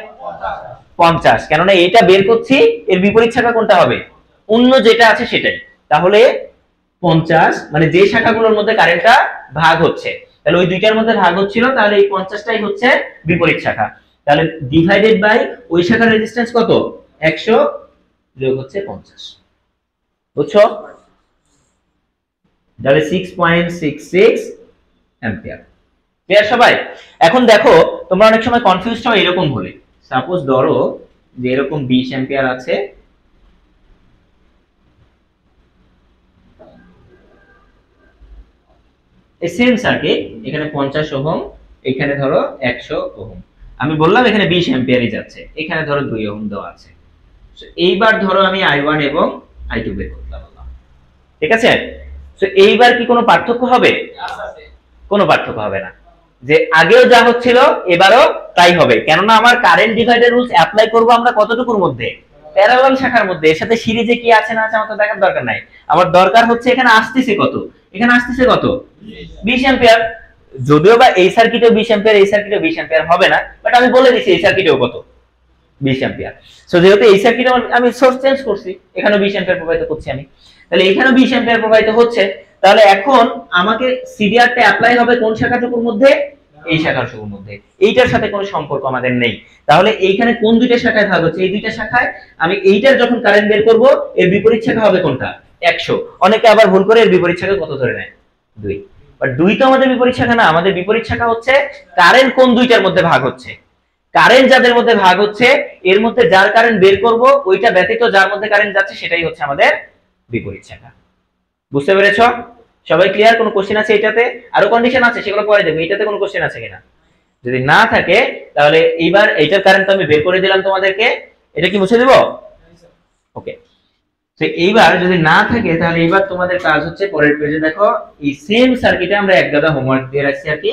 50। কেননা এটা বের করছি, এর বিপরীত শাখা কোনটা হবে, অন্য যেটা আছে সেটাই। তাহলে 50 মানে যে শাখাগুলোর মধ্যে কারেন্টটা ভাগ হচ্ছে, তাহলে ওই দুইটার মধ্যে ভাগ হচ্ছিল, তাহলে এই 50টাই হচ্ছে বিপরীত শাখা। তাহলে ডিভাইডেড বাই ওই শাখার রেজিস্ট্যান্স কত, 100 যোগ হচ্ছে 50। বুঝছো? তাহলে 6.66 অ্যাম্পিয়ার। ক্লিয়ার সবাই? এখন দেখো তোমরা অনেক সময় কনফিউজড হও এরকম হলে, সাপোজ ধরো যে এরকম 20 অ্যাম্পিয়ার আছে, এই সেম সার্কিট, এখানে 50 ওহম, এখানে ধরো 100 ওহম, আমি বললাম এখানে 20 অ্যাম্পিয়ারই যাচ্ছে, এখানে ধরো 2 ওহম দেওয়া আছে। সো এইবার ধরো আমি I1 এবং I2 বের করতে বললাম, ঠিক আছে? সো এইবার কি কোনো পার্থক্য হবে? কোনো পার্থক্য হবে না, যে আগেও যা হচ্ছিল এবারও তাই হবে, কেননা আমার কারেন্ট ডিভাইডার রুলস অ্যাপ্লাই করব আমরা কতটুকুর মধ্যে, প্যারালাল শাখার মধ্যে। এর সাথে সিরিজে কি আছে না আছে আমার তো দেখার দরকার নাই, আমার দরকার হচ্ছে এখানে আসতেছে কত, এখানে আসতেছে কত, 20 অ্যাম্পিয়ার। যদিও বা এই সার্কিটেও 20 অ্যাম্পিয়ার, এই সার্কিটেও 20 অ্যাম্পিয়ার হবে না, বাট আমি বলে দিচ্ছি এই সার্কিটেও কত, 20 অ্যাম্পিয়ার। সো যেহেতু এই সার্কিটে আমি সোর্স চেঞ্জ করছি, এখানেও 20 অ্যাম্পিয়ার প্রবাহিত করছি আমি, তাহলে এখানেও 20 অ্যাম্পিয়ার প্রবাহিত হচ্ছে। তাহলে এখন আমাকে সিডিআরটা অ্যাপ্লাই হবে কোন শাখাটুকুর মধ্যে, এই শাখাটুকুর মধ্যে, এইটার সাথে কোনো সম্পর্ক আমাদের নেই। তাহলে এইখানে কোন দুইটা শাখায় ভাগ হচ্ছে, এই দুইটা শাখায় আমি এইটার যখন কারেন্ট বের করব, এর বিপরীত শাখা হবে কোনটা, 100। অনেকে আবার ভুল করে এর বিপরীত শাখা কত ধরে নেয়, 2। বাট 2 তো আমাদের বিপরীত শাখা না, আমাদের বিপরীত শাখা হচ্ছে কারেন্ট কোন দুইটার মধ্যে ভাগ হচ্ছে, কারেন্ট যাদের মধ্যে ভাগ হচ্ছে এর মধ্যে যার কারেন্ট বের করব, ওইটা ব্যতীত যার মধ্যে কারেন্ট যাচ্ছে সেটাই হচ্ছে আমাদের বিপরীত শাখা। বুঝতে পেরেছো সবাই? ক্লিয়ার? কোনো কোশ্চেন আছে এটাতে? আরো কন্ডিশন আছে, সেগুলো পরে দেখব। এটাতে কোনো কোশ্চেন আছে কিনা, যদি না থাকে তাহলে এইবার এইটার কারেন্ট আমি বের করে দিলাম তোমাদেরকে, এটা কি মুছে দেব? ওকে। তো এইবার যদি না থাকে তাহলে এইবার তোমাদের কাজ হচ্ছে পরের পেজে দেখো, এই সেম সার্কিটে আমরা এক গাদা হোমওয়ার্ক দিয়ে রাখছি আর কি,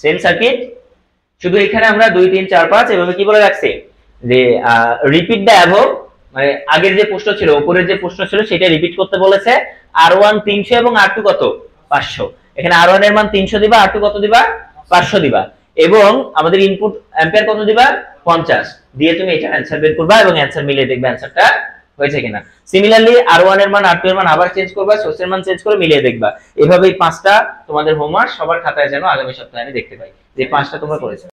সেম সার্কিট, শুধু এখানে আমরা 2 3 4 5 এভাবে কি বলে রাখছি, যে রিপিট দ্য অ্যাবভ, মানে আগের যে প্রশ্ন ছিল, উপরের যে প্রশ্ন ছিল সেটা রিপিট করতে বলেছে। R1 300 এবং R2 কত, 500। এখানে R1 এর মান 300 দিবা, R2 কত দিবা, 500 দিবা, এবং আমাদের ইনপুট অ্যাম্পিয়ার কত দিবা, 50 দিয়ে তুমি এটা অ্যানসার বের করবা, এবং অ্যানসার মিলিয়ে দেখবে অ্যানসারটা হয়েছে কিনা। সিমিলারলি R1 এর মান R2 এর মান আবার চেঞ্জ করবা, সোর্সের মান চেঞ্জ করে মিলিয়ে দেখবা। এভাবেই 5টা তোমাদের হোমওয়ার্ক সবার খাতায় যেন আগামী সপ্তাহে আমি দেখতে পাই যে 5টা তোমরা করেছো।